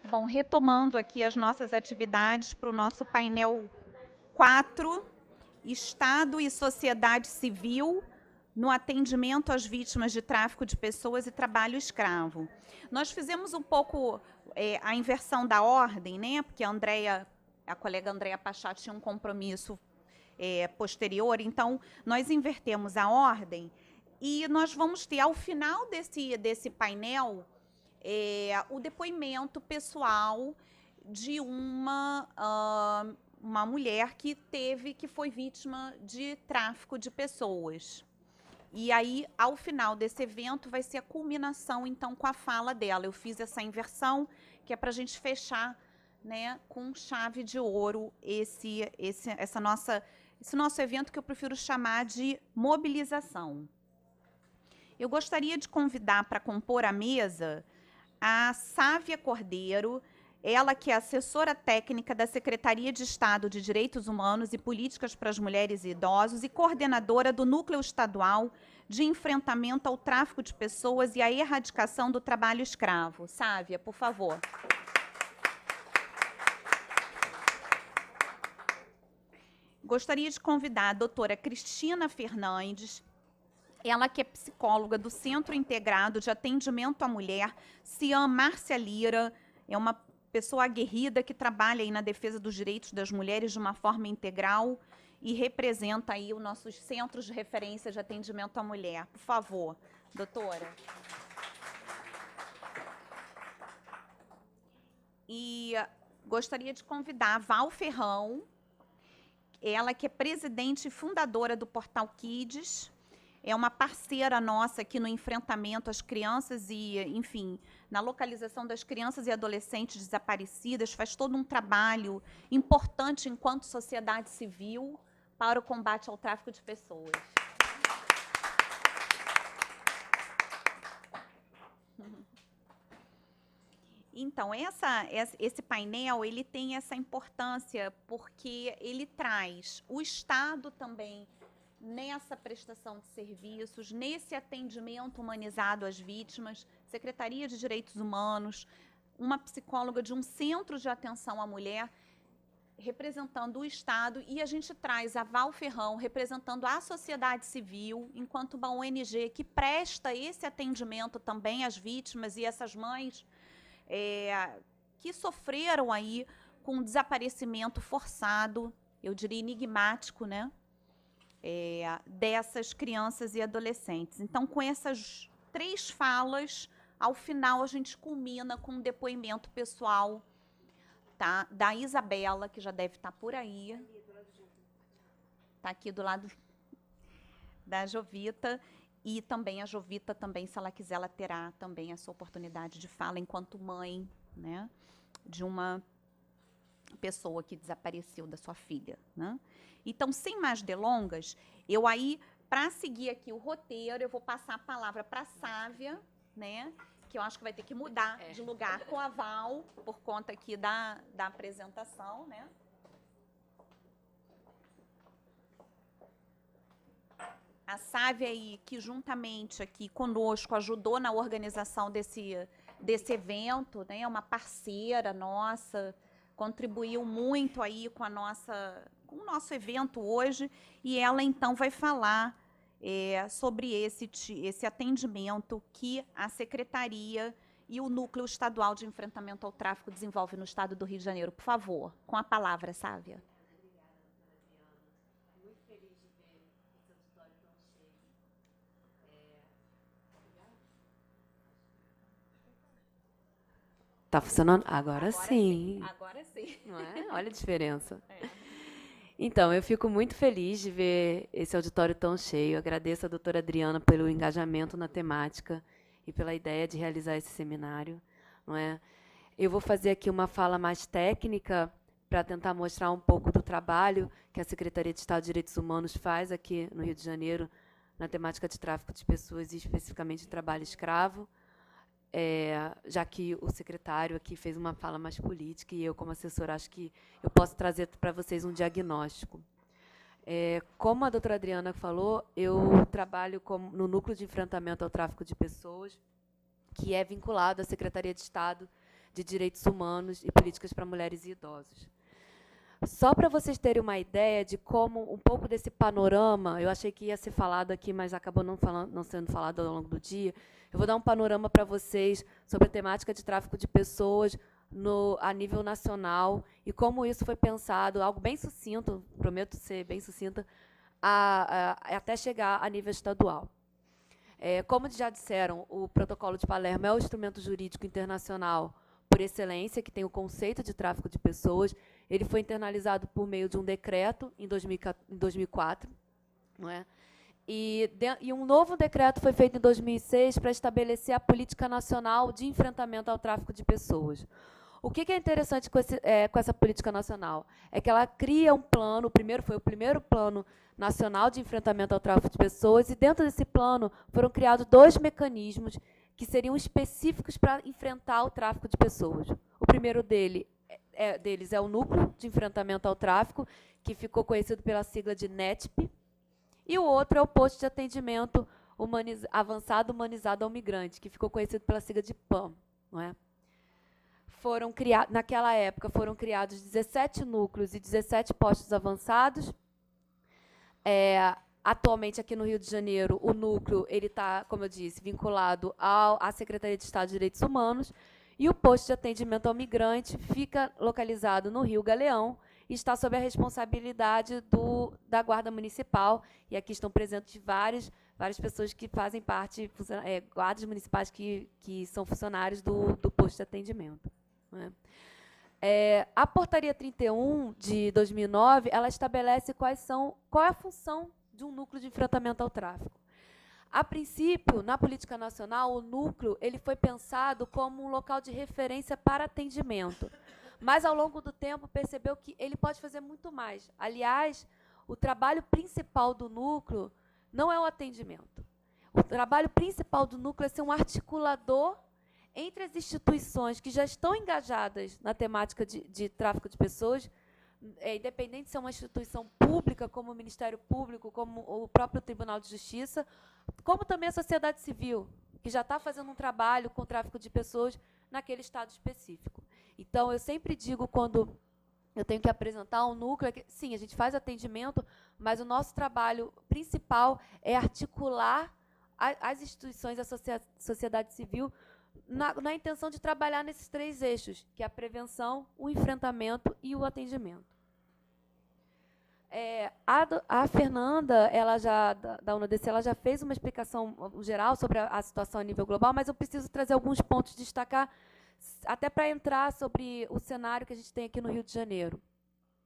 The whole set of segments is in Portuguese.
Bom, retomando aqui as nossas atividades para o nosso painel 4, Estado e Sociedade Civil no atendimento às vítimas de tráfico de pessoas e trabalho escravo. Nós fizemos um pouco a inversão da ordem, né? Porque a colega Andréa Pachá tinha um compromisso posterior, então nós invertemos a ordem e nós vamos ter, ao final desse painel, o depoimento pessoal de uma mulher que foi vítima de tráfico de pessoas. E aí, ao final desse evento, vai ser a culminação, então, com a fala dela. Eu fiz essa inversão, que é para a gente fechar, né, com chave de ouro esse nosso evento, que eu prefiro chamar de mobilização. Eu gostaria de convidar para compor a mesa a Sávia Cordeiro, ela que é assessora técnica da Secretaria de Estado de Direitos Humanos e Políticas para as Mulheres e Idosos e coordenadora do Núcleo Estadual de Enfrentamento ao Tráfico de Pessoas e à Erradicação do Trabalho Escravo. Sávia, por favor. Gostaria de convidar a doutora Cristina Fernandes, ela que é psicóloga do Centro Integrado de Atendimento à Mulher, Cian Márcia Lira, é uma pessoa aguerrida que trabalha aí na defesa dos direitos das mulheres de uma forma integral e representa aí os nossos centros de referência de atendimento à mulher. Por favor, doutora. E gostaria de convidar a Val Ferrão, ela que é presidente e fundadora do Portal Kids, é uma parceira nossa aqui no enfrentamento às crianças e, enfim, na localização das crianças e adolescentes desaparecidas, faz todo um trabalho importante enquanto sociedade civil para o combate ao tráfico de pessoas. Então, esse painel ele tem essa importância porque ele traz o Estado também nessa prestação de serviços, nesse atendimento humanizado às vítimas, Secretaria de Direitos Humanos, uma psicóloga de um centro de atenção à mulher, representando o Estado, e a gente traz a Val Ferrão, representando a sociedade civil, enquanto uma ONG que presta esse atendimento também às vítimas e essas mães que sofreram aí com desaparecimento forçado, eu diria enigmático, né? Dessas crianças e adolescentes. Então, com essas 3 falas, ao final a gente culmina com um depoimento pessoal, tá, da Isabela, que já deve estar por aí. Está aqui do lado da Jovita. E também a Jovita, também, se ela quiser, ela terá também essa oportunidade de fala enquanto mãe, né, de uma pessoa que desapareceu da sua filha, né? Então, sem mais delongas, eu aí, para seguir aqui o roteiro, eu vou passar a palavra para a Sávia, né, que eu acho que vai ter que mudar de lugar com a Val, por conta aqui da apresentação, né? A Sávia aí, que juntamente aqui conosco ajudou na organização desse evento, né, é uma parceira nossa, contribuiu muito aí com o nosso evento hoje, e ela então vai falar sobre esse atendimento que a Secretaria e o Núcleo Estadual de Enfrentamento ao Tráfico desenvolve no Estado do Rio de Janeiro. Por favor, com a palavra, Sávia. Tá funcionando? Agora sim. Agora sim. Não é? Olha a diferença. Então, eu fico muito feliz de ver esse auditório tão cheio. Agradeço a doutora Adriana pelo engajamento na temática e pela ideia de realizar esse seminário. Não é? Eu vou fazer aqui uma fala mais técnica para tentar mostrar um pouco do trabalho que a Secretaria de Estado de Direitos Humanos faz aqui no Rio de Janeiro na temática de tráfico de pessoas e especificamente de trabalho escravo. Já que o secretário aqui fez uma fala mais política e eu, como assessora, acho que eu posso trazer para vocês um diagnóstico. Como a doutora Adriana falou, eu trabalho no Núcleo de Enfrentamento ao Tráfico de Pessoas, que é vinculado à Secretaria de Estado de direitos humanos e políticas para mulheres e idosos. Só para vocês terem uma ideia de como um pouco desse panorama, eu achei que ia ser falado aqui, mas acabou não sendo falado ao longo do dia. Eu vou dar um panorama para vocês sobre a temática de tráfico de pessoas a nível nacional e como isso foi pensado, algo bem sucinto, prometo ser bem sucinta, até chegar a nível estadual. Como já disseram, o Protocolo de Palermo é o instrumento jurídico internacional por excelência, que tem o conceito de tráfico de pessoas. Ele foi internalizado por meio de um decreto em 2004, não é? E um novo decreto foi feito em 2006 para estabelecer a política nacional de enfrentamento ao tráfico de pessoas. O que é interessante com essa política nacional? É que ela cria um plano, foi o primeiro plano nacional de enfrentamento ao tráfico de pessoas, e dentro desse plano foram criados 2 mecanismos que seriam específicos para enfrentar o tráfico de pessoas. O primeiro deles é o Núcleo de Enfrentamento ao Tráfico, que ficou conhecido pela sigla de NETP, e o outro é o Posto de Atendimento Avançado Humanizado ao Migrante, que ficou conhecido pela sigla de PAM. Não é? Naquela época, foram criados 17 núcleos e 17 postos avançados. Atualmente, aqui no Rio de Janeiro, o núcleo está, como eu disse, vinculado à Secretaria de Estado de Direitos Humanos, e o posto de atendimento ao migrante fica localizado no Rio Galeão e está sob a responsabilidade da Guarda Municipal, e aqui estão presentes várias pessoas que fazem parte, guardas municipais que são funcionários do posto de atendimento. Não é? A Portaria 31, de 2009, ela estabelece qual é a função de um núcleo de enfrentamento ao tráfico. A princípio, na política nacional, o núcleo ele foi pensado como um local de referência para atendimento, mas, ao longo do tempo, percebeu que ele pode fazer muito mais. Aliás, o trabalho principal do núcleo não é o atendimento. O trabalho principal do núcleo é ser um articulador entre as instituições que já estão engajadas na temática de tráfico de pessoas, independente se é uma instituição pública, como o Ministério Público, como o próprio Tribunal de Justiça, como também a sociedade civil, que já está fazendo um trabalho com o tráfico de pessoas naquele estado específico. Então, eu sempre digo, quando eu tenho que apresentar um núcleo, que, sim, a gente faz atendimento, mas o nosso trabalho principal é articular as instituições, a sociedade civil, na intenção de trabalhar nesses 3 eixos, que é a prevenção, o enfrentamento e o atendimento. A Fernanda, da UNODC, ela já fez uma explicação geral sobre a situação a nível global, mas eu preciso trazer alguns pontos, destacar, até para entrar sobre o cenário que a gente tem aqui no Rio de Janeiro.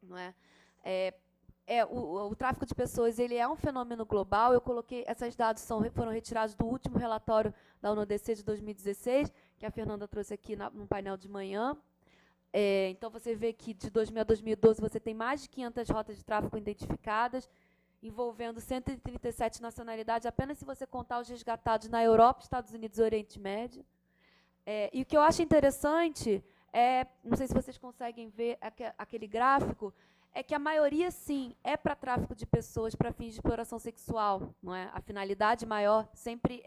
Não é? O tráfico de pessoas ele é um fenômeno global. Eu coloquei, esses dados foram retirados do último relatório da UNODC de 2016, que a Fernanda trouxe aqui no painel de manhã. Então, você vê que de 2000 a 2012 você tem mais de 500 rotas de tráfico identificadas, envolvendo 137 nacionalidades, apenas se você contar os resgatados na Europa, Estados Unidos e Oriente Médio. E o que eu acho interessante, não sei se vocês conseguem ver aquele gráfico, é que a maioria, sim, é para tráfico de pessoas para fins de exploração sexual. Não é? A finalidade maior sempre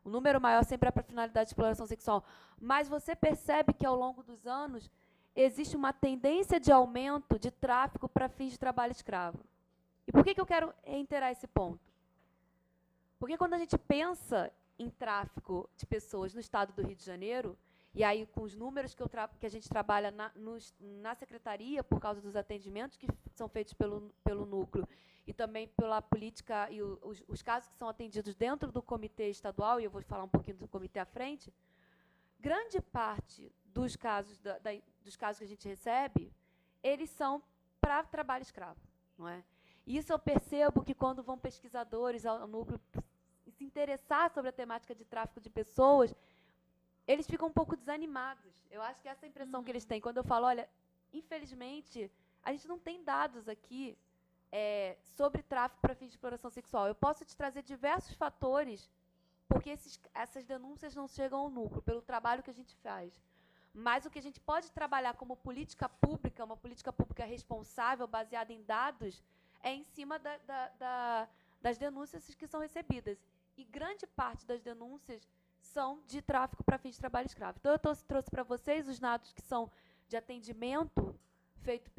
o número maior sempre é para finalidade de exploração sexual. Mas você percebe que, ao longo dos anos, existe uma tendência de aumento de tráfico para fins de trabalho escravo. E por que eu quero reiterar esse ponto? Porque quando a gente pensa em tráfico de pessoas no estado do Rio de Janeiro, e aí com os números que a gente trabalha na secretaria, por causa dos atendimentos que são feitos pelo núcleo, e também pela política e os casos que são atendidos dentro do comitê estadual, e eu vou falar um pouquinho do comitê à frente, grande parte dos casos, dos casos que a gente recebe, eles são para trabalho escravo. Não é? E isso eu percebo que, quando vão pesquisadores ao núcleo se interessar sobre a temática de tráfico de pessoas, eles ficam um pouco desanimados. Eu acho que essa é a impressão que eles têm. Quando eu falo, olha, infelizmente, a gente não tem dados aqui sobre tráfico para fins de exploração sexual. Eu posso te trazer diversos fatores, porque essas denúncias não chegam ao núcleo, pelo trabalho que a gente faz. Mas o que a gente pode trabalhar como política pública, uma política pública responsável, baseada em dados, é em cima das denúncias que são recebidas. E grande parte das denúncias são de tráfico para fins de trabalho escravo. Então, eu trouxe para vocês os dados que são de atendimento feito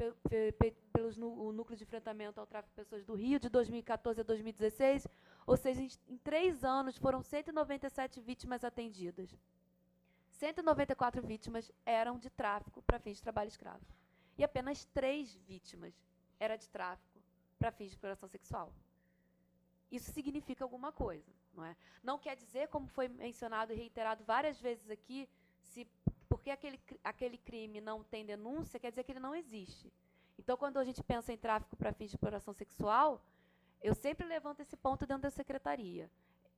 pelos o Núcleo de Enfrentamento ao Tráfico de Pessoas do Rio, de 2014 a 2016, ou seja, em 3 anos foram 197 vítimas atendidas. 194 vítimas eram de tráfico para fins de trabalho escravo. E apenas 3 vítimas eram de tráfico para fins de exploração sexual. Isso significa alguma coisa, não é? Não quer dizer, como foi mencionado e reiterado várias vezes aqui, porque aquele crime não tem denúncia, quer dizer que ele não existe. Então, quando a gente pensa em tráfico para fins de exploração sexual, eu sempre levanto esse ponto dentro da secretaria.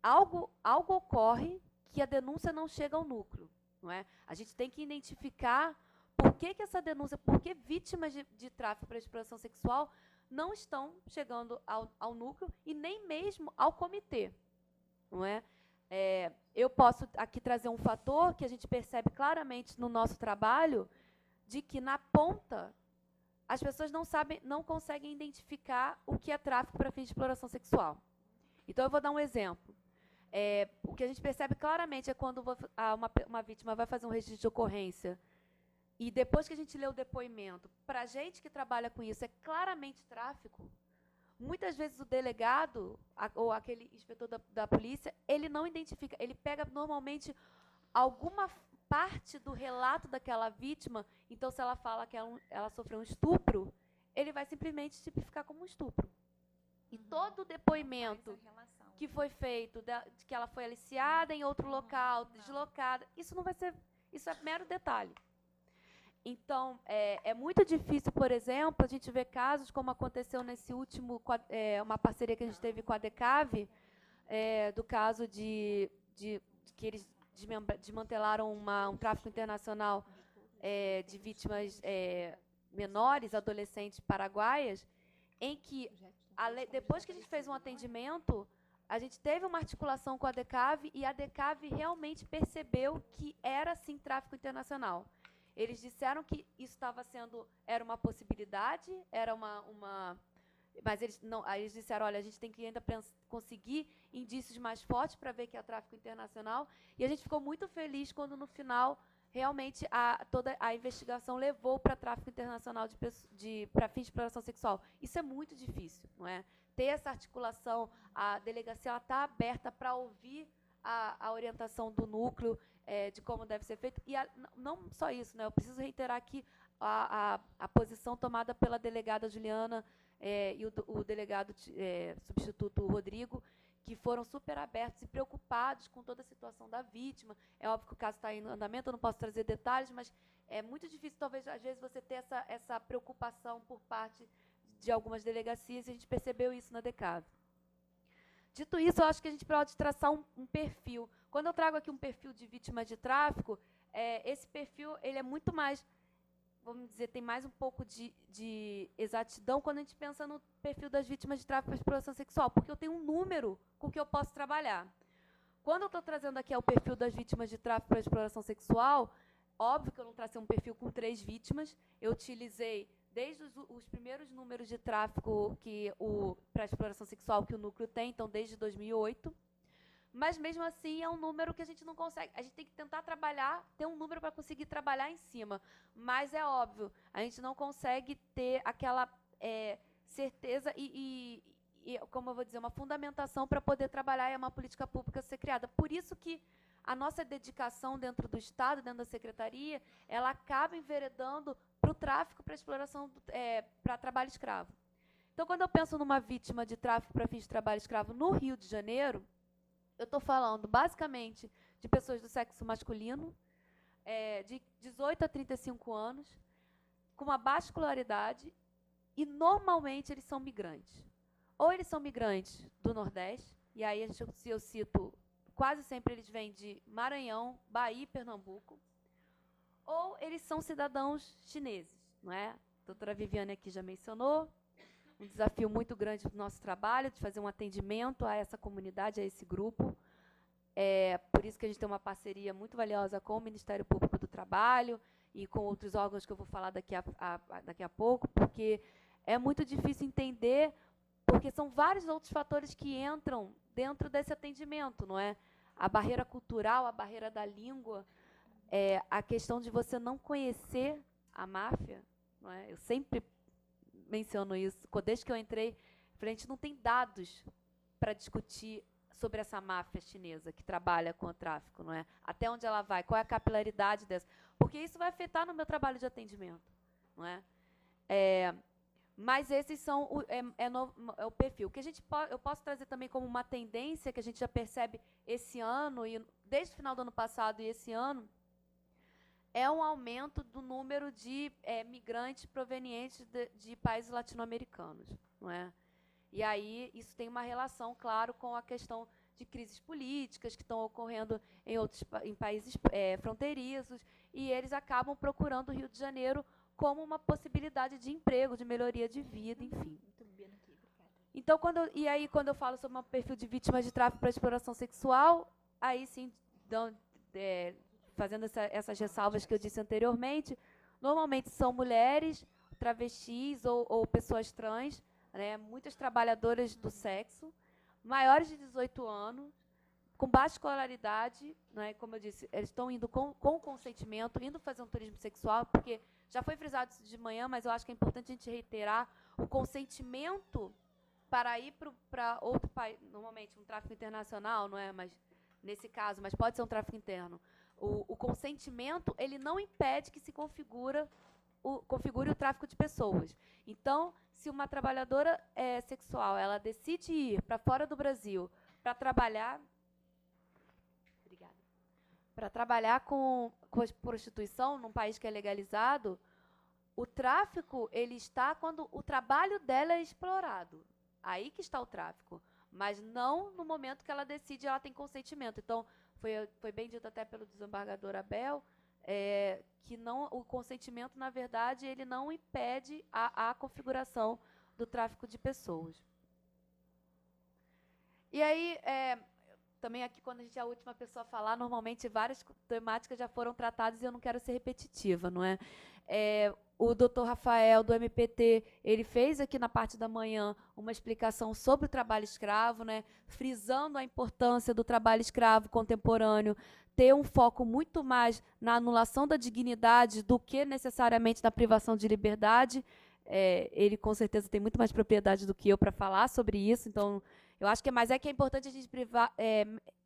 Algo ocorre que a denúncia não chega ao núcleo, não é? A gente tem que identificar por que essa denúncia, por que vítimas de tráfico para exploração sexual não estão chegando ao núcleo e nem mesmo ao comitê, não é? Eu posso aqui trazer um fator que a gente percebe claramente no nosso trabalho, de que na ponta as pessoas não conseguem identificar o que é tráfico para fins de exploração sexual. Então, eu vou dar um exemplo. O que a gente percebe claramente é quando uma vítima vai fazer um registro de ocorrência e depois que a gente lê o depoimento, para a gente que trabalha com isso, é claramente tráfico. Muitas vezes o delegado ou aquele inspetor da polícia, ele não identifica, ele pega normalmente alguma parte do relato daquela vítima. Então, se ela fala que ela sofreu um estupro, ele vai simplesmente tipificar como um estupro. E todo o depoimento que foi feito, de que ela foi aliciada em outro local, deslocada, isso não vai ser, isso é mero detalhe. Então, é muito difícil, por exemplo, a gente ver casos como aconteceu nesse último, uma parceria que a gente teve com a DECAV, do caso de que eles desmantelaram um tráfico internacional de vítimas menores, adolescentes paraguaias, em que, depois que a gente fez um atendimento, a gente teve uma articulação com a DECAV e a DECAV realmente percebeu que era, sim, tráfico internacional. Eles disseram que isso era uma possibilidade, mas eles disseram, olha, a gente tem que ainda conseguir indícios mais fortes para ver que é tráfico internacional. E a gente ficou muito feliz quando, no final, realmente toda a investigação levou para tráfico internacional para fins de exploração sexual. Isso é muito difícil, não é? Ter essa articulação, a delegacia está aberta para ouvir a orientação do núcleo, de como deve ser feito. E não só isso, né? Eu preciso reiterar aqui a posição tomada pela delegada Juliana e o delegado substituto Rodrigo, que foram super abertos e preocupados com toda a situação da vítima. É óbvio que o caso está em andamento, eu não posso trazer detalhes, mas é muito difícil, talvez, às vezes, você ter essa preocupação por parte de algumas delegacias, e a gente percebeu isso na DECAV. Dito isso, eu acho que a gente pode traçar um perfil. Quando eu trago aqui um perfil de vítima de tráfico, esse perfil ele é muito mais, vamos dizer, tem mais um pouco de exatidão quando a gente pensa no perfil das vítimas de tráfico para exploração sexual, porque eu tenho um número com que eu posso trabalhar. Quando eu estou trazendo aqui o perfil das vítimas de tráfico para exploração sexual, óbvio que eu não tracei um perfil com 3 vítimas, eu utilizei desde os primeiros números de tráfico para exploração sexual que o núcleo tem, então desde 2008, mas mesmo assim é um número que a gente não consegue, a gente tem que tentar trabalhar, ter um número para conseguir trabalhar em cima, mas é óbvio, a gente não consegue ter aquela certeza e, como eu vou dizer, uma fundamentação para poder trabalhar e uma política pública ser criada. Por isso que a nossa dedicação dentro do Estado, dentro da Secretaria, ela acaba enveredando para o tráfico, para a exploração, para trabalho escravo. Então, quando eu penso numa vítima de tráfico para fins de trabalho escravo no Rio de Janeiro, eu estou falando, basicamente, de pessoas do sexo masculino, de 18 a 35 anos, com uma baixa escolaridade, e, normalmente, eles são migrantes. Ou eles são migrantes do Nordeste, e aí eu cito, quase sempre eles vêm de Maranhão, Bahia e Pernambuco, ou eles são cidadãos chineses, não é? A doutora Viviane aqui já mencionou, um desafio muito grande do nosso trabalho, de fazer um atendimento a essa comunidade, a esse grupo. Por isso que a gente tem uma parceria muito valiosa com o Ministério Público do Trabalho e com outros órgãos que eu vou falar daqui a pouco, porque é muito difícil entender, porque são vários outros fatores que entram dentro desse atendimento, não é? a barreira cultural, a barreira da língua, a questão de você não conhecer a máfia, não é? Eu sempre menciono isso. Desde que eu entrei, a gente não tem dados para discutir sobre essa máfia chinesa que trabalha com o tráfico, não é? Até onde ela vai, qual é a capilaridade dessa? Porque isso vai afetar no meu trabalho de atendimento, não é? Mas esses são o perfil. Que eu posso trazer também como uma tendência que a gente já percebe esse ano, e desde o final do ano passado e esse ano, é um aumento do número de migrantes provenientes de países latino-americanos, não é? E aí isso tem uma relação, claro, com a questão de crises políticas que estão ocorrendo em países fronteiriços, e eles acabam procurando o Rio de Janeiro como uma possibilidade de emprego, de melhoria de vida, enfim. Então, quando eu falo sobre um perfil de vítima de tráfico para exploração sexual, aí sim, fazendo essas ressalvas que eu disse anteriormente, normalmente são mulheres, travestis ou pessoas trans, né, muitas trabalhadoras do sexo, maiores de 18 anos, com baixa escolaridade, né, como eu disse, eles estão indo com consentimento, indo fazer um turismo sexual, porque já foi frisado isso de manhã, mas eu acho que é importante a gente reiterar o consentimento para ir para outro país, normalmente um tráfico internacional, não é? Mas nesse caso, mas pode ser um tráfico interno. O consentimento, ele não impede que se configure o tráfico de pessoas. Então, se uma trabalhadora sexual, ela decide ir para fora do Brasil para trabalhar, com prostituição num país que é legalizado, o tráfico ele está quando o trabalho dela é explorado. Aí que está o tráfico. Mas não no momento que ela decide, ela tem consentimento. Então, foi bem dito até pelo desembargador Abel, que o consentimento, na verdade, ele não impede a configuração do tráfico de pessoas. E aí, também aqui, quando a gente é a última pessoa a falar, normalmente várias temáticas já foram tratadas e eu não quero ser repetitiva, não é? O doutor Rafael, do MPT, ele fez aqui na parte da manhã uma explicação sobre o trabalho escravo, né, frisando a importância do trabalho escravo contemporâneo, ter um foco muito mais na anulação da dignidade do que necessariamente na privação de liberdade. Ele, com certeza, tem muito mais propriedade do que eu para falar sobre isso, então, eu acho que é importante a gente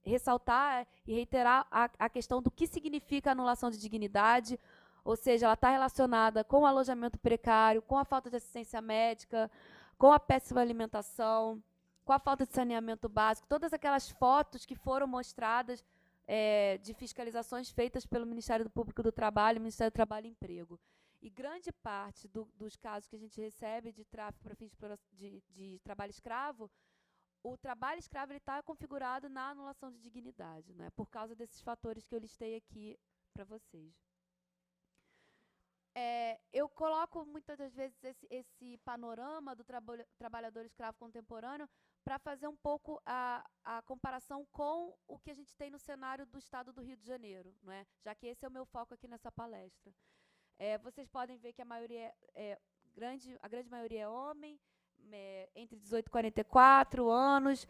ressaltar e reiterar a questão do que significa a anulação de dignidade, ou seja, ela está relacionada com o alojamento precário, com a falta de assistência médica, com a péssima alimentação, com a falta de saneamento básico, todas aquelas fotos que foram mostradas de fiscalizações feitas pelo Ministério Público do Trabalho, Ministério do Trabalho e Emprego. E grande parte dos casos que a gente recebe de tráfico para fins de trabalho escravo, o trabalho escravo está configurado na anulação de dignidade, né, por causa desses fatores que eu listei aqui para vocês. Eu coloco muitas das vezes esse panorama do trabalhador escravo contemporâneo para fazer um pouco a comparação com o que a gente tem no cenário do estado do Rio de Janeiro, não é? Já que esse é o meu foco aqui nessa palestra. Vocês podem ver que a grande maioria é homem, entre 18 e 44 anos,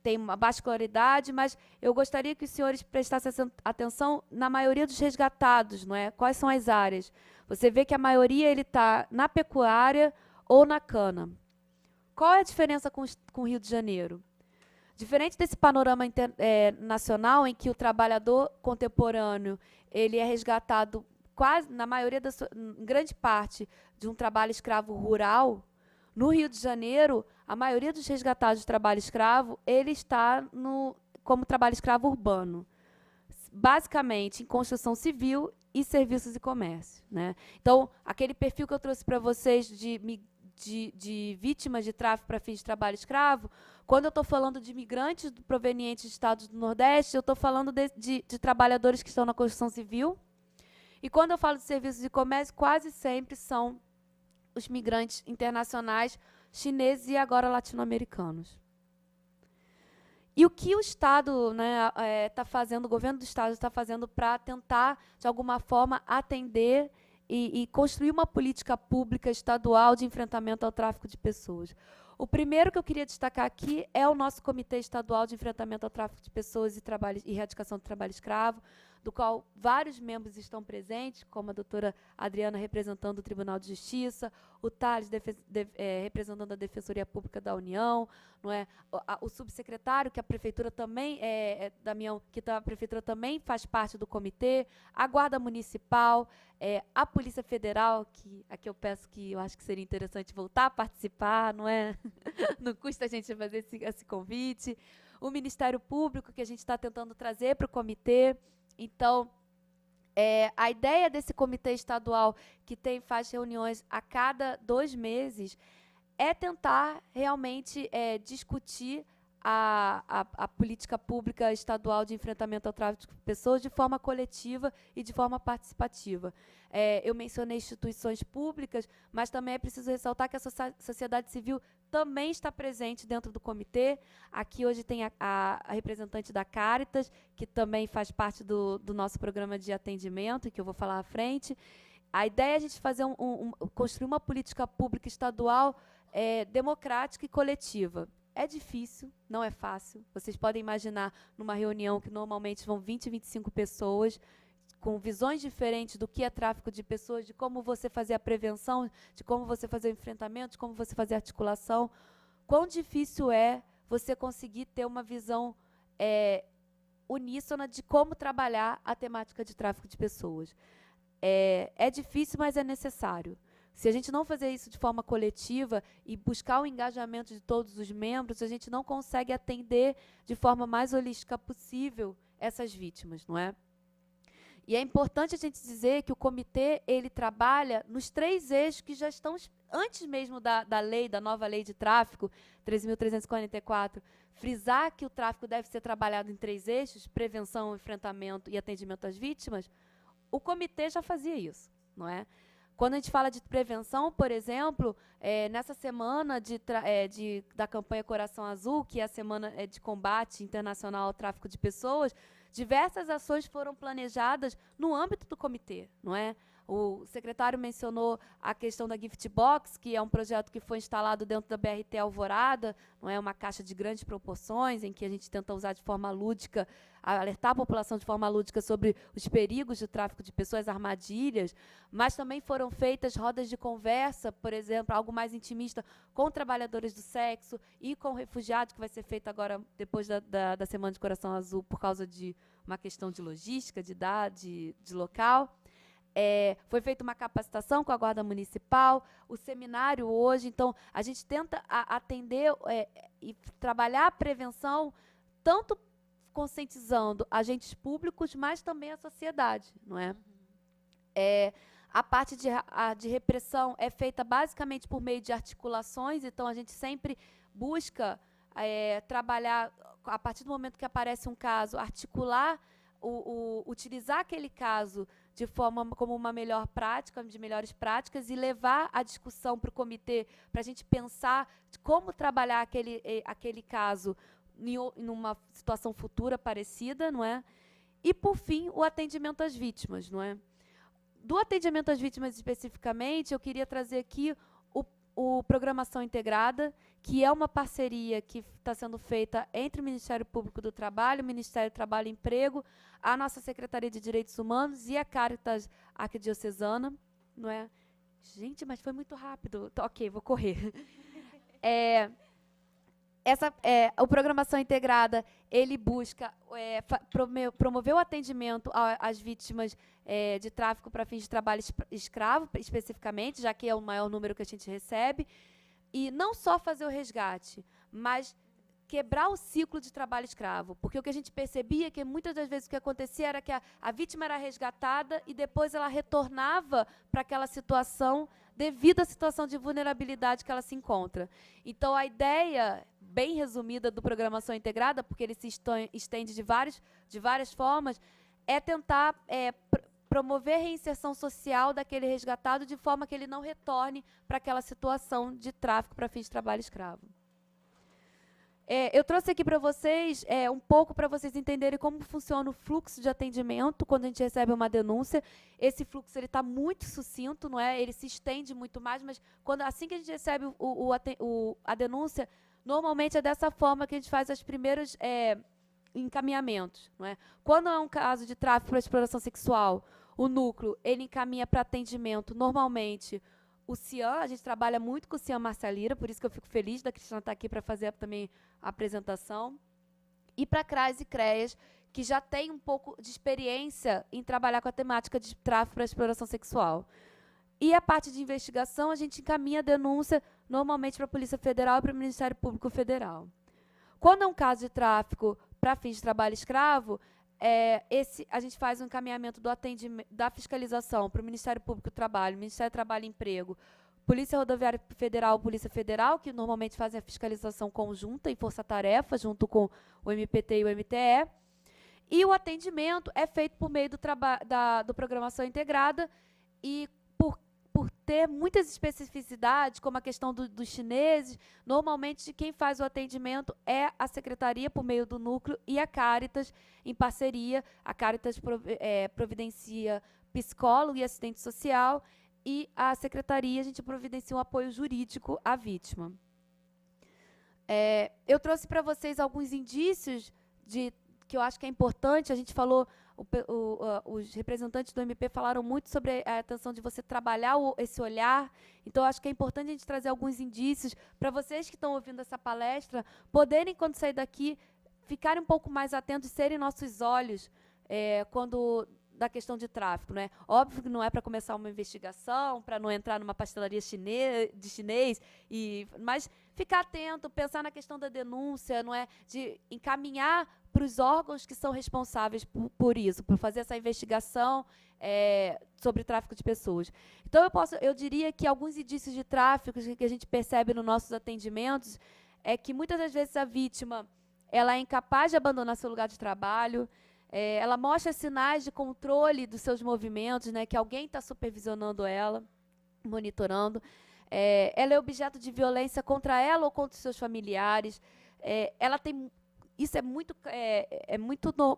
tem uma baixa escolaridade, mas eu gostaria que os senhores prestassem atenção na maioria dos resgatados, não é? Quais são as áreas? Você vê que a maioria está na pecuária ou na cana. Qual é a diferença com o Rio de Janeiro? Diferente desse panorama nacional, em que o trabalhador contemporâneo ele é resgatado quase, na maioria em grande parte, de um trabalho escravo rural, no Rio de Janeiro, a maioria dos resgatados de trabalho escravo, ele está como trabalho escravo urbano, basicamente em construção civil e serviços e comércio, né? Então, aquele perfil que eu trouxe para vocês de vítimas de tráfico para fins de trabalho escravo, quando eu estou falando de migrantes provenientes de estados do Nordeste, eu estou falando de trabalhadores que estão na construção civil, e quando eu falo de serviços e comércio, quase sempre são os migrantes internacionais, chineses e agora latino-americanos. E o que o Estado está fazendo, o governo do Estado está fazendo para tentar, de alguma forma, atender e construir uma política pública estadual de enfrentamento ao tráfico de pessoas? O primeiro que eu queria destacar aqui é o nosso Comitê Estadual de Enfrentamento ao Tráfico de Pessoas e Erradicação do Trabalho Escravo, do qual vários membros estão presentes, como a doutora Adriana, representando o Tribunal de Justiça, o Thales, representando a Defensoria Pública da União, não é? O subsecretário, que a Prefeitura também, Damião, que a Prefeitura também faz parte do comitê, a Guarda Municipal, a Polícia Federal, que aqui eu peço que eu acho que seria interessante voltar a participar, não é? Não custa a gente fazer esse convite. O Ministério Público, que a gente está tentando trazer para o comitê. Então, a ideia desse comitê estadual, que faz reuniões a cada 2 meses, é tentar realmente discutir a política pública estadual de enfrentamento ao tráfico de pessoas de forma coletiva e de forma participativa. Eu mencionei instituições públicas, mas também é preciso ressaltar que a sociedade civil também está presente dentro do comitê. Aqui hoje tem a representante da Caritas, que também faz parte do nosso programa de atendimento, e que eu vou falar à frente. A ideia é a gente fazer construir uma política pública estadual democrática e coletiva. É difícil, não é fácil. Vocês podem imaginar numa reunião que normalmente vão 20, 25 pessoas, com visões diferentes do que é tráfico de pessoas, de como você fazer a prevenção, de como você fazer o enfrentamento, de como você fazer a articulação. Quão difícil é você conseguir ter uma visão uníssona de como trabalhar a temática de tráfico de pessoas. É difícil, mas é necessário. Se a gente não fazer isso de forma coletiva e buscar o engajamento de todos os membros, a gente não consegue atender de forma mais holística possível essas vítimas, não é? E é importante a gente dizer que o comitê ele trabalha nos 3 eixos que já estão, antes mesmo da lei, da nova lei de tráfico, 13.344, frisar que o tráfico deve ser trabalhado em 3 eixos, prevenção, enfrentamento e atendimento às vítimas. O comitê já fazia isso, não é? Quando a gente fala de prevenção, por exemplo, nessa semana da campanha Coração Azul, que é a semana de combate internacional ao tráfico de pessoas, diversas ações foram planejadas no âmbito do comitê, não é? O secretário mencionou a questão da Gift Box, que é um projeto que foi instalado dentro da BRT Alvorada, não é, uma caixa de grandes proporções, em que a gente tenta usar de forma lúdica, alertar a população de forma lúdica sobre os perigos do tráfico de pessoas, armadilhas, mas também foram feitas rodas de conversa, por exemplo, algo mais intimista, com trabalhadores do sexo e com refugiados, que vai ser feito agora, depois da Semana de Coração Azul, por causa de uma questão de logística, de idade, de local. Foi feita uma capacitação com a Guarda Municipal, o seminário hoje. Então, a gente tenta atender e trabalhar a prevenção, tanto conscientizando agentes públicos, mas também a sociedade, não é? A parte de repressão é feita basicamente por meio de articulações, então a gente sempre busca trabalhar, a partir do momento que aparece um caso, articular, utilizar aquele caso de forma como uma melhor prática, de melhores práticas, e levar a discussão para o comitê, para a gente pensar de como trabalhar aquele caso em uma situação futura parecida, não é? E, por fim, o atendimento às vítimas, não é? Do atendimento às vítimas especificamente, eu queria trazer aqui o Programação Integrada, que é uma parceria que está sendo feita entre o Ministério Público do Trabalho, o Ministério do Trabalho e Emprego, a nossa Secretaria de Direitos Humanos e a Caritas Arquidiocesana, não é? Gente, mas foi muito rápido. Ok, vou correr. O Programação Integrada, ele busca promover o atendimento às vítimas de tráfico para fins de trabalho escravo, especificamente, já que é o maior número que a gente recebe, e não só fazer o resgate, mas quebrar o ciclo de trabalho escravo, porque o que a gente percebia é que muitas das vezes o que acontecia era que a vítima era resgatada e depois ela retornava para aquela situação devido à situação de vulnerabilidade que ela se encontra. Então, a ideia, bem resumida, do Programação Integrada, porque ele se estende de várias formas, é tentar promover a reinserção social daquele resgatado de forma que ele não retorne para aquela situação de tráfico para fins de trabalho escravo. Eu trouxe aqui para vocês um pouco para vocês entenderem como funciona o fluxo de atendimento quando a gente recebe uma denúncia. Esse fluxo ele está muito sucinto, não é? Ele se estende muito mais, mas assim que a gente recebe a denúncia, normalmente é dessa forma que a gente faz os primeiros encaminhamentos, não é? Quando é um caso de tráfico para exploração sexual, o núcleo ele encaminha para atendimento normalmente o CIAM. A gente trabalha muito com o CIAM Márcia Lira, por isso que eu fico feliz da Cristina estar aqui para fazer também a apresentação. E para CRAS e CREAS, que já tem um pouco de experiência em trabalhar com a temática de tráfico para exploração sexual. E a parte de investigação, a gente encaminha a denúncia normalmente para a Polícia Federal e para o Ministério Público Federal. Quando é um caso de tráfico para fins de trabalho escravo, a gente faz um encaminhamento do atendimento, da fiscalização para o Ministério Público do Trabalho, Ministério do Trabalho e Emprego, Polícia Rodoviária Federal, Polícia Federal, que normalmente fazem a fiscalização conjunta em força-tarefa, junto com o MPT e o MTE. E o atendimento é feito por meio do Programação Integrada e por ter muitas especificidades, como a questão dos chineses, normalmente quem faz o atendimento é a Secretaria, por meio do núcleo, e a Caritas, em parceria. A Caritas providencia psicólogo e assistente social, e a Secretaria, a gente providencia um apoio jurídico à vítima. Eu trouxe para vocês alguns indícios que eu acho que é importante. A gente falou, os representantes do MP falaram muito sobre a atenção de você trabalhar esse olhar. Então, eu acho que é importante a gente trazer alguns indícios para vocês que estão ouvindo essa palestra, poderem, quando sair daqui, ficarem um pouco mais atentos e serem nossos olhos da questão de tráfico, né? Óbvio que não é para começar uma investigação, para não entrar numa pastelaria de chinês, mas ficar atento, pensar na questão da denúncia, não é, de encaminhar para os órgãos que são responsáveis por isso, por fazer essa investigação sobre tráfico de pessoas. Então, eu diria que alguns indícios de tráfico que a gente percebe nos nossos atendimentos é que muitas das vezes a vítima ela é incapaz de abandonar seu lugar de trabalho. Ela mostra sinais de controle dos seus movimentos, né, que alguém está supervisionando ela, monitorando. Ela é objeto de violência contra ela ou contra os seus familiares. Isso é muito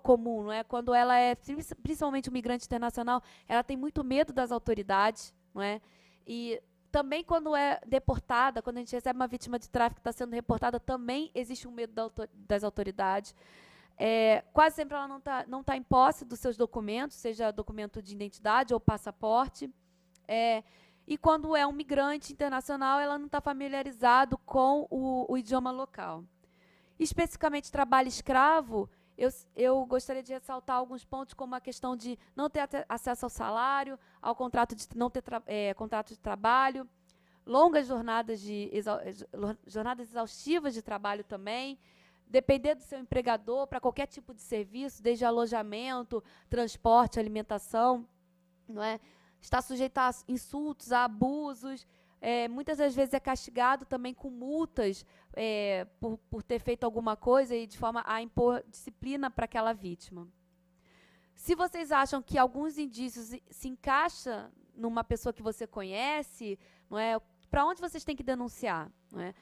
comum, não é? Quando ela é, principalmente um migrante internacional, ela tem muito medo das autoridades, não é? E também quando é deportada, quando a gente recebe uma vítima de tráfico que está sendo reportada, também existe um medo das autoridades. Quase sempre ela não tá em posse dos seus documentos, seja documento de identidade ou passaporte. E quando é um migrante internacional, ela não está familiarizado com o idioma local. Especificamente trabalho escravo, eu gostaria de ressaltar alguns pontos, como a questão de não ter acesso ao salário, ao contrato de não ter contrato de trabalho, longas jornadas exaustivas de trabalho também, depender do seu empregador para qualquer tipo de serviço, desde alojamento, transporte, alimentação, não é? Está sujeito a insultos, a abusos, muitas das vezes é castigado também com multas por ter feito alguma coisa e de forma a impor disciplina para aquela vítima. Se vocês acham que alguns indícios se encaixam numa pessoa que você conhece, não é? Para onde vocês têm que denunciar, não é?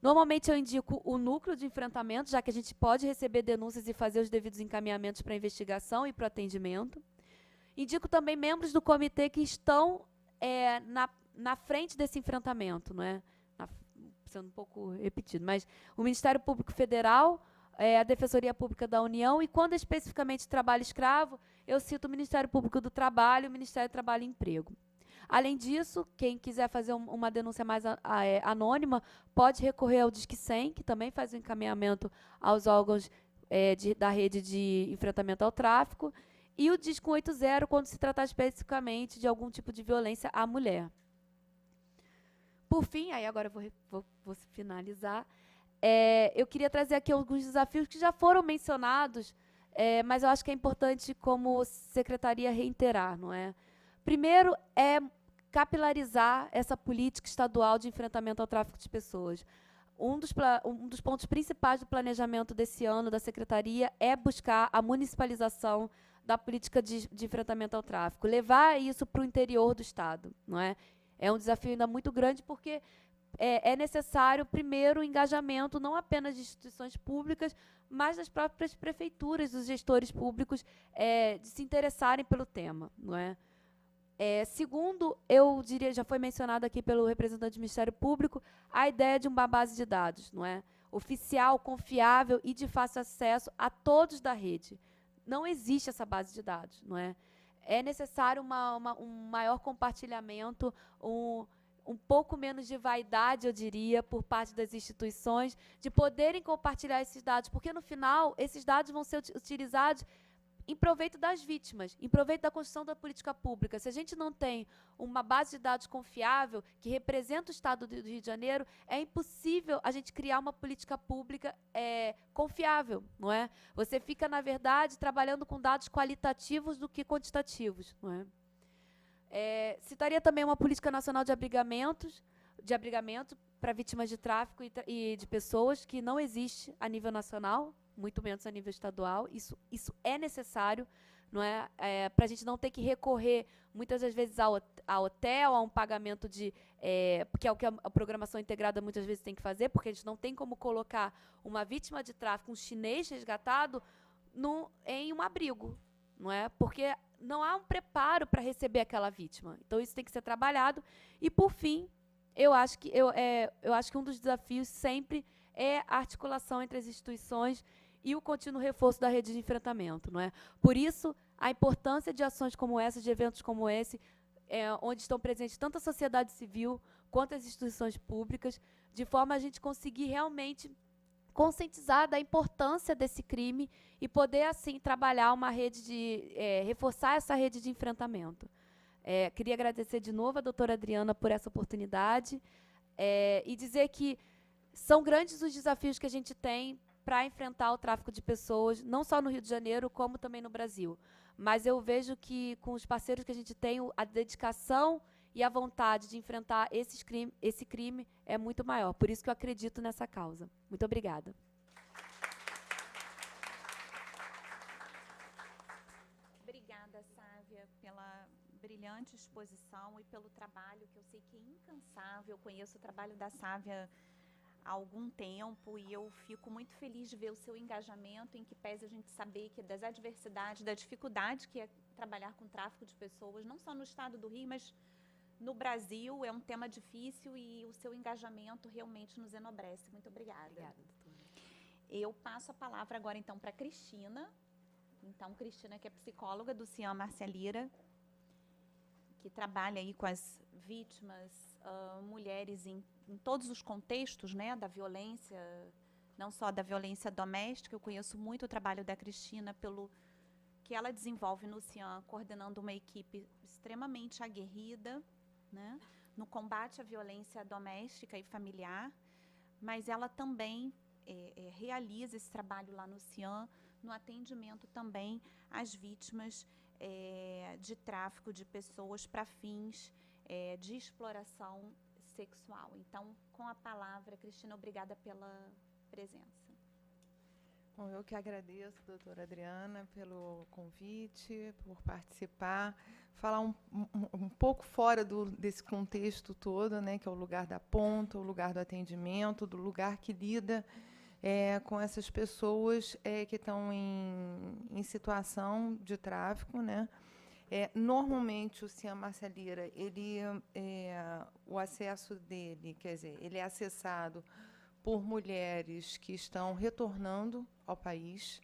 Normalmente eu indico o núcleo de enfrentamento, já que a gente pode receber denúncias e fazer os devidos encaminhamentos para a investigação e para o atendimento. Indico também membros do comitê que estão na frente desse enfrentamento, não é? Sendo um pouco repetido, mas o Ministério Público Federal, a Defensoria Pública da União, e quando especificamente trabalho escravo, eu cito o Ministério Público do Trabalho e o Ministério do Trabalho e Emprego. Além disso, quem quiser fazer uma denúncia mais anônima, pode recorrer ao Disque 100, que também faz o encaminhamento aos órgãos da rede de enfrentamento ao tráfico, e o Disque 180, quando se tratar especificamente de algum tipo de violência à mulher. Por fim, aí agora eu vou finalizar, eu queria trazer aqui alguns desafios que já foram mencionados, mas eu acho que é importante, como secretaria, reiterar, não é? Primeiro é capilarizar essa política estadual de enfrentamento ao tráfico de pessoas. Um dos pontos principais do planejamento desse ano da Secretaria é buscar a municipalização da política de enfrentamento ao tráfico, levar isso para o interior do Estado, não é? É um desafio ainda muito grande, porque é necessário, primeiro, o engajamento não apenas de instituições públicas, mas das próprias prefeituras, dos gestores públicos, de se interessarem pelo tema, não é? Segundo, eu diria, já foi mencionado aqui pelo representante do Ministério Público, a ideia de uma base de dados, não é? Oficial, confiável e de fácil acesso a todos da rede. Não existe essa base de dados, não é? É necessário um maior compartilhamento, um pouco menos de vaidade, eu diria, por parte das instituições, de poderem compartilhar esses dados, porque, no final, esses dados vão ser utilizados em proveito das vítimas, em proveito da construção da política pública. Se a gente não tem uma base de dados confiável, que representa o Estado do Rio de Janeiro, é impossível a gente criar uma política pública confiável, não é? Você fica, na verdade, trabalhando com dados qualitativos do que quantitativos, não é? Citaria também uma política nacional de abrigamento para vítimas de tráfico e de pessoas, que não existe a nível nacional, muito menos a nível estadual. Isso é necessário, não é? Para a gente não ter que recorrer, muitas das vezes, a hotel, a um pagamento que é o que a programação integrada muitas vezes tem que fazer, porque a gente não tem como colocar uma vítima de tráfico, um chinês resgatado, em um abrigo, não é? Porque não há um preparo para receber aquela vítima. Então, isso tem que ser trabalhado. E, por fim, eu acho que um dos desafios sempre é a articulação entre as instituições e o contínuo reforço da rede de enfrentamento, não é? Por isso, a importância de ações como essa, de eventos como esse, onde estão presentes tanto a sociedade civil quanto as instituições públicas, de forma a gente conseguir realmente conscientizar da importância desse crime e poder, assim, trabalhar uma rede reforçar essa rede de enfrentamento. Queria agradecer de novo a doutora Adriana por essa oportunidade e dizer que são grandes os desafios que a gente tem para enfrentar o tráfico de pessoas, não só no Rio de Janeiro, como também no Brasil. Mas eu vejo que, com os parceiros que a gente tem, a dedicação e a vontade de enfrentar esse crime é muito maior. Por isso que eu acredito nessa causa. Muito obrigada. Obrigada, Sávia, pela brilhante exposição e pelo trabalho, que eu sei que é incansável. Eu conheço o trabalho da Sávia há algum tempo e eu fico muito feliz de ver o seu engajamento, em que pese a gente saber que das adversidades, da dificuldade que é trabalhar com tráfico de pessoas, não só no estado do Rio, mas no Brasil, é um tema difícil e o seu engajamento realmente nos enobrece. Muito obrigada. Obrigada, doutora. Eu passo a palavra agora, então, para a Cristina. Então, Cristina, que é psicóloga do CIAM Márcia Lira, que trabalha aí com as vítimas, mulheres em todos os contextos, né, da violência, não só da violência doméstica. Eu conheço muito o trabalho da Cristina pelo que ela desenvolve no CIAM, coordenando uma equipe extremamente aguerrida, né, no combate à violência doméstica e familiar, mas ela também realiza esse trabalho lá no CIAM, no atendimento também às vítimas de tráfico de pessoas para fins de exploração sexual. Então, com a palavra, Cristina, obrigada pela presença. Bom, eu que agradeço, doutora Adriana, pelo convite, por participar, falar um pouco fora desse contexto todo, né, que é o lugar da ponta, o lugar do atendimento, do lugar que lida com essas pessoas que estão em situação de tráfico, né? Normalmente, o CIAM Márcia Lira, o acesso dele, quer dizer, ele é acessado por mulheres que estão retornando ao país,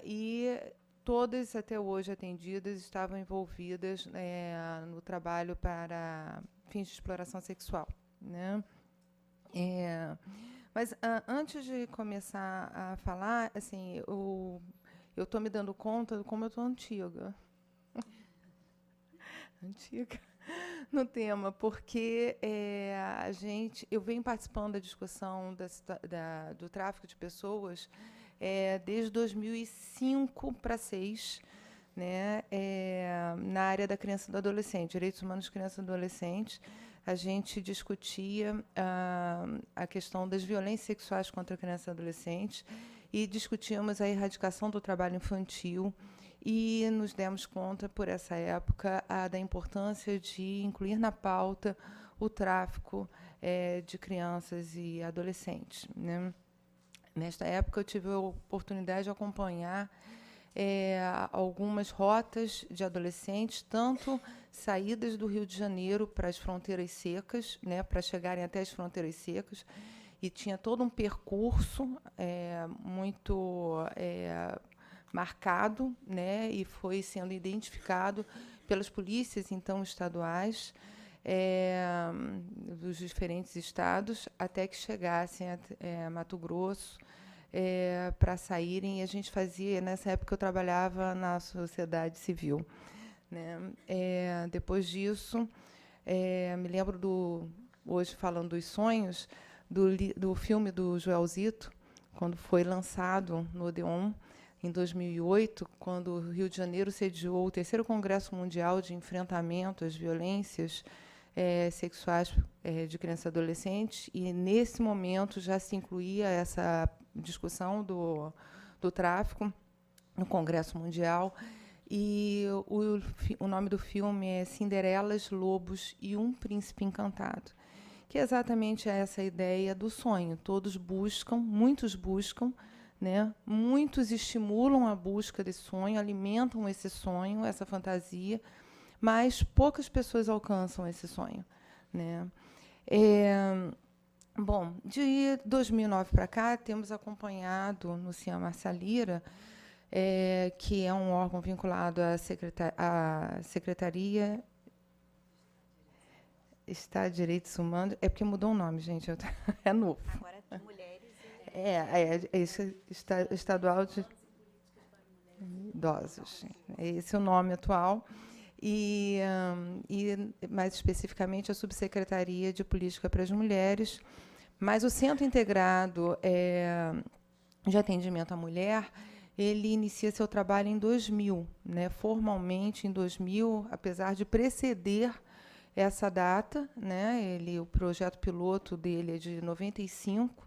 e todas, até hoje, atendidas, estavam envolvidas no trabalho para fins de exploração sexual, né? Mas, antes de começar a falar, assim, eu estou me dando conta de como eu estou antiga. Antiga no tema, porque eu venho participando da discussão do tráfico de pessoas desde 2005 para 2006, né, na área da criança e do adolescente, direitos humanos de criança e adolescente. A gente discutia a questão das violências sexuais contra criança e adolescente e discutíamos a erradicação do trabalho infantil e nos demos conta, por essa época, da importância de incluir na pauta o tráfico de crianças e adolescentes, né? Nesta época, eu tive a oportunidade de acompanhar algumas rotas de adolescentes, tanto saídas do Rio de Janeiro para as fronteiras secas, né, para chegarem até as fronteiras secas, e tinha todo um percurso muito marcado, né, e foi sendo identificado pelas polícias, então, estaduais, dos diferentes estados, até que chegassem a Mato Grosso, para saírem. E a gente fazia, nessa época eu trabalhava na sociedade civil, né? Depois disso, me lembro hoje falando dos sonhos, do filme do Joelzito, quando foi lançado no Odeon, em 2008, quando o Rio de Janeiro sediou o 3º Congresso Mundial de Enfrentamento às Violências sexuais de crianças e adolescentes, e nesse momento já se incluía essa discussão do tráfico no Congresso Mundial, e o nome do filme é Cinderelas, Lobos e um Príncipe Encantado, que é exatamente essa ideia do sonho. Todos buscam, muitos buscam, né? Muitos estimulam a busca desse sonho, alimentam esse sonho, essa fantasia, mas poucas pessoas alcançam esse sonho, né? Bom, de 2009 para cá, temos acompanhado no CIAN Marsalira, que é um órgão vinculado à Secretaria Estado de Direitos Humanos. É porque mudou o nome, gente, é novo. Agora tem mulheres. Estadual de Idosos. Esse é o nome atual. E, mais especificamente, a Subsecretaria de Política para as Mulheres. Mas o Centro Integrado de Atendimento à Mulher, ele inicia seu trabalho em 2000, né? Formalmente em 2000, apesar de preceder essa data, né? O projeto piloto dele é de 95.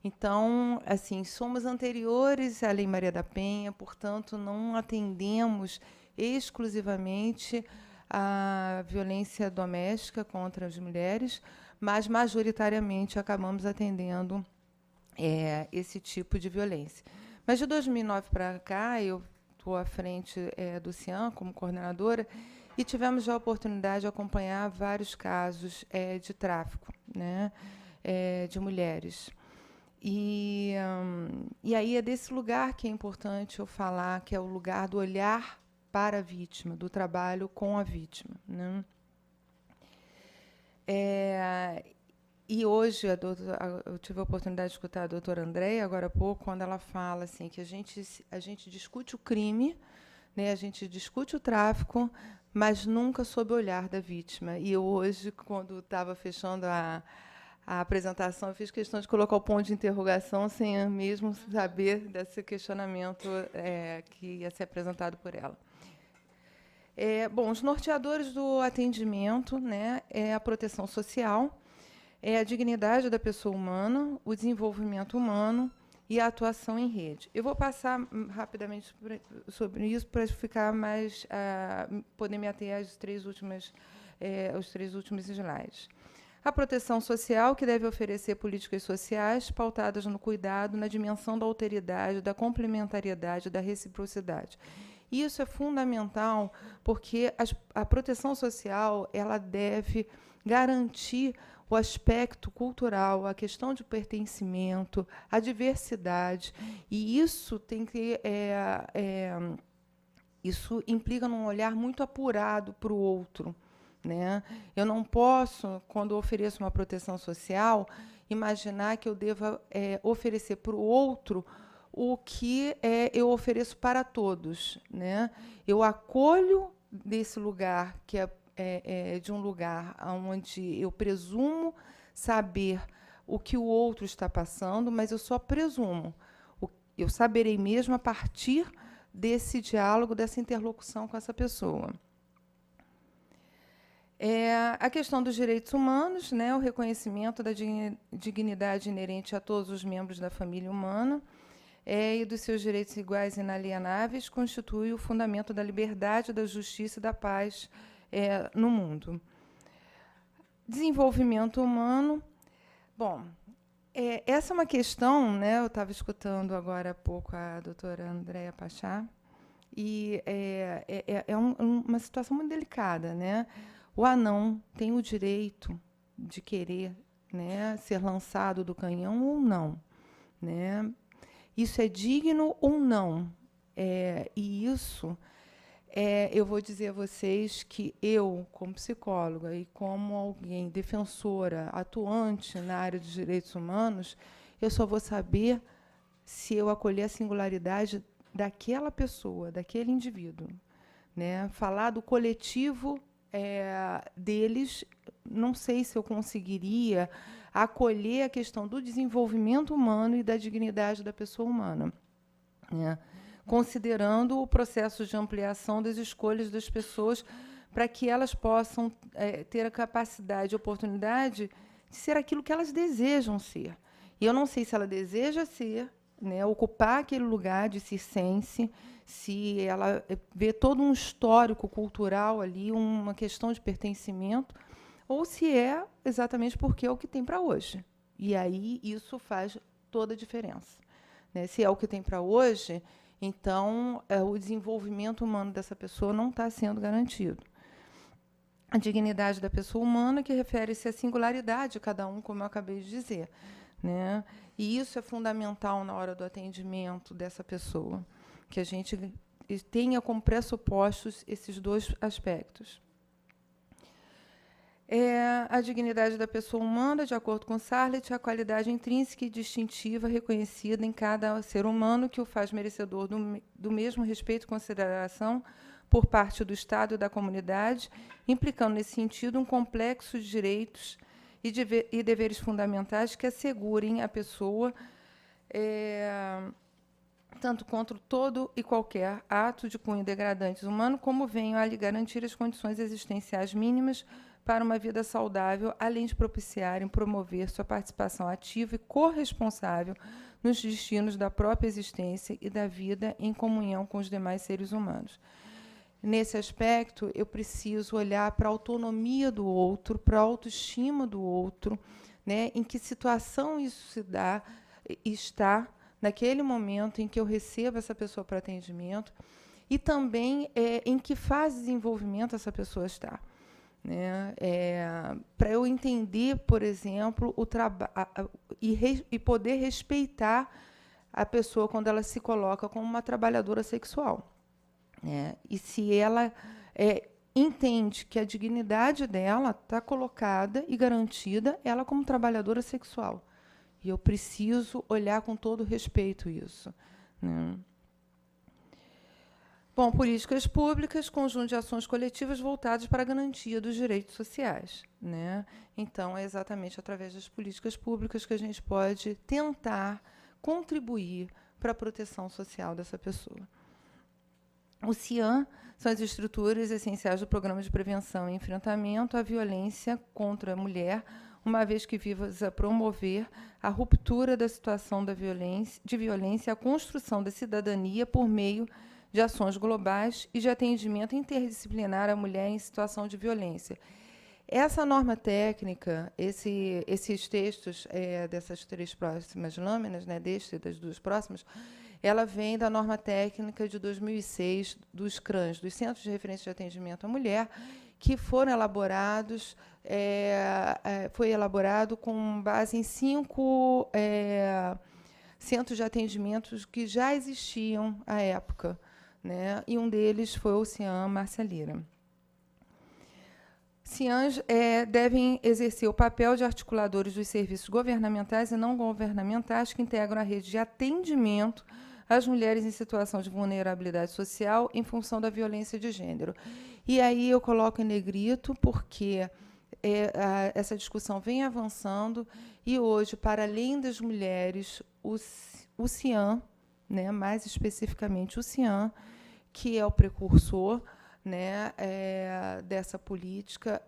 Então, assim, somos anteriores à Lei Maria da Penha, portanto, não atendemos exclusivamente a violência doméstica contra as mulheres, mas, majoritariamente, acabamos atendendo esse tipo de violência. Mas, de 2009 para cá, eu estou à frente do CIAN como coordenadora, e tivemos já a oportunidade de acompanhar vários casos de tráfico, né, de mulheres. E aí é desse lugar que é importante eu falar, que é o lugar do olhar para a vítima, do trabalho com a vítima, né? E hoje eu tive a oportunidade de escutar a doutora Andréia, agora há pouco, quando ela fala assim, que a gente discute o crime, né, a gente discute o tráfico, mas nunca sob o olhar da vítima. E eu hoje, quando estava fechando a apresentação, eu fiz questão de colocar o ponto de interrogação sem mesmo saber desse questionamento que ia ser apresentado por ela. Bom, os norteadores do atendimento, né, é a proteção social, é a dignidade da pessoa humana, o desenvolvimento humano e a atuação em rede. Eu vou passar rapidamente sobre isso para ficar mais poder me ater às aos 3 últimos slides. A proteção social, que deve oferecer políticas sociais pautadas no cuidado, na dimensão da alteridade, da complementariedade, da reciprocidade. Isso é fundamental, porque a proteção social ela deve garantir o aspecto cultural, a questão de pertencimento, a diversidade, e isso tem que isso implica num olhar muito apurado para o outro, né? Eu não posso, quando ofereço uma proteção social, imaginar que eu deva oferecer para o outro o que eu ofereço para todos, né? Eu acolho desse lugar que é de um lugar onde eu presumo saber o que o outro está passando, mas eu só presumo. Eu saberei mesmo a partir desse diálogo, dessa interlocução com essa pessoa. A questão dos direitos humanos, né, o reconhecimento da dignidade inerente a todos os membros da família humana e dos seus direitos iguais e inalienáveis, constitui o fundamento da liberdade, da justiça e da paz no mundo. Desenvolvimento humano. Bom, essa é uma questão, né? Eu estava escutando agora há pouco a doutora Andréa Pachá, e uma situação muito delicada, né? O anão tem o direito de querer, né, ser lançado do canhão ou não, né? Isso é digno ou não? E isso, eu vou dizer a vocês que eu, como psicóloga e como alguém defensora, atuante na área dos direitos humanos, eu só vou saber se eu acolher a singularidade daquela pessoa, daquele indivíduo, né? Falar do coletivo deles, não sei se eu conseguiria acolher a questão do desenvolvimento humano e da dignidade da pessoa humana, né? Considerando o processo de ampliação das escolhas das pessoas para que elas possam ter a capacidade e oportunidade de ser aquilo que elas desejam ser. E eu não sei se ela deseja ser, né, ocupar aquele lugar de circense, se ela vê todo um histórico cultural ali, uma questão de pertencimento, ou se é exatamente porque é o que tem para hoje. E aí isso faz toda a diferença, né? Se é o que tem para hoje, então o desenvolvimento humano dessa pessoa não está sendo garantido. A dignidade da pessoa humana, que refere-se à singularidade de cada um, como eu acabei de dizer, né? E isso é fundamental na hora do atendimento dessa pessoa, que a gente tenha como pressupostos esses dois aspectos. A dignidade da pessoa humana, de acordo com Sarlet, é a qualidade intrínseca e distintiva reconhecida em cada ser humano que o faz merecedor do mesmo respeito e consideração por parte do Estado e da comunidade, implicando, nesse sentido, um complexo de direitos e deveres fundamentais que assegurem à pessoa tanto contra todo e qualquer ato de cunho degradante humano, como venham a lhe garantir as condições existenciais mínimas para uma vida saudável, além de propiciarem promover sua participação ativa e corresponsável nos destinos da própria existência e da vida em comunhão com os demais seres humanos. Nesse aspecto, eu preciso olhar para a autonomia do outro, para a autoestima do outro, né? Em que situação isso se dá, está naquele momento em que eu recebo essa pessoa para atendimento, e também em que fase de desenvolvimento essa pessoa está, né? Para eu entender, por exemplo, o trabalho e poder respeitar a pessoa quando ela se coloca como uma trabalhadora sexual, né? E se ela entende que a dignidade dela está colocada e garantida, ela como trabalhadora sexual. E eu preciso olhar com todo respeito isso, né? Bom, políticas públicas, conjunto de ações coletivas voltadas para a garantia dos direitos sociais, né? Então, é exatamente através das políticas públicas que a gente pode tentar contribuir para a proteção social dessa pessoa. O CIAM são as estruturas essenciais do Programa de Prevenção e Enfrentamento à Violência contra a Mulher, uma vez que visa promover a ruptura da situação de violência e a construção da cidadania por meio de ações globais e de atendimento interdisciplinar à mulher em situação de violência. Essa norma técnica, esses textos dessas três próximas lâminas, né, deste e das duas próximas, ela vem da norma técnica de 2006 dos CRANs, dos Centros de Referência de Atendimento à Mulher, que foram elaborados, foi elaborado com base em 5 centros de atendimentos que já existiam à época, né? E um deles foi o CIAM Márcia Lira. CIANs devem exercer o papel de articuladores dos serviços governamentais e não governamentais que integram a rede de atendimento às mulheres em situação de vulnerabilidade social em função da violência de gênero. E aí eu coloco em negrito porque essa discussão vem avançando e hoje, para além das mulheres, o CIAM, né, mais especificamente o CIAM, que é o precursor, né, dessa política,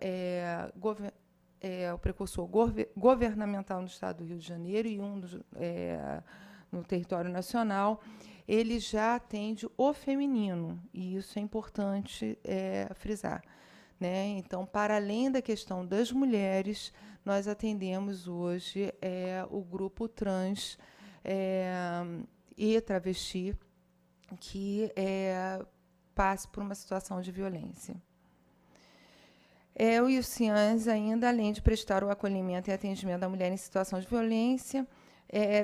o precursor governamental no Estado do Rio de Janeiro e no território nacional, ele já atende o feminino, e isso é importante frisar. né? Então, para além da questão das mulheres, nós atendemos hoje o grupo trans e travesti que passe por uma situação de violência. O CIANS, ainda, além de prestar o acolhimento e atendimento da mulher em situação de violência,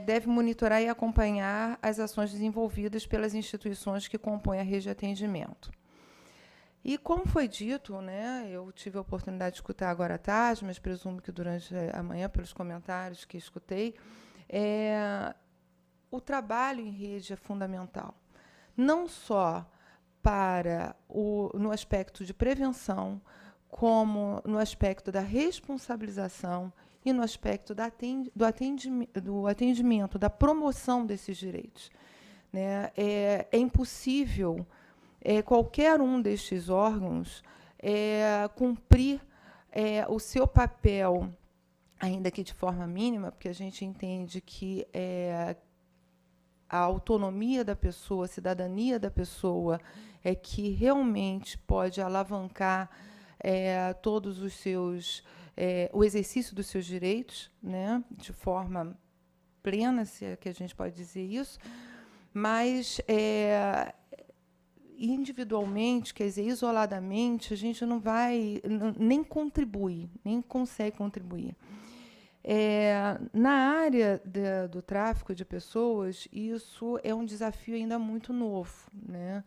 deve monitorar e acompanhar as ações desenvolvidas pelas instituições que compõem a rede de atendimento. E, como foi dito, né, eu tive a oportunidade de escutar agora à tarde, mas presumo que durante a manhã, pelos comentários que escutei, o trabalho em rede é fundamental, não só no aspecto de prevenção, como no aspecto da responsabilização e no aspecto do atendimento, da promoção desses direitos, né? É impossível qualquer um destes órgãos cumprir o seu papel, ainda que de forma mínima, porque a gente entende que a autonomia da pessoa, a cidadania da pessoa é que realmente pode alavancar todos os seus, o exercício dos seus direitos, né, de forma plena, se é que a gente pode dizer isso, mas individualmente, quer dizer, isoladamente, a gente não vai, nem contribui, nem consegue contribuir. Na área do tráfico de pessoas, isso é um desafio ainda muito novo, né?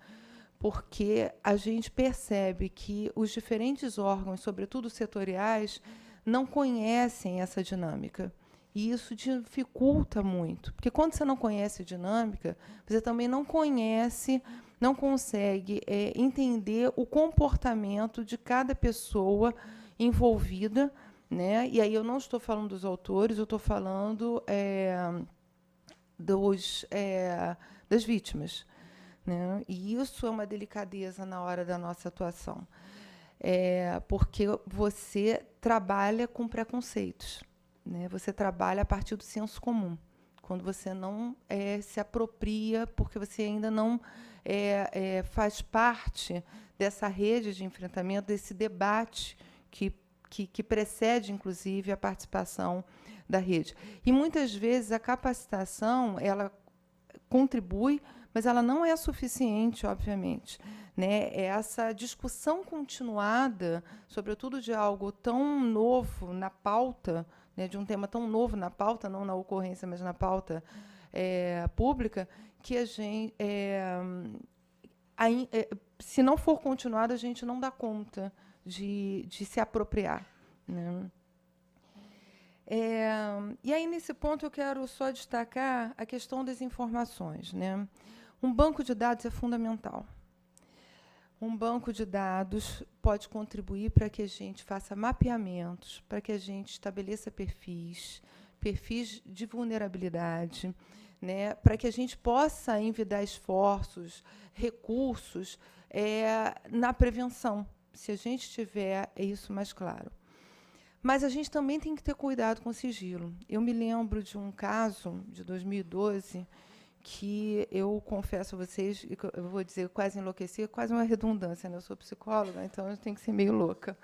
Porque a gente percebe que os diferentes órgãos, sobretudo setoriais, não conhecem essa dinâmica. E isso dificulta muito, porque quando você não conhece a dinâmica, você também não conhece, não consegue entender o comportamento de cada pessoa envolvida, né? E aí eu não estou falando dos autores, eu estou falando das vítimas, né? E isso é uma delicadeza na hora da nossa atuação, porque você trabalha com preconceitos, né? Você trabalha a partir do senso comum, quando você não se apropria, porque você ainda não faz parte dessa rede de enfrentamento, desse debate que precede, inclusive, a participação da rede. E, muitas vezes, a capacitação ela contribui, mas ela não é suficiente, obviamente, né? Essa discussão continuada, sobretudo de algo tão novo na pauta, né, de um tema tão novo na pauta, não na ocorrência, mas na pauta pública, que a gente, se não for continuada, a gente não dá conta de se apropriar, né? E aí, nesse ponto, eu quero só destacar a questão das informações, né? Um banco de dados é fundamental. Um banco de dados pode contribuir para que a gente faça mapeamentos, para que a gente estabeleça perfis de vulnerabilidade, né? Para que a gente possa envidar esforços, recursos na prevenção, se a gente tiver isso mais claro. Mas a gente também tem que ter cuidado com o sigilo. Eu me lembro de um caso de 2012 que eu confesso a vocês, eu vou dizer quase enlouqueci, quase uma redundância, né? Eu sou psicóloga, então eu tenho que ser meio louca.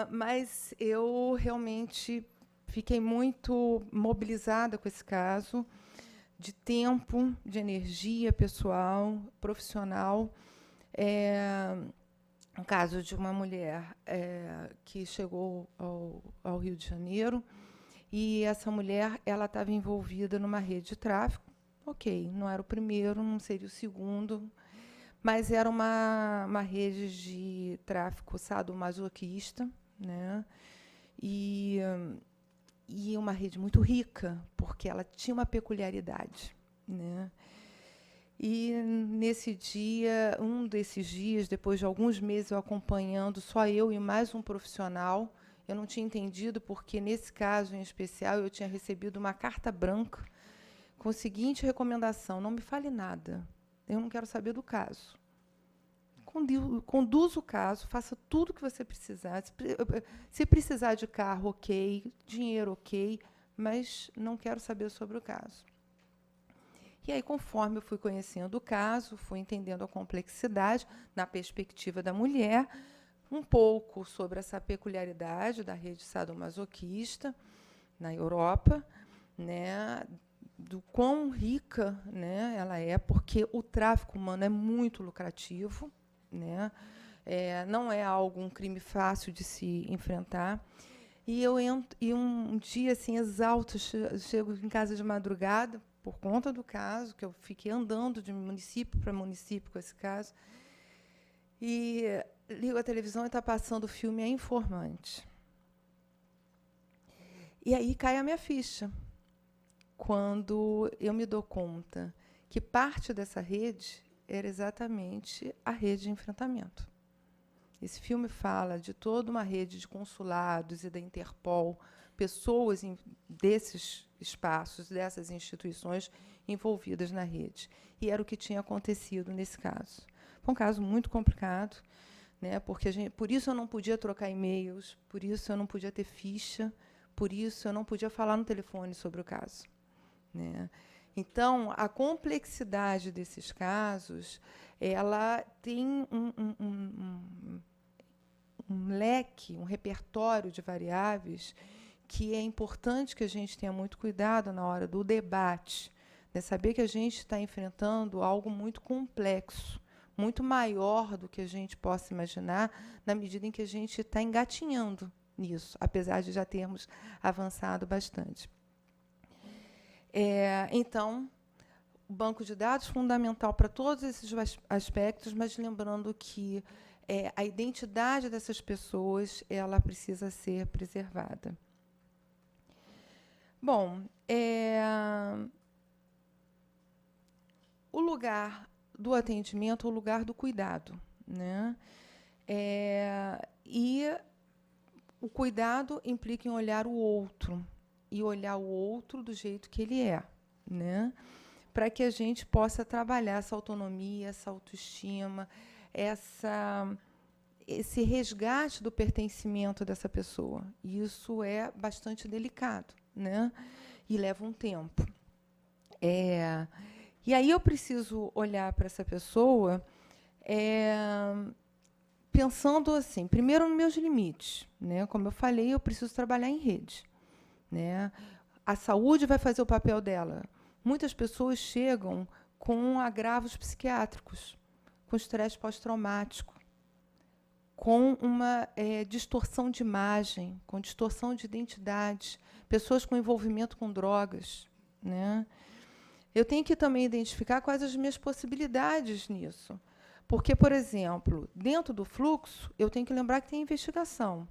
Mas eu realmente fiquei muito mobilizada com esse caso, de tempo, de energia pessoal, profissional. Um caso de uma mulher que chegou ao Rio de Janeiro, e essa mulher estava envolvida numa rede de tráfico. Ok, não era o primeiro, não seria o segundo, mas era uma rede de tráfico sadomasoquista, né? E uma rede muito rica, porque ela tinha uma peculiaridade, né? E nesse dia, um desses dias, depois de alguns meses eu acompanhando, só eu e mais um profissional, eu não tinha entendido porque, nesse caso em especial, eu tinha recebido uma carta branca com a seguinte recomendação: não me fale nada, eu não quero saber do caso. Conduza o caso, faça tudo o que você precisar. Se precisar de carro, ok, dinheiro, ok, mas não quero saber sobre o caso. E aí, conforme eu fui conhecendo o caso, fui entendendo a complexidade na perspectiva da mulher, um pouco sobre essa peculiaridade da rede sadomasoquista na Europa, né, do quão rica, né, ela é, porque o tráfico humano é muito lucrativo, né, não é um crime fácil de se enfrentar. E eu entro, e um dia assim exausto, chego em casa de madrugada por conta do caso, que eu fiquei andando de município para município com esse caso, e ligo a televisão e está passando o filme A Informante. E aí cai a minha ficha, quando eu me dou conta que parte dessa rede era exatamente a rede de enfrentamento. Esse filme fala de toda uma rede de consulados e da Interpol, pessoas desses espaços, dessas instituições envolvidas na rede. E era o que tinha acontecido nesse caso. Foi um caso muito complicado, né, porque por isso eu não podia trocar e-mails, por isso eu não podia ter ficha, por isso eu não podia falar no telefone sobre o caso, né. Então, a complexidade desses casos, ela tem um leque, um repertório de variáveis que é importante que a gente tenha muito cuidado na hora do debate, né? Saber que a gente está enfrentando algo muito complexo, muito maior do que a gente possa imaginar, na medida em que a gente está engatinhando nisso, apesar de já termos avançado bastante. Então, o banco de dados é fundamental para todos esses aspectos, mas lembrando que a identidade dessas pessoas ela precisa ser preservada. Bom, o lugar do atendimento, o lugar do cuidado, né? E o cuidado implica em olhar o outro, e olhar o outro do jeito que ele é, né? Para que a gente possa trabalhar essa autonomia, essa autoestima, esse resgate do pertencimento dessa pessoa. E isso é bastante delicado, né? E leva um tempo. E aí eu preciso olhar para essa pessoa pensando assim, primeiro nos meus limites, né? Como eu falei, eu preciso trabalhar em rede, né? A saúde vai fazer o papel dela. Muitas pessoas chegam com agravos psiquiátricos, com estresse pós-traumático, com uma distorção de imagem, com distorção de identidade, pessoas com envolvimento com drogas, né? Eu tenho que também identificar quais as minhas possibilidades nisso. Porque, por exemplo, dentro do fluxo, eu tenho que lembrar que tem investigação.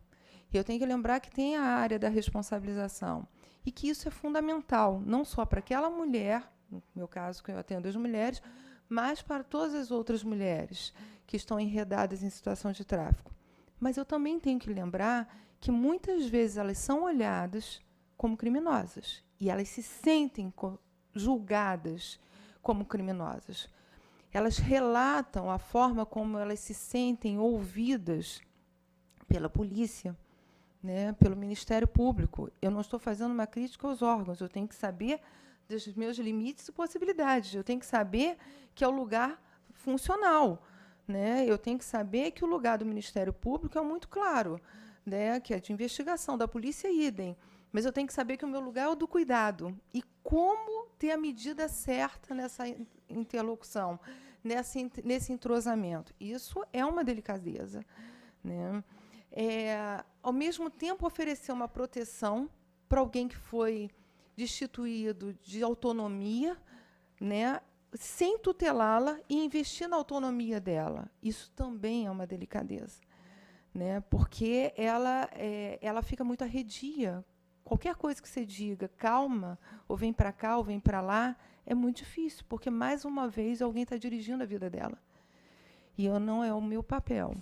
Eu tenho que lembrar que tem a área da responsabilização. E que isso é fundamental, não só para aquela mulher, no meu caso, que eu atendo as mulheres, mas para todas as outras mulheres que estão enredadas em situação de tráfico. Mas eu também tenho que lembrar que muitas vezes elas são olhadas como criminosas e elas se sentem julgadas como criminosas. Elas relatam a forma como elas se sentem ouvidas pela polícia, né, pelo Ministério Público. Eu não estou fazendo uma crítica aos órgãos, eu tenho que saber dos meus limites e possibilidades, eu tenho que saber que é o lugar funcional, né? Eu tenho que saber que o lugar do Ministério Público é muito claro, né, que é de investigação, da polícia idem, mas eu tenho que saber que o meu lugar é o do cuidado. E como ter a medida certa nessa interlocução, nesse entrosamento. Isso é uma delicadeza, né? Ao mesmo tempo, oferecer uma proteção para alguém que foi destituído de autonomia, né, sem tutelá-la e investir na autonomia dela. Isso também é uma delicadeza, né, porque ela fica muito arredia. Qualquer coisa que você diga, calma, ou vem para cá, ou vem para lá, é muito difícil, porque, mais uma vez, alguém está dirigindo a vida dela. E não é o meu papel,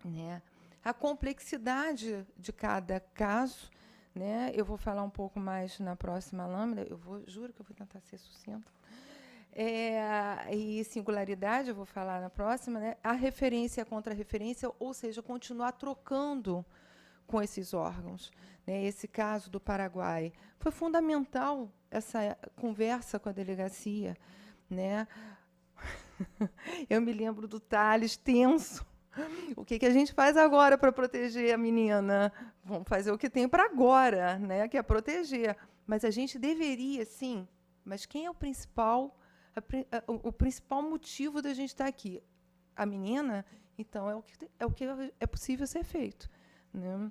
né? A complexidade de cada caso, né? Eu vou falar um pouco mais na próxima lâmina, juro que eu vou tentar ser sucinta. E singularidade, eu vou falar na próxima, né? A referência contra a referência, ou seja, continuar trocando com esses órgãos, né? Esse caso do Paraguai foi fundamental essa conversa com a delegacia, né? Eu me lembro do Thales tenso. O que a gente faz agora para proteger a menina? Vamos fazer o que tem para agora, né? Que é proteger. Mas a gente deveria, sim. Mas quem é o principal motivo da gente estar aqui? A menina? Então, é o que é possível ser feito, né?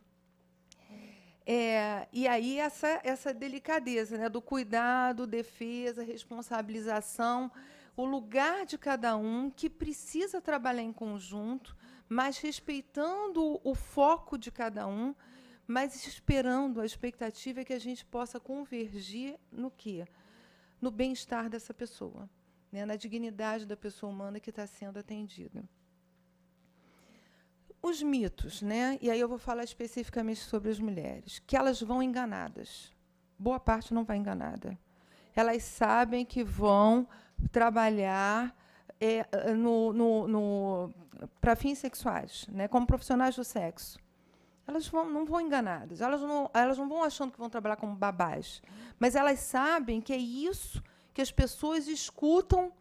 E aí, essa delicadeza, né, do cuidado, defesa, responsabilização, o lugar de cada um, que precisa trabalhar em conjunto, mas respeitando o foco de cada um, mas esperando, a expectativa é que a gente possa convergir no quê? No bem-estar dessa pessoa, né, na dignidade da pessoa humana que está sendo atendida. Os mitos, né? E aí eu vou falar especificamente sobre as mulheres, que elas vão enganadas. Boa parte não vai enganada. Elas sabem que vão trabalhar para fins sexuais, né? Como profissionais do sexo. Elas não vão enganadas. Elas não vão achando que vão trabalhar como babás. Mas elas sabem que é isso que as pessoas escutam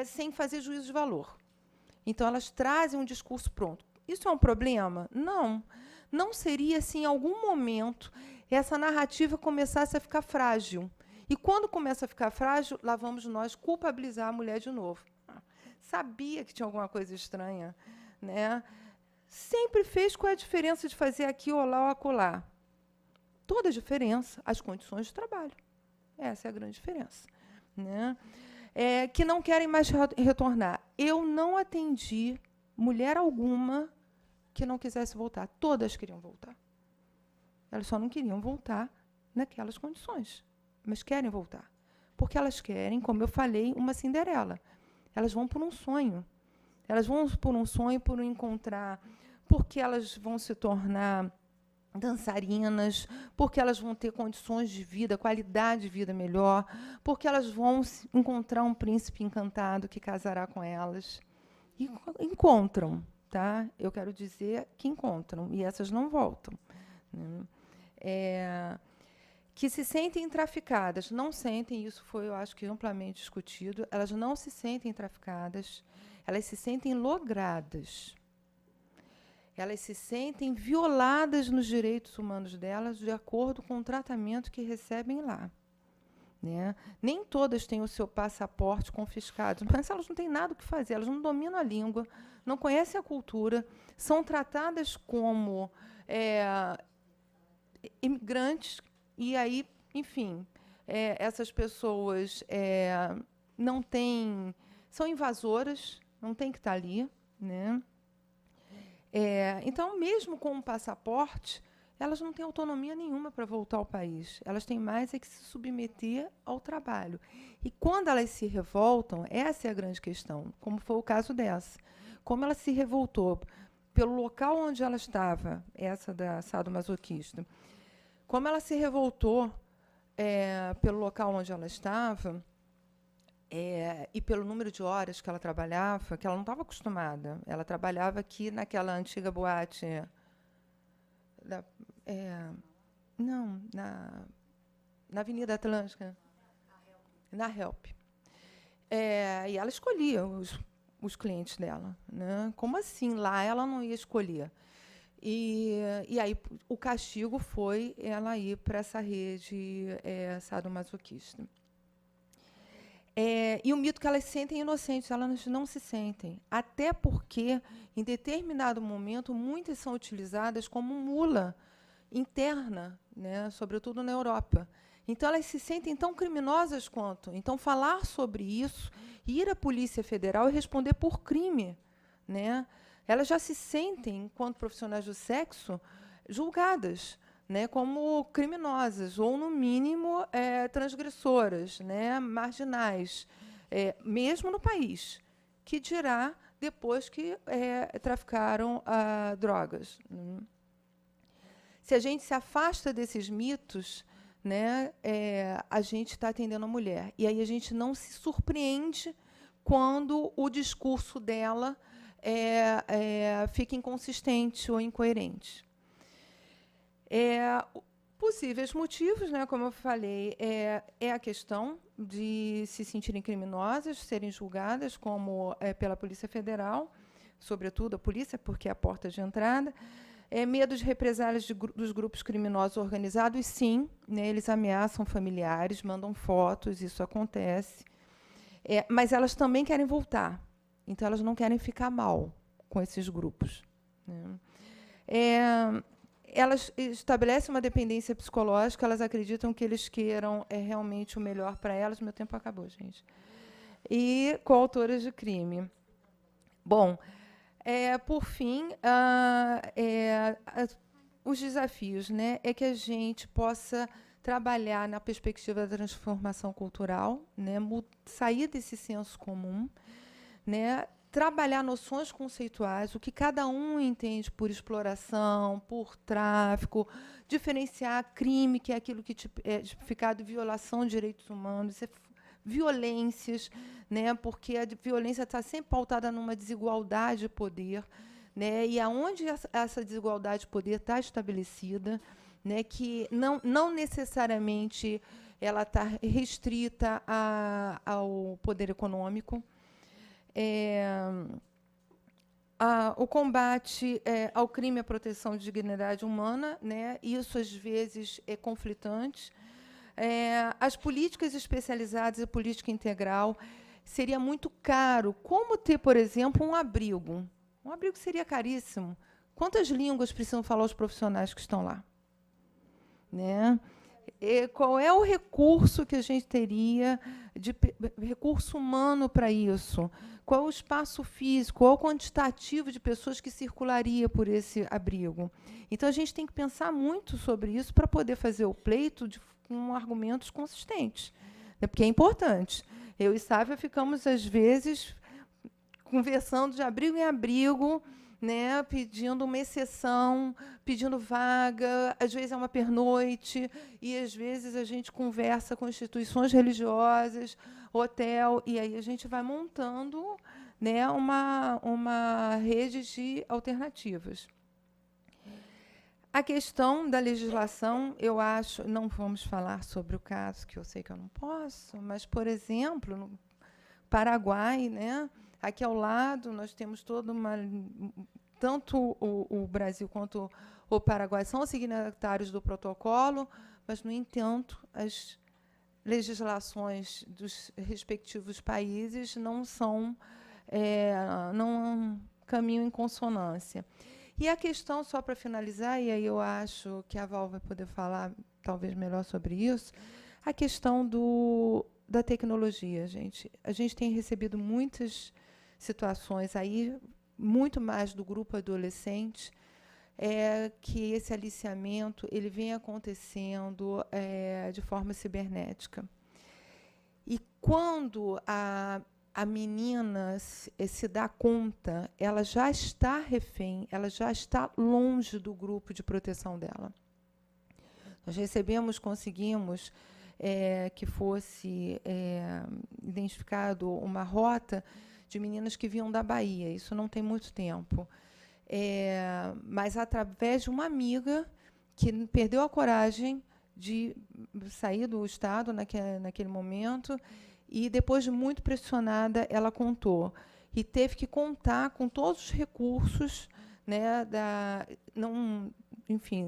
sem fazer juízo de valor. Então, elas trazem um discurso pronto. Isso é um problema? Não. Não seria se, em algum momento, essa narrativa começasse a ficar frágil. E, quando começa a ficar frágil, lá vamos nós culpabilizar a mulher de novo. Sabia que tinha alguma coisa estranha, né? Sempre fez. Qual é a diferença de fazer aqui ou lá ou acolá? Toda a diferença, as condições de trabalho. Essa é a grande diferença, né? Que não querem mais retornar. Eu não atendi mulher alguma que não quisesse voltar. Todas queriam voltar. Elas só não queriam voltar naquelas condições, mas querem voltar. Porque elas querem, como eu falei, uma Cinderela. Elas vão por um sonho. Elas vão por um sonho, por um encontrar, porque elas vão se tornar dançarinas, porque elas vão ter condições de vida, qualidade de vida melhor, porque elas vão encontrar um príncipe encantado que casará com elas. E encontram, tá? Eu quero dizer que encontram, e essas não voltam, né? Que se sentem traficadas, não sentem, isso foi, eu acho que, amplamente discutido, elas não se sentem traficadas, elas se sentem logradas. Elas se sentem violadas nos direitos humanos delas de acordo com o tratamento que recebem lá, né? Nem todas têm o seu passaporte confiscado, mas elas não têm nada o que fazer, elas não dominam a língua, não conhecem a cultura, são tratadas como imigrantes, e aí, enfim, essas pessoas não têm, são invasoras, não têm que estar ali, né? Então, mesmo com um passaporte, elas não têm autonomia nenhuma para voltar ao país. Elas têm mais que se submeter ao trabalho. E, quando elas se revoltam, essa é a grande questão, como foi o caso dessa. Como ela se revoltou pelo local onde ela estava, essa da sadomasoquista, como ela se revoltou pelo local onde ela estava, e pelo número de horas que ela trabalhava, que ela não estava acostumada. Ela trabalhava aqui naquela antiga boate, na Avenida Atlântica, na Help. E ela escolhia os clientes dela, né? Como assim? Lá ela não ia escolher. E aí o castigo foi ela ir para essa rede sadomasoquista. E o mito que elas se sentem inocentes, elas não se sentem. Até porque, em determinado momento, muitas são utilizadas como mula interna, né, sobretudo na Europa. Então, elas se sentem tão criminosas quanto. Então, falar sobre isso, ir à Polícia Federal e responder por crime, né? Elas já se sentem, enquanto profissionais do sexo, julgadas, né, como criminosas, ou, no mínimo, transgressoras, né, marginais, mesmo no país, que dirá depois que traficaram drogas. Se a gente se afasta desses mitos, né, a gente está atendendo a mulher. E aí a gente não se surpreende quando o discurso dela fica inconsistente ou incoerente. Possíveis motivos, né, como eu falei, é a questão de se sentirem criminosas, serem julgadas como pela Polícia Federal, sobretudo a polícia, porque é a porta de entrada. Medo de represálias dos grupos criminosos organizados, sim, né, eles ameaçam familiares, mandam fotos, isso acontece. Mas elas também querem voltar, então elas não querem ficar mal com esses grupos, né. Elas estabelecem uma dependência psicológica, elas acreditam que eles queiram realmente o melhor para elas. Meu tempo acabou, gente. E coautoras de crime. Bom, por fim, os desafios, né, é que a gente possa trabalhar na perspectiva da transformação cultural, né, sair desse senso comum, né, trabalhar noções conceituais, o que cada um entende por exploração, por tráfico, diferenciar crime, que é aquilo que é tipificado violação de direitos humanos, violências, né, porque a violência está sempre pautada numa desigualdade de poder, né, e aonde essa desigualdade de poder está estabelecida, né, que não necessariamente ela está restrita ao poder econômico. O combate ao crime e à proteção de dignidade humana, né, isso às vezes é conflitante. As políticas especializadas e política integral, seria muito caro. Como ter, por exemplo, um abrigo? Um abrigo seria caríssimo. Quantas línguas precisam falar os profissionais que estão lá? Né? Qual é o recurso que a gente teria, de recurso humano para isso? Qual é o espaço físico, qual é o quantitativo de pessoas que circularia por esse abrigo? Então, a gente tem que pensar muito sobre isso para poder fazer o pleito com argumentos consistentes, né? Porque é importante. Eu e Sávia ficamos, às vezes, conversando de abrigo em abrigo, né, pedindo uma exceção, pedindo vaga, às vezes é uma pernoite, e às vezes a gente conversa com instituições religiosas, hotel, e aí a gente vai montando, né, uma rede de alternativas. A questão da legislação, eu acho, não vamos falar sobre o caso, que eu sei que eu não posso, mas, por exemplo, no Paraguai, né, aqui ao lado, nós temos toda uma... Tanto o Brasil quanto o Paraguai são signatários do protocolo, mas, no entanto, as legislações dos respectivos países não caminham em consonância. E a questão, só para finalizar, e aí eu acho que a Val vai poder falar talvez melhor sobre isso, a questão da tecnologia, gente. A gente tem recebido muitas situações aí, muito mais do grupo adolescente, que esse aliciamento ele vem acontecendo de forma cibernética. E quando a menina se dá conta, ela já está refém, ela já está longe do grupo de proteção dela. Nós conseguimos que fosse identificado uma rota de meninas que vinham da Bahia. Isso não tem muito tempo. Mas através de uma amiga que perdeu a coragem de sair do estado naquele momento, e depois de muito pressionada, ela contou. E teve que contar com todos os recursos, né, enfim,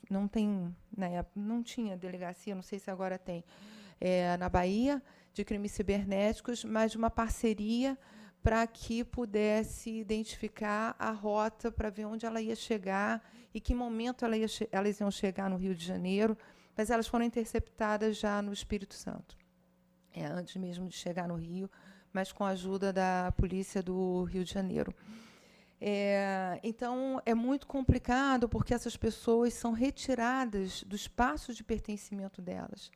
não tem, na época, não tinha delegacia, não sei se agora tem, na Bahia, de crimes cibernéticos, mas de uma parceria para que pudesse identificar a rota para ver onde ela ia chegar e que momento elas iam chegar no Rio de Janeiro, mas elas foram interceptadas já no Espírito Santo, antes mesmo de chegar no Rio, mas com a ajuda da polícia do Rio de Janeiro. Então, é muito complicado, porque essas pessoas são retiradas do espaço de pertencimento delas,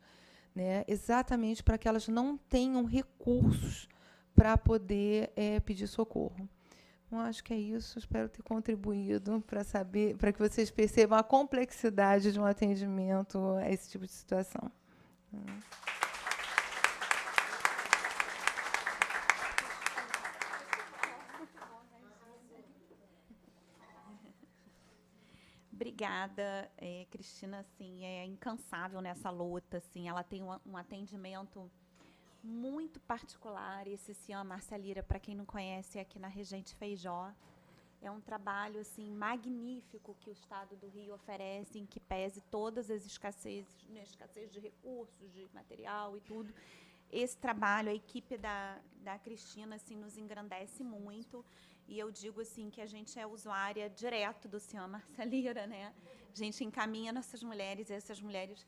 né, exatamente para que elas não tenham recursos para poder pedir socorro. Então, acho que é isso. Espero ter contribuído para que vocês percebam a complexidade de um atendimento a esse tipo de situação. obrigada. Cristina, assim, é incansável nessa luta. Assim, ela tem um atendimento muito particular. Esse Cian Marcelira, para quem não conhece, é aqui na Regente Feijó. É um trabalho assim magnífico que o Estado do Rio oferece, em que pese todas as escassezes, né, escassez de recursos, de material e tudo. Esse trabalho, a equipe da Cristina, assim, nos engrandece muito. E eu digo assim que a gente é usuária direto do Cian Marcelira, né? A gente encaminha nossas mulheres, e essas mulheres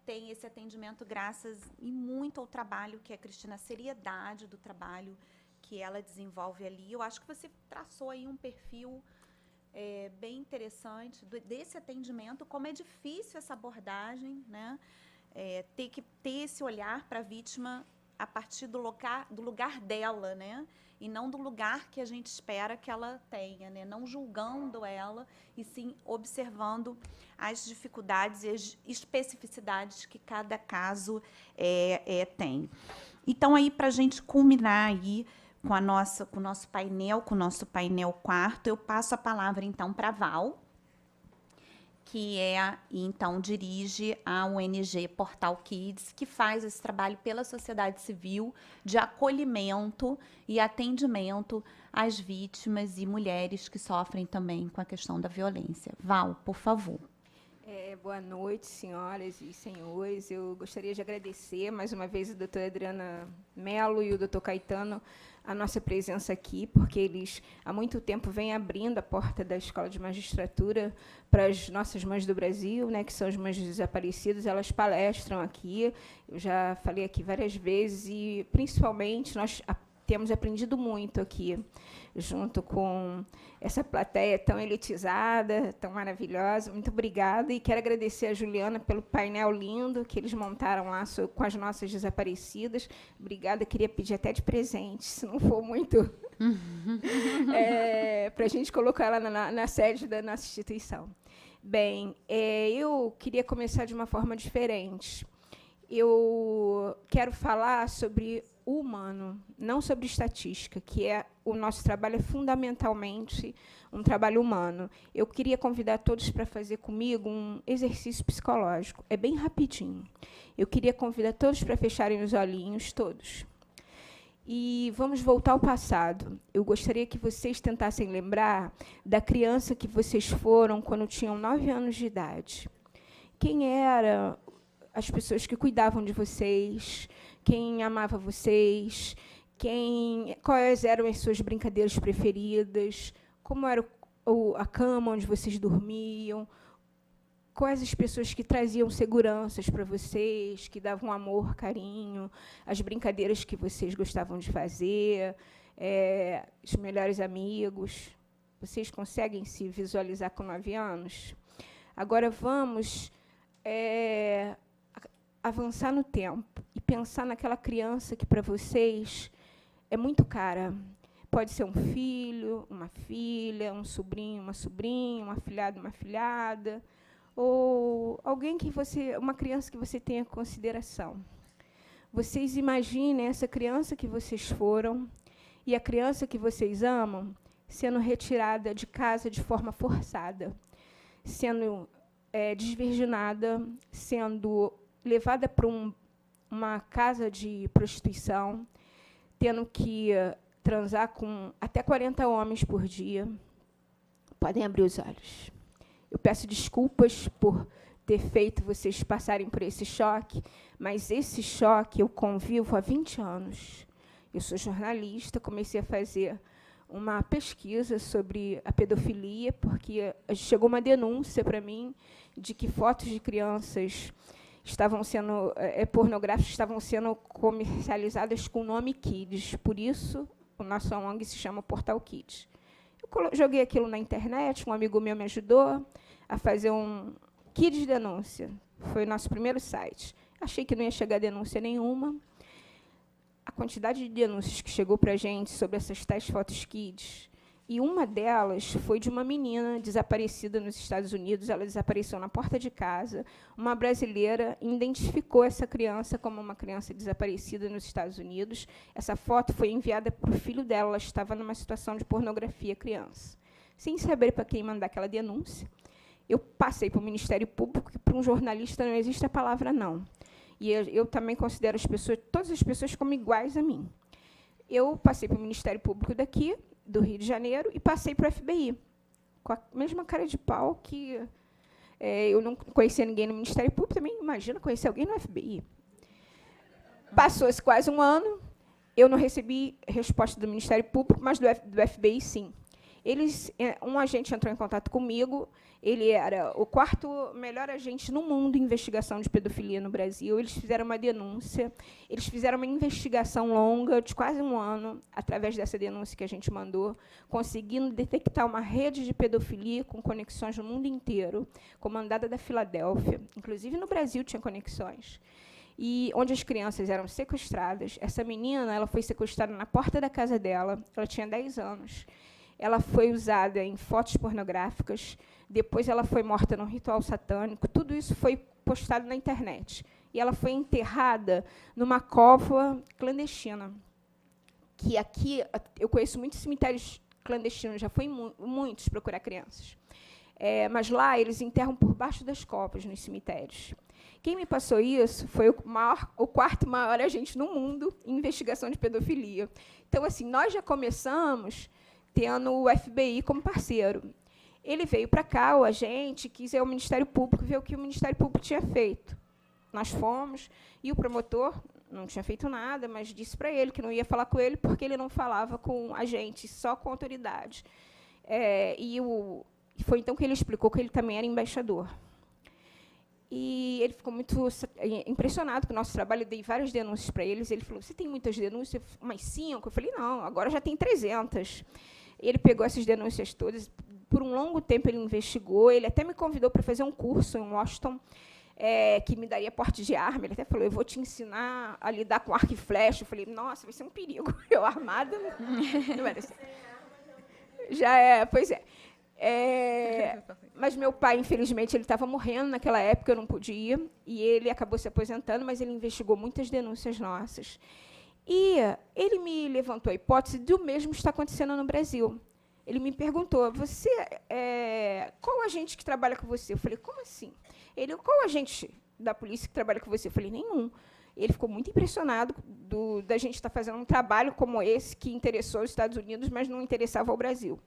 têm esse atendimento graças e muito ao trabalho que a Cristina, a seriedade do trabalho que ela desenvolve ali. Eu acho que você traçou aí um perfil bem interessante desse atendimento, como é difícil essa abordagem, né? Ter que ter esse olhar para a vítima a partir do lugar dela, né? E não do lugar que a gente espera que ela tenha, né? Não julgando ela, e sim observando as dificuldades e as especificidades que cada caso tem. Então, aí, para a gente culminar aí com o nosso painel quarto, eu passo a palavra, então, para a Val, que então dirige a ONG Portal Kids, que faz esse trabalho pela sociedade civil de acolhimento e atendimento às vítimas e mulheres que sofrem também com a questão da violência. Val, por favor. Boa noite, senhoras e senhores. Eu gostaria de agradecer mais uma vez a doutora Adriana Mello e o doutor Caetano a nossa presença aqui, porque eles há muito tempo vêm abrindo a porta da Escola de Magistratura para as nossas mães do Brasil, né, que são as mães desaparecidas. Elas palestram aqui, eu já falei aqui várias vezes, e, principalmente, nós temos aprendido muito aqui, junto com essa plateia tão elitizada, tão maravilhosa. Muito obrigada. E quero agradecer a Juliana pelo painel lindo que eles montaram lá com as nossas desaparecidas. Obrigada. Queria pedir até de presente, se não for muito, para a gente colocar ela na sede da nossa instituição. Bem, eu queria começar de uma forma diferente. Eu quero falar sobre o humano, não sobre estatística, que o nosso trabalho é fundamentalmente um trabalho humano. Eu queria convidar todos para fazer comigo um exercício psicológico. É bem rapidinho. Eu queria convidar todos para fecharem os olhinhos, todos. E vamos voltar ao passado. Eu gostaria que vocês tentassem lembrar da criança que vocês foram quando tinham 9 anos de idade. Quem eram as pessoas que cuidavam de vocês? Quem amava vocês? Quais eram as suas brincadeiras preferidas? Como era a cama onde vocês dormiam? Quais as pessoas que traziam seguranças para vocês, que davam amor, carinho, as brincadeiras que vocês gostavam de fazer, os melhores amigos? Vocês conseguem se visualizar com 9 anos? Agora vamos avançar no tempo e pensar naquela criança que, para vocês, é muito cara. Pode ser um filho, uma filha, um sobrinho, uma sobrinha, um afilhado, uma afilhada, ou alguém uma criança que você tenha consideração. Vocês imaginem essa criança que vocês foram e a criança que vocês amam sendo retirada de casa de forma forçada, sendo desvirginada, sendo levada para uma casa de prostituição, tendo que transar com até 40 homens por dia. Podem abrir os olhos. Eu peço desculpas por ter feito vocês passarem por esse choque, mas esse choque eu convivo há 20 anos. Eu sou jornalista, comecei a fazer uma pesquisa sobre a pedofilia, porque chegou uma denúncia para mim de que fotos de crianças estavam sendo pornográficas, estavam sendo comercializadas com o nome Kids. Por isso, o nosso ONG se chama Portal Kids. Eu joguei aquilo na internet, um amigo meu me ajudou a fazer um Kids Denúncia. Foi o nosso primeiro site. Achei que não ia chegar denúncia nenhuma. A quantidade de denúncias que chegou para a gente sobre essas tais fotos Kids, e uma delas foi de uma menina desaparecida nos Estados Unidos. Ela desapareceu na porta de casa. Uma brasileira identificou essa criança como uma criança desaparecida nos Estados Unidos. Essa foto foi enviada para o filho dela. Ela estava numa situação de pornografia criança. Sem saber para quem mandar aquela denúncia, eu passei para o Ministério Público, que para um jornalista não existe a palavra não. E eu também considero as pessoas, todas as pessoas como iguais a mim. Eu passei para o Ministério Público daqui, do Rio de Janeiro, e passei para o FBI, com a mesma cara de pau que eu não conhecia ninguém no Ministério Público, também imagina conhecer alguém no FBI. Passou-se quase um ano, eu não recebi resposta do Ministério Público, mas do FBI, sim. Um agente entrou em contato comigo, ele era o 4º melhor agente no mundo em investigação de pedofilia no Brasil. Eles fizeram uma denúncia, eles fizeram uma investigação longa, de quase um ano, através dessa denúncia que a gente mandou, conseguindo detectar uma rede de pedofilia com conexões no mundo inteiro, comandada da Filadélfia. Inclusive, no Brasil tinha conexões. E onde as crianças eram sequestradas. Essa menina, ela foi sequestrada na porta da casa dela, ela tinha 10 anos. Ela foi usada em fotos pornográficas, depois ela foi morta num ritual satânico, tudo isso foi postado na internet. E ela foi enterrada numa cova clandestina, que aqui, eu conheço muitos cemitérios clandestinos, já fui em muitos procurar crianças. Mas lá eles enterram por baixo das copas, nos cemitérios. Quem me passou isso foi o 4º maior agente no mundo em investigação de pedofilia. Então, assim, nós já começamos tendo o FBI como parceiro. Ele veio para cá, o agente, quis ir ao Ministério Público, ver o que o Ministério Público tinha feito. Nós fomos, e o promotor não tinha feito nada, mas disse para ele que não ia falar com ele, porque ele não falava com a gente, só com a autoridade. Foi então que ele explicou que ele também era embaixador. E ele ficou muito impressionado com o nosso trabalho. Eu dei várias denúncias para eles. Ele falou, você tem muitas denúncias? Umas 5? Eu falei, não, agora já tem 300. Ele pegou essas denúncias todas. Por um longo tempo, ele investigou. Ele até me convidou para fazer um curso em Washington, que me daria porte de arma. Ele até falou, eu vou te ensinar a lidar com arco e flecha. Eu falei, nossa, vai ser um perigo. Eu armada, não era assim. Já é, pois é. Mas meu pai, infelizmente, ele estava morrendo naquela época, eu não podia, e ele acabou se aposentando, mas ele investigou muitas denúncias nossas. E ele me levantou a hipótese do mesmo está acontecendo no Brasil. Ele me perguntou, qual agente que trabalha com você? Eu falei, como assim? Ele, qual agente da polícia que trabalha com você? Eu falei, nenhum. Ele ficou muito impressionado da gente estar fazendo um trabalho como esse, que interessou os Estados Unidos, mas não interessava ao Brasil.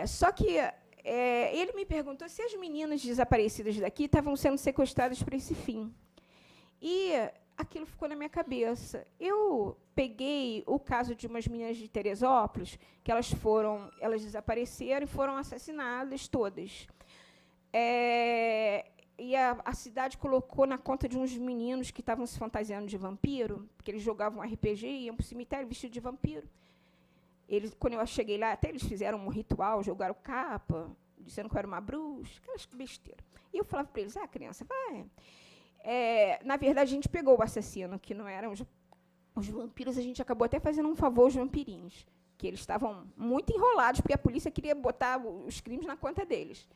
Só que ele me perguntou se as meninas desaparecidas daqui estavam sendo sequestradas para esse fim. E aquilo ficou na minha cabeça. Eu peguei o caso de umas meninas de Teresópolis, que elas desapareceram e foram assassinadas todas. E a cidade colocou na conta de uns meninos que estavam se fantasiando de vampiro, porque eles jogavam RPG e iam para o cemitério vestidos de vampiro. Quando eu cheguei lá, até eles fizeram um ritual, jogaram capa, dizendo que eu era uma bruxa, aquelas besteiras. E eu falava para eles, criança, vai. Na verdade, a gente pegou o assassino, que não eram os vampiros, a gente acabou até fazendo um favor aos vampirinhos, que eles estavam muito enrolados, porque a polícia queria botar os crimes na conta deles.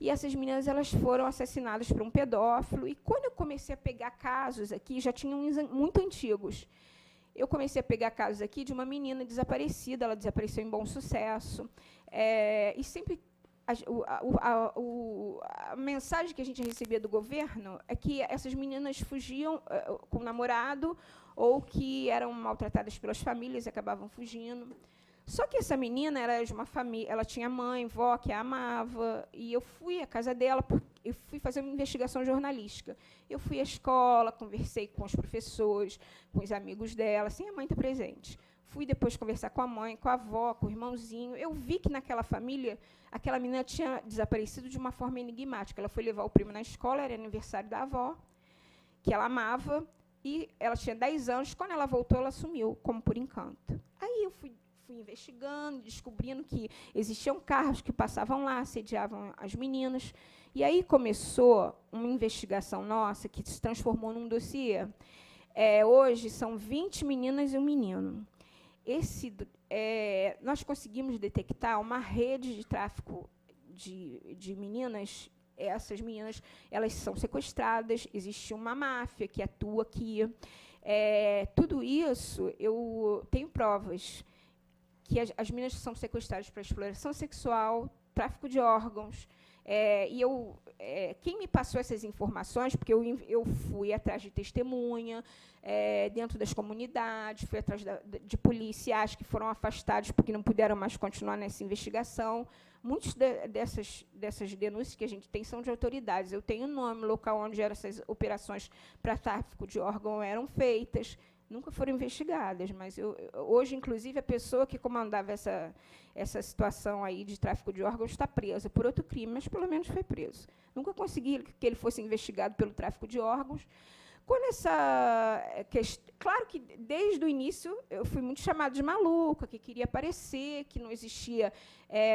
E essas meninas elas foram assassinadas por um pedófilo, e quando eu comecei a pegar casos aqui, já tinham uns muito antigos, eu comecei a pegar casos aqui de uma menina desaparecida, ela desapareceu em Bom Sucesso, e sempre a mensagem que a gente recebia do governo é que essas meninas fugiam com o namorado ou que eram maltratadas pelas famílias e acabavam fugindo. Só que essa menina era de uma família, ela tinha mãe, vó que a amava, e eu fui à casa dela, eu fui fazer uma investigação jornalística. Eu fui à escola, conversei com os professores, com os amigos dela, sem a mãe estar presente. Fui depois conversar com a mãe, com a avó, com o irmãozinho. Eu vi que naquela família, aquela menina tinha desaparecido de uma forma enigmática. Ela foi levar o primo na escola, era aniversário da avó, que ela amava, e ela tinha 10 anos. Quando ela voltou, ela sumiu, como por encanto. Aí eu fui investigando, descobrindo que existiam carros que passavam lá, assediavam as meninas. E aí começou uma investigação nossa que se transformou num dossiê. Hoje são 20 meninas e um menino. Nós conseguimos detectar uma rede de tráfico de meninas. Essas meninas elas são sequestradas, existe uma máfia que atua aqui. Tudo isso, eu tenho provas que as meninas são sequestradas para exploração sexual, tráfico de órgãos, Quem me passou essas informações, porque eu fui atrás de testemunha, dentro das comunidades, fui atrás de policiais que foram afastados porque não puderam mais continuar nessa investigação. Muitas dessas denúncias que a gente tem são de autoridades. Eu tenho o nome, local onde essas operações para tráfico de órgão eram feitas, nunca foram investigadas, mas hoje, inclusive, a pessoa que comandava essa situação aí de tráfico de órgãos está presa por outro crime, mas pelo menos foi preso. Nunca consegui que ele fosse investigado pelo tráfico de órgãos. Quando claro que, desde o início, eu fui muito chamada de maluca, que queria aparecer, que não existia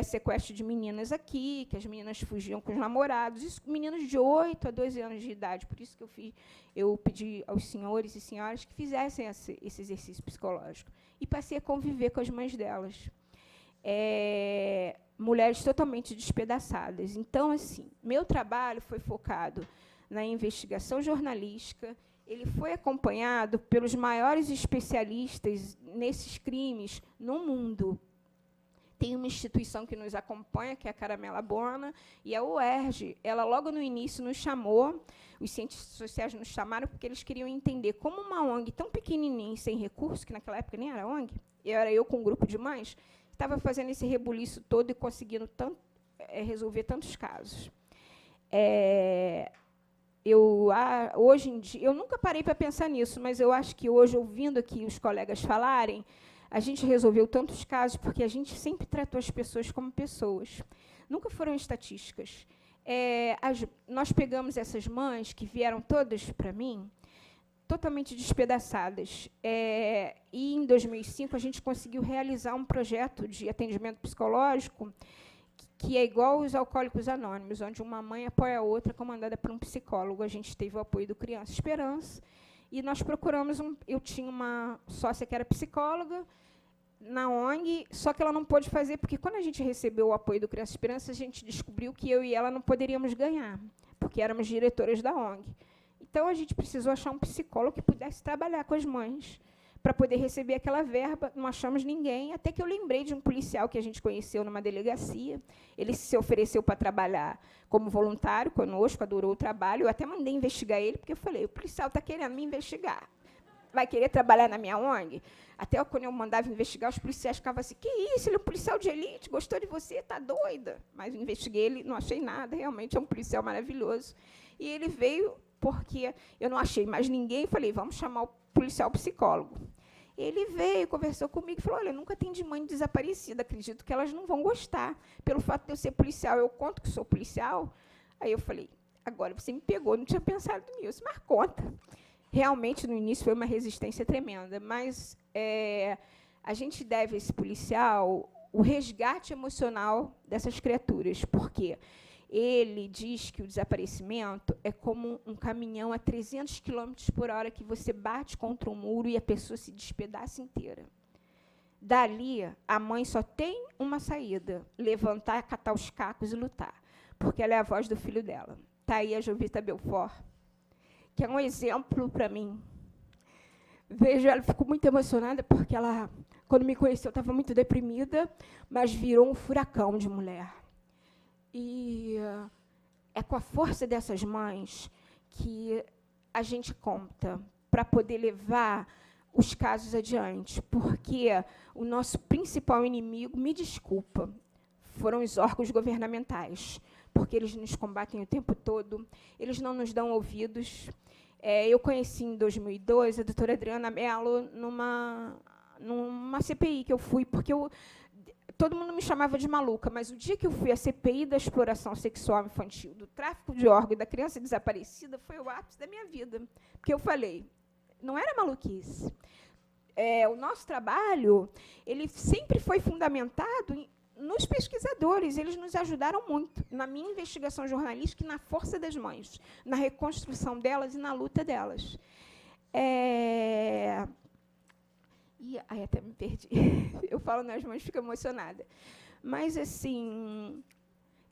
sequestro de meninas aqui, que as meninas fugiam com os namorados, isso, meninos de 8 a 12 anos de idade. Por isso que eu pedi aos senhores e senhoras que fizessem esse exercício psicológico. E passei a conviver com as mães delas. Mulheres totalmente despedaçadas. Então, assim, meu trabalho foi focado na investigação jornalística, ele foi acompanhado pelos maiores especialistas nesses crimes no mundo. Tem uma instituição que nos acompanha, que é a Caramela Bona, e a UERJ, ela logo no início nos chamou, os cientistas sociais nos chamaram porque eles queriam entender como uma ONG tão pequenininha e sem recursos, que naquela época nem era ONG, era eu com um grupo de mães, estava fazendo esse rebuliço todo e conseguindo resolver tantos casos. Hoje em dia, eu nunca parei para pensar nisso, mas eu acho que hoje, ouvindo aqui os colegas falarem, a gente resolveu tantos casos porque a gente sempre tratou as pessoas como pessoas. Nunca foram estatísticas. Nós pegamos essas mães que vieram todas para mim, totalmente despedaçadas. E, em 2005, a gente conseguiu realizar um projeto de atendimento psicológico que é igual aos Alcoólicos Anônimos, onde uma mãe apoia a outra, comandada por um psicólogo. A gente teve o apoio do Criança Esperança, e nós procuramos eu tinha uma sócia que era psicóloga na ONG, só que ela não pôde fazer, porque quando a gente recebeu o apoio do Criança Esperança, a gente descobriu que eu e ela não poderíamos ganhar, porque éramos diretoras da ONG. Então, a gente precisou achar um psicólogo que pudesse trabalhar com as mães, para poder receber aquela verba. Não achamos ninguém, até que eu lembrei de um policial que a gente conheceu numa delegacia. Ele se ofereceu para trabalhar como voluntário conosco, adorou o trabalho. Eu até mandei investigar ele, porque eu falei, o policial está querendo me investigar. Vai querer trabalhar na minha ONG? Até quando eu mandava investigar, os policiais ficavam assim, que isso, ele é um policial de elite, gostou de você, está doida? Mas eu investiguei ele, não achei nada, realmente é um policial maravilhoso. E ele veio porque eu não achei mais ninguém, falei, vamos chamar o policial psicólogo. Ele veio, conversou comigo e falou, olha, eu nunca atendi mãe desaparecida, acredito que elas não vão gostar. Pelo fato de eu ser policial, eu conto que sou policial. Aí eu falei, agora você me pegou, não tinha pensado nisso, mas conta. Realmente, no início, foi uma resistência tremenda, mas a gente deve a esse policial o resgate emocional dessas criaturas, porque ele diz que o desaparecimento é como um caminhão a 300 km por hora que você bate contra um muro e a pessoa se despedaça inteira. Dali, a mãe só tem uma saída, levantar, catar os cacos e lutar, porque ela é a voz do filho dela. Está aí a Jovita Belfort, que é um exemplo para mim. Vejo, ela ficou muito emocionada, porque ela, quando me conheceu, estava muito deprimida, mas virou um furacão de mulher. E é com a força dessas mães que a gente conta para poder levar os casos adiante, porque o nosso principal inimigo, me desculpa, foram os órgãos governamentais, porque eles nos combatem o tempo todo, eles não nos dão ouvidos. Eu conheci, em 2002, a doutora Adriana Mello numa CPI que eu fui, porque todo mundo me chamava de maluca, mas o dia que eu fui à CPI da exploração sexual infantil, do tráfico de órgãos e da criança desaparecida, foi o ápice da minha vida. Porque eu falei, não era maluquice. O nosso trabalho, ele sempre foi fundamentado nos pesquisadores. Eles nos ajudaram muito na minha investigação jornalística e na força das mães, na reconstrução delas e na luta delas. Até me perdi. Eu falo nas mães, fico emocionada. Mas, assim,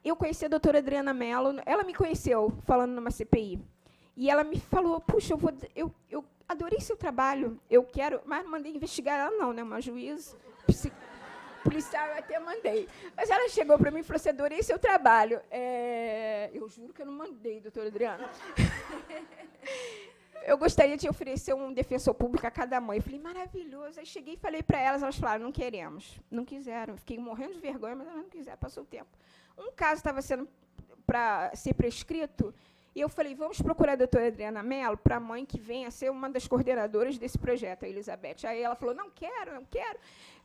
eu conheci a doutora Adriana Mello, ela me conheceu falando numa CPI. E ela me falou, puxa, eu adorei seu trabalho, eu quero, mas mandei investigar ela não, né? Uma juíza policial eu até mandei. Mas ela chegou para mim e falou assim, adorei seu trabalho. Eu juro que eu não mandei, doutora Adriana. Eu gostaria de oferecer um defensor público a cada mãe. Eu falei, maravilhoso. Aí cheguei e falei para elas falaram, não queremos. Não quiseram. Fiquei morrendo de vergonha, mas elas não quiseram. Passou o tempo. Um caso estava sendo para ser prescrito, e eu falei, vamos procurar a doutora Adriana Mello para a mãe que venha ser uma das coordenadoras desse projeto, a Elizabeth. Aí ela falou, não quero,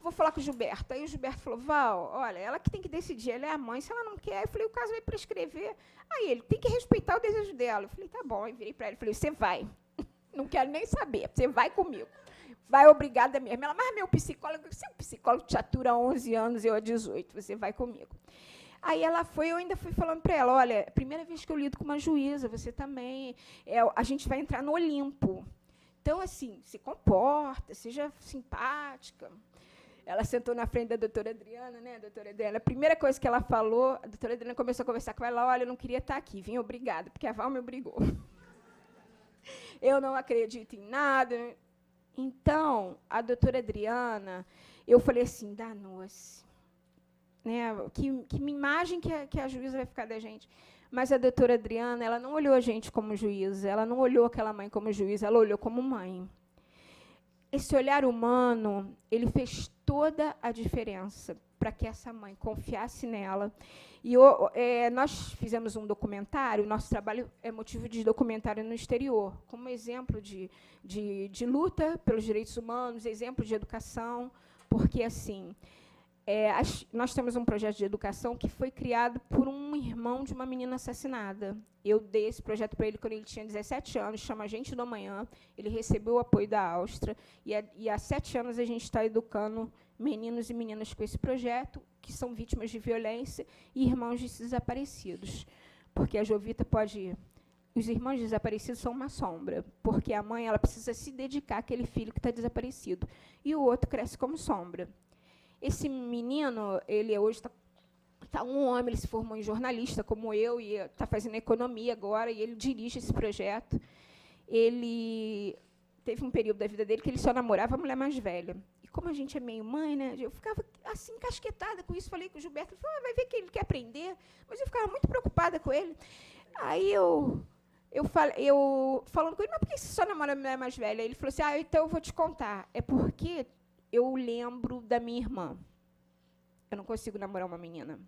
vou falar com o Gilberto. Aí o Gilberto falou, Val, olha, ela que tem que decidir, ela é a mãe, se ela não quer, eu falei, o caso vai prescrever. Aí ele, tem que respeitar o desejo dela. Eu falei, tá bom. Aí virei para ele e falei, você vai. Não quero nem saber, você vai comigo. Vai obrigada mesmo. Ela, mas meu psicólogo, seu psicólogo te atura há 11 anos, eu há 18, você vai comigo. Aí ela foi, eu ainda fui falando para ela, olha, é a primeira vez que eu lido com uma juíza, você também, a gente vai entrar no Olimpo. Então, assim, se comporta, seja simpática. Ela sentou na frente da doutora Adriana, né, doutora Adriana? A primeira coisa que ela falou, a doutora Adriana começou a conversar com ela, olha, eu não queria estar aqui, vim obrigada, porque a Val me obrigou. Eu não acredito em nada. Então, a doutora Adriana, eu falei assim, danou-se. Né, que imagem que a juíza vai ficar da gente. Mas a doutora Adriana, ela não olhou a gente como juíza, ela não olhou aquela mãe como juíza, ela olhou como mãe. Esse olhar humano, ele fez toda a diferença para que essa mãe confiasse nela. E nós fizemos um documentário, nosso trabalho é motivo de documentário no exterior, como exemplo de luta pelos direitos humanos, exemplo de educação, porque, assim, nós temos um projeto de educação que foi criado por um irmão de uma menina assassinada. Eu dei esse projeto para ele quando ele tinha 17 anos, chama Gente do Amanhã. Ele recebeu o apoio da Áustria. E há 7 anos a gente está educando meninos e meninas com esse projeto, que são vítimas de violência e irmãos de desaparecidos. Porque a Jovita pode... Os irmãos desaparecidos são uma sombra, porque a mãe ela precisa se dedicar àquele filho que está desaparecido. E o outro cresce como sombra. Esse menino, ele hoje está um homem, ele se formou em jornalista, como eu, e está fazendo economia agora, e ele dirige esse projeto. Ele teve um período da vida dele que ele só namorava a mulher mais velha. E como a gente é meio mãe, né, eu ficava assim, encasquetada com isso. Falei com o Gilberto, ele falou, vai ver que ele quer aprender. Mas eu ficava muito preocupada com ele. Aí eu falando com ele, mas por que você só namora a mulher mais velha? Ele falou assim, então eu vou te contar. É porque eu lembro da minha irmã. Eu não consigo namorar uma menina.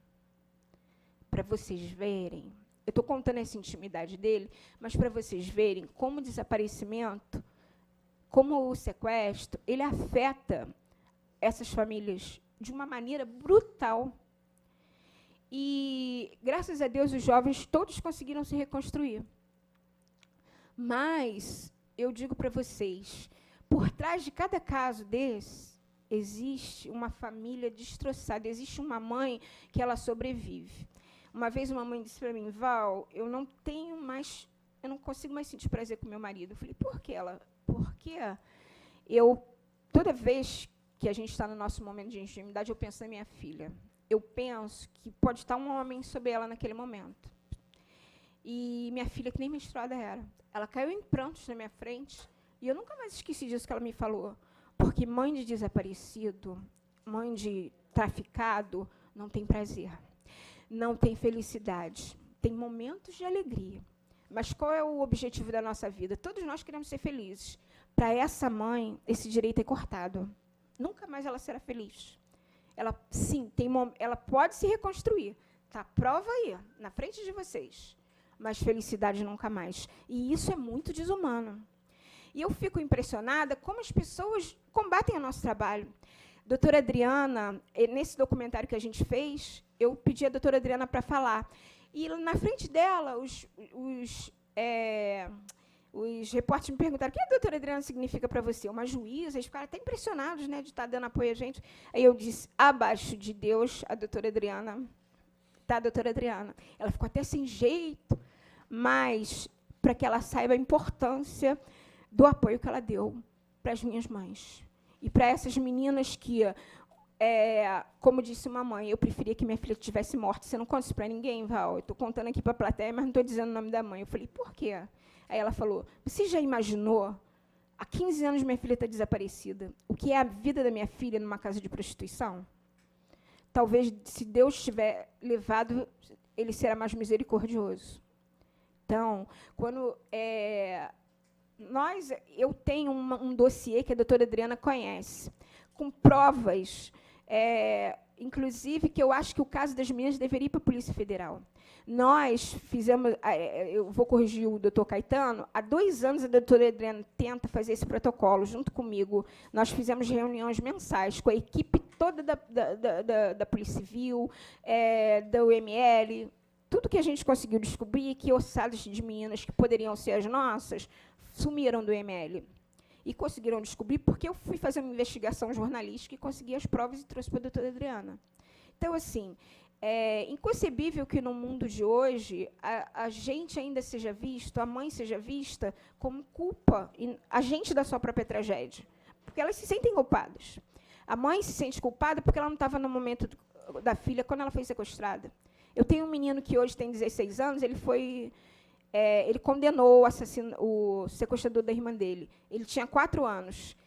Para vocês verem, eu estou contando essa intimidade dele, mas para vocês verem como o desaparecimento, como o sequestro, ele afeta essas famílias de uma maneira brutal. E, graças a Deus, os jovens todos conseguiram se reconstruir. Mas, eu digo para vocês, por trás de cada caso desse, existe uma família destroçada, existe uma mãe que ela sobrevive. Uma vez uma mãe disse para mim, Val, eu não consigo mais sentir prazer com meu marido. Eu falei, por quê? Porque toda vez que a gente está no nosso momento de intimidade, eu penso na minha filha. Eu penso que pode estar um homem sobre ela naquele momento. E minha filha, que nem menstruada era, ela caiu em prantos na minha frente, e eu nunca mais esqueci disso que ela me falou. Porque mãe de desaparecido, mãe de traficado, não tem prazer, não tem felicidade. Tem momentos de alegria. Mas qual é o objetivo da nossa vida? Todos nós queremos ser felizes. Para essa mãe, esse direito é cortado. Nunca mais ela será feliz. Ela, sim, ela pode se reconstruir. Está a prova aí, na frente de vocês. Mas felicidade nunca mais. E isso é muito desumano. E eu fico impressionada como as pessoas combatem o nosso trabalho. Doutora Adriana, nesse documentário que a gente fez, eu pedi a doutora Adriana para falar. E na frente dela, os repórteres me perguntaram, o que a doutora Adriana significa para você? Uma juíza? Eles ficaram até impressionados, né, de estar dando apoio a gente. Aí eu disse, abaixo de Deus, a doutora Adriana. Tá, doutora Adriana? Ela ficou até sem jeito, mas para que ela saiba a importância do apoio que ela deu para as minhas mães. E para essas meninas que, como disse uma mãe, eu preferia que minha filha tivesse morta. Você não conta isso para ninguém, Val? Eu estou contando aqui para a plateia, mas não estou dizendo o nome da mãe. Eu falei, por quê? Aí ela falou, você já imaginou? Há 15 anos minha filha está desaparecida. O que é a vida da minha filha numa casa de prostituição? talvez, se Deus tiver levado, ele será mais misericordioso. Então, quando eu tenho um dossiê que a doutora Adriana conhece, com provas, inclusive, que eu acho que o caso das meninas deveria ir para a Polícia Federal. Nós fizemos, eu vou corrigir o doutor Caetano, há 2 anos a doutora Adriana tenta fazer esse protocolo junto comigo. Nós fizemos reuniões mensais com a equipe toda da Polícia Civil, da UML, tudo que a gente conseguiu descobrir, que ossadas de meninas que poderiam ser as nossas, sumiram do UML. E conseguiram descobrir porque eu fui fazer uma investigação jornalística e consegui as provas e trouxe para a doutora Adriana. Então, assim, é inconcebível que no mundo de hoje a gente ainda seja visto, a mãe seja vista como culpa, agente da sua própria tragédia. Porque elas se sentem culpadas. A mãe se sente culpada porque ela não estava no momento da filha quando ela foi sequestrada. Eu tenho um menino que hoje tem 16 anos, ele condenou o sequestrador da irmã dele. Ele tinha 4 anos.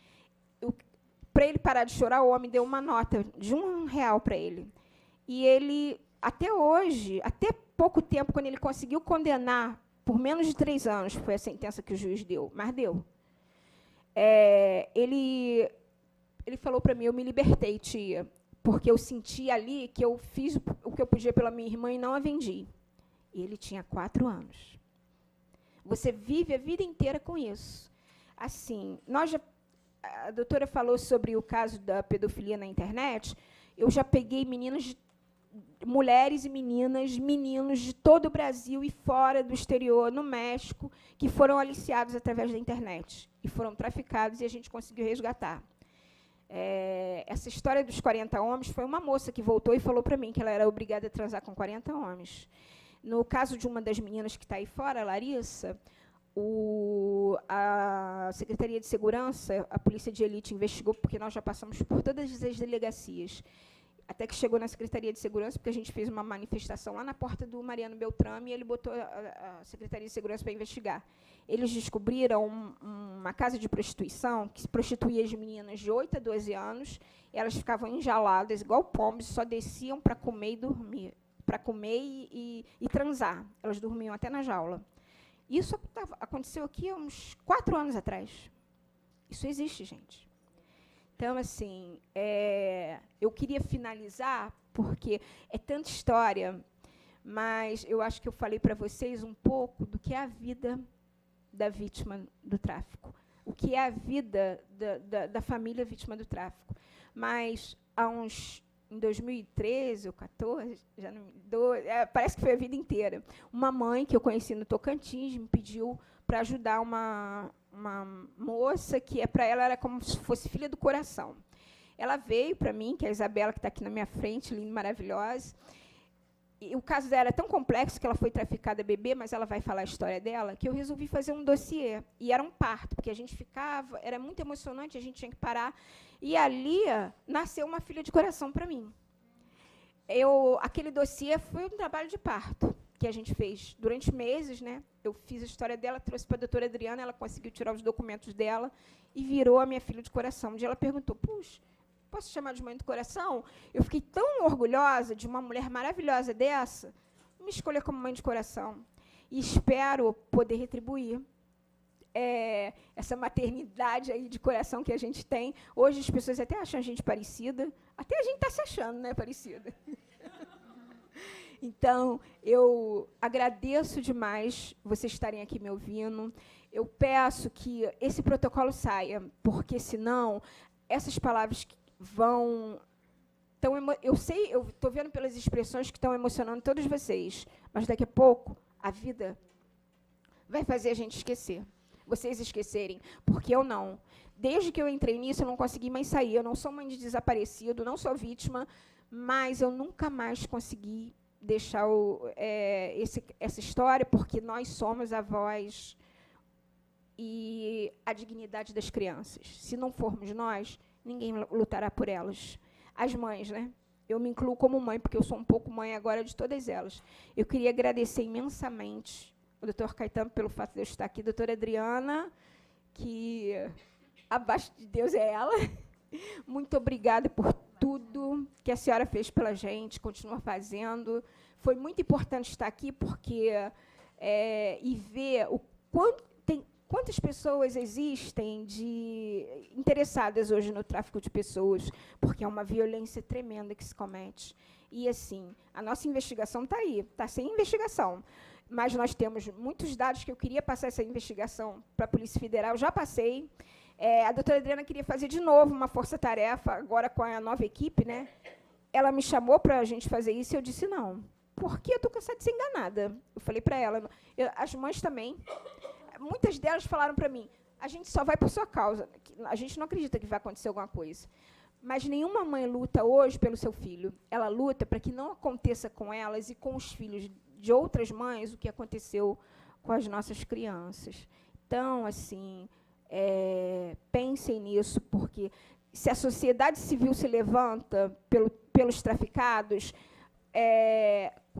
Para ele parar de chorar, o homem deu uma nota de R$1 para ele. E ele, até hoje, até pouco tempo, quando ele conseguiu condenar por menos de 3 anos, foi a sentença que o juiz deu, mas deu. Ele falou para mim, eu me libertei, tia, porque eu senti ali que eu fiz o que eu podia pela minha irmã e não a vendi. E ele tinha 4 anos. Você vive a vida inteira com isso. Assim, a doutora falou sobre o caso da pedofilia na internet. Eu já peguei mulheres e meninos de todo o Brasil e fora do exterior, no México, que foram aliciados através da internet e foram traficados e a gente conseguiu resgatar. Essa história dos 40 homens foi uma moça que voltou e falou para mim que ela era obrigada a transar com 40 homens. No caso de uma das meninas que está aí fora, a Larissa, a Secretaria de Segurança, a Polícia de Elite investigou, porque nós já passamos por todas as delegacias, até que chegou na Secretaria de Segurança, porque a gente fez uma manifestação lá na porta do Mariano Beltrame, e ele botou a Secretaria de Segurança para investigar. Eles descobriram uma casa de prostituição que prostituía as meninas de 8 a 12 anos, elas ficavam enjauladas, igual pombos, só desciam para comer e dormir. Para comer e transar. Elas dormiam até na jaula. Isso aconteceu aqui há uns 4 anos atrás. Isso existe, gente. Então, assim, eu queria finalizar, porque é tanta história, mas eu acho que eu falei para vocês um pouco do que é a vida da vítima do tráfico, o que é a vida da família vítima do tráfico. Mas, em 2013 ou 2014, parece que foi a vida inteira, uma mãe que eu conheci no Tocantins me pediu para ajudar uma moça que para ela era como se fosse filha do coração. Ela veio para mim, que é a Isabela, que está aqui na minha frente, linda, maravilhosa. E o caso dela é tão complexo que ela foi traficada bebê, mas ela vai falar a história dela, que eu resolvi fazer um dossiê. E era um parto, porque a gente ficava, era muito emocionante, a gente tinha que parar. E ali nasceu uma filha de coração para mim. Aquele dossiê foi um trabalho de parto que a gente fez durante meses, né? Eu fiz a história dela, trouxe para a doutora Adriana, ela conseguiu tirar os documentos dela e virou a minha filha de coração. Um dia ela perguntou, puxa, posso chamar de mãe do coração? Eu fiquei tão orgulhosa de uma mulher maravilhosa dessa, me escolher como mãe de coração. E espero poder retribuir essa maternidade aí de coração que a gente tem. Hoje as pessoas até acham a gente parecida, até a gente está se achando, né, parecida. Então, eu agradeço demais vocês estarem aqui me ouvindo. Eu peço que esse protocolo saia, porque, senão, essas palavras vão... eu estou vendo pelas expressões que estão emocionando todos vocês, mas daqui a pouco a vida vai fazer a gente esquecer. Vocês esquecerem, porque eu não. Desde que eu entrei nisso, eu não consegui mais sair. Eu não sou mãe de desaparecido, não sou vítima, mas eu nunca mais consegui deixar essa história, porque nós somos a voz e a dignidade das crianças. Se não formos nós, ninguém lutará por elas. As mães, né? Eu me incluo como mãe, porque eu sou um pouco mãe agora de todas elas. Eu queria agradecer imensamente o doutor Caetano pelo fato de eu estar aqui, a doutora Adriana, que abaixo de Deus é ela. Muito obrigada por tudo que a senhora fez pela gente, continua fazendo. Foi muito importante estar aqui, porque e ver quantas pessoas existem interessadas hoje no tráfico de pessoas, porque é uma violência tremenda que se comete. E, assim, a nossa investigação está aí, está sem investigação. Mas nós temos muitos dados que eu queria passar essa investigação para a Polícia Federal, já passei. A doutora Adriana queria fazer de novo uma força-tarefa, agora com a nova equipe, né? Ela me chamou para a gente fazer isso e eu disse não, porque eu estou cansada de ser enganada. Eu falei para ela, as mães também, muitas delas falaram para mim, a gente só vai por sua causa, a gente não acredita que vai acontecer alguma coisa. Mas nenhuma mãe luta hoje pelo seu filho. Ela luta para que não aconteça com elas e com os filhos de outras mães o que aconteceu com as nossas crianças. Então, assim, pensem nisso, porque se a sociedade civil se levanta pelos traficados,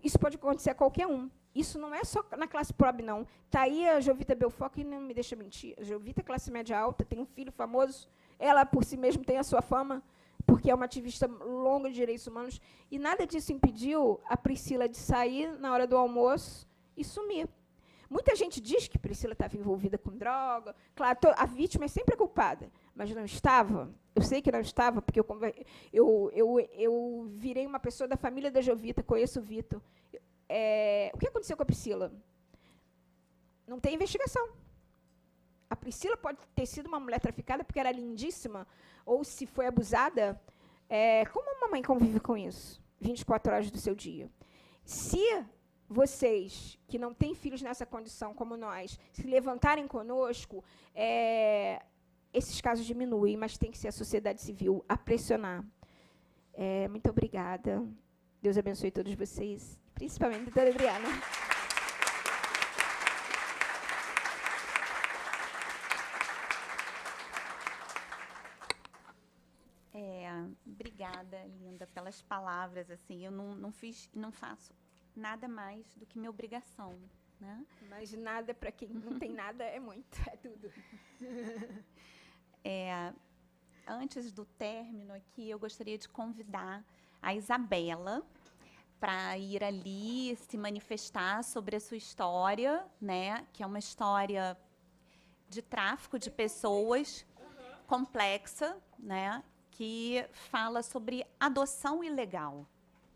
isso pode acontecer a qualquer um. Isso não é só na classe pobre, não. Está aí a Jovita Belfort, que não me deixa mentir. A Jovita é classe média alta, tem um filho famoso, ela, por si mesma, tem a sua fama, porque é uma ativista longa de direitos humanos, e nada disso impediu a Priscila de sair na hora do almoço e sumir. Muita gente diz que Priscila estava envolvida com droga. Claro, a vítima é sempre a culpada, mas não estava. Eu sei que não estava, porque eu virei uma pessoa da família da Jovita, conheço o Vitor. O que aconteceu com a Priscila? Não tem investigação. A Priscila pode ter sido uma mulher traficada porque era lindíssima, ou se foi abusada. Como uma mãe convive com isso? 24 horas do seu dia. Se vocês, que não têm filhos nessa condição, como nós, se levantarem conosco, esses casos diminuem, mas tem que ser a sociedade civil a pressionar. Muito obrigada. Deus abençoe todos vocês, principalmente a doutora Adriana. Obrigada, linda, pelas palavras. Assim, eu não faço nada mais do que minha obrigação, né? Mas nada, para quem não tem nada, é muito, é tudo. Antes do término aqui, eu gostaria de convidar a Isabela para ir ali se manifestar sobre a sua história, né? Que é uma história de tráfico de pessoas complexa, né? Que fala sobre adoção ilegal,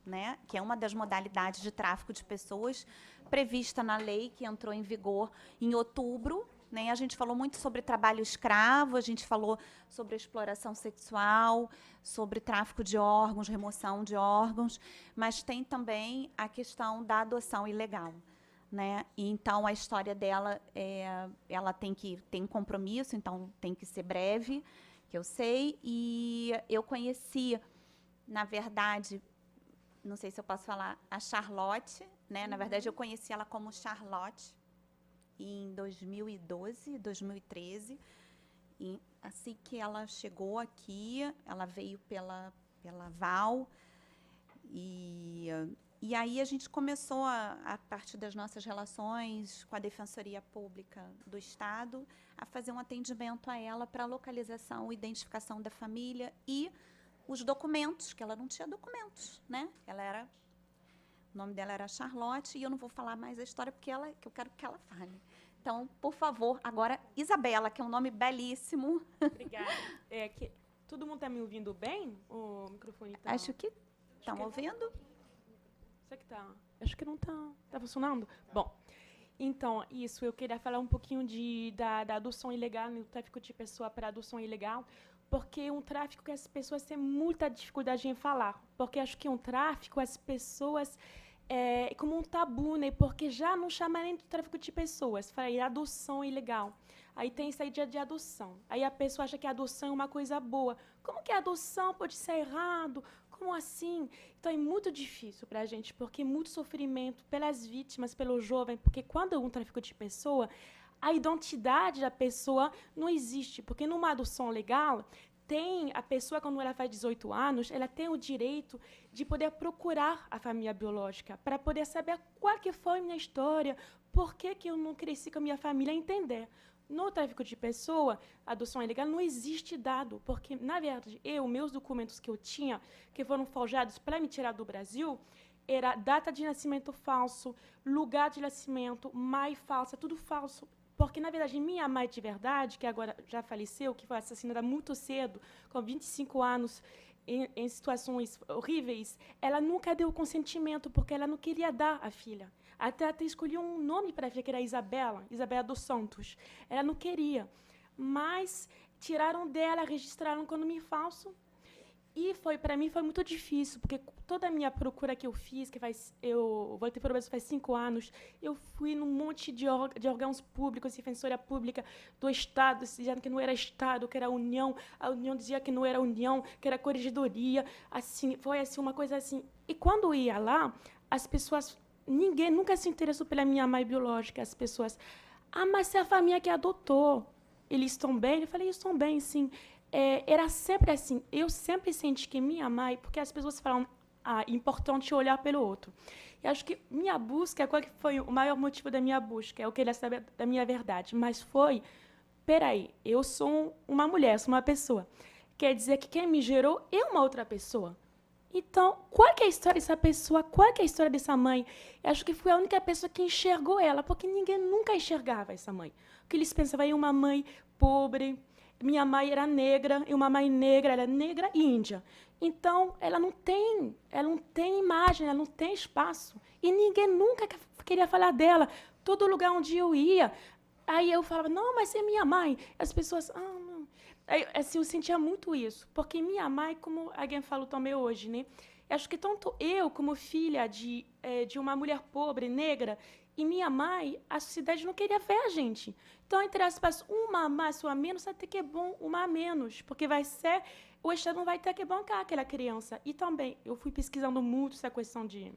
né? Que é uma das modalidades de tráfico de pessoas prevista na lei que entrou em vigor em outubro, né? A gente falou muito sobre trabalho escravo, a gente falou sobre exploração sexual, sobre tráfico de órgãos, remoção de órgãos, mas tem também a questão da adoção ilegal, né? E, então, a história dela, ela tem um compromisso, então tem que ser breve, que eu sei, e eu conheci, na verdade, não sei se eu posso falar, a Charlotte, né? Na verdade, eu conheci ela como Charlotte em 2012, 2013, e assim que ela chegou aqui, ela veio pela Val, e aí a gente começou, a partir das nossas relações com a Defensoria Pública do Estado, a fazer um atendimento a ela para a localização, identificação da família e os documentos, que ela não tinha documentos, né? O nome dela era Charlotte, e eu não vou falar mais a história, porque que eu quero que ela fale. Então, por favor, agora, Isabela, que é um nome belíssimo. Obrigada. Todo mundo está me ouvindo bem? O microfone está... Acho que estão ouvindo. Será que tá? Acho que não tá funcionando. Bom, então, isso, eu queria falar um pouquinho da adoção ilegal, do tráfico de pessoa para adoção ilegal, porque é um tráfico que as pessoas têm muita dificuldade em falar, porque acho que é um tráfico, as pessoas, é como um tabu, né? Porque já não chama nem de tráfico de pessoas, fala adoção ilegal. Aí tem essa ideia de adoção. Aí a pessoa acha que a adoção é uma coisa boa. Como que a adoção pode ser errado? Como assim? Então, é muito difícil para a gente, porque é muito sofrimento pelas vítimas, pelo jovem, porque quando é um tráfico de pessoa, a identidade da pessoa não existe, porque numa adoção legal, a pessoa, quando ela faz 18 anos, ela tem o direito de poder procurar a família biológica, para poder saber qual que foi a minha história, por que eu não cresci com a minha família, entender. No tráfico de pessoa, a adoção ilegal, não existe dado, porque, na verdade, meus documentos que eu tinha, que foram forjados para me tirar do Brasil, era data de nascimento falso, lugar de nascimento, mãe falsa, tudo falso. Porque, na verdade, minha mãe de verdade, que agora já faleceu, que foi assassinada muito cedo, com 25 anos, em situações horríveis, ela nunca deu consentimento, porque ela não queria dar a filha. Até escolheu um nome para a filha, que era Isabela dos Santos. Ela não queria. Mas tiraram dela, registraram com nome falso. E para mim foi muito difícil, porque toda a minha procura que eu fiz, eu voltei para o Brasil faz 5 anos, eu fui num monte de órgãos públicos, defensoria pública do Estado, dizendo que não era Estado, que era União, a União dizia que não era União, que era corregedoria, assim, foi assim, uma coisa assim. E quando eu ia lá, as pessoas, ninguém nunca se interessou pela minha mãe biológica, as pessoas, mas é a família que adotou, eles estão bem? Eu falei, eles estão bem, sim. Era sempre assim. Eu sempre senti que minha mãe, porque as pessoas falam, é importante olhar pelo outro. Eu acho que minha busca, qual que foi o maior motivo da minha busca? É o que ele sabe da minha verdade. Mas foi, peraí, eu sou uma mulher, sou uma pessoa. Quer dizer que quem me gerou é uma outra pessoa. Então, qual que é a história dessa pessoa? Qual que é a história dessa mãe? Eu acho que fui a única pessoa que enxergou ela, porque ninguém nunca enxergava essa mãe. Porque eles pensavam em uma mãe pobre. Minha mãe era negra, e uma mãe negra, ela é negra e índia. Então, ela não tem imagem, ela não tem espaço. E ninguém nunca queria falar dela. Todo lugar onde eu ia, aí eu falava, não, mas é minha mãe. As pessoas, não. Aí, assim, eu sentia muito isso. Porque minha mãe, como alguém falou também hoje, né? Eu acho que tanto eu, como filha de uma mulher pobre, negra, e minha mãe, a sociedade não queria ver a gente. Então, entre aspas, uma a mais ou a menos, até que é bom uma a menos, porque o Estado não vai ter que bancar aquela criança. E também, eu fui pesquisando muito essa questão de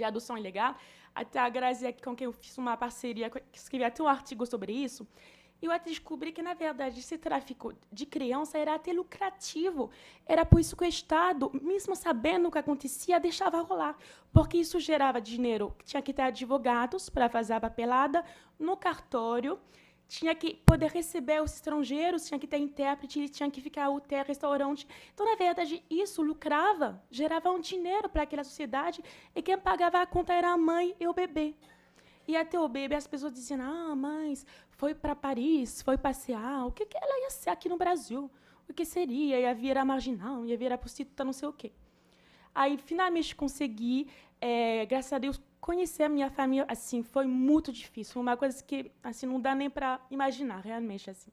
adoção ilegal, até a Grazi, com quem eu fiz uma parceria, escrevi até um artigo sobre isso, e eu até descobri que, na verdade, esse tráfico de criança era até lucrativo. Era por isso que o Estado, mesmo sabendo o que acontecia, deixava rolar. Porque isso gerava dinheiro. Tinha que ter advogados para fazer a papelada no cartório, tinha que poder receber os estrangeiros, tinha que ter intérprete, tinha que ficar hotel, restaurante. Então, na verdade, isso lucrava, gerava um dinheiro para aquela sociedade, e quem pagava a conta era a mãe e o bebê. E até o bebê, as pessoas diziam, mas foi para Paris, foi passear, o que ela ia ser aqui no Brasil? O que seria? Ia virar marginal, ia virar prostituta, não sei o quê. Aí, finalmente, consegui, graças a Deus, conhecer a minha família. Assim, foi muito difícil, uma coisa que assim, não dá nem para imaginar, realmente. Assim.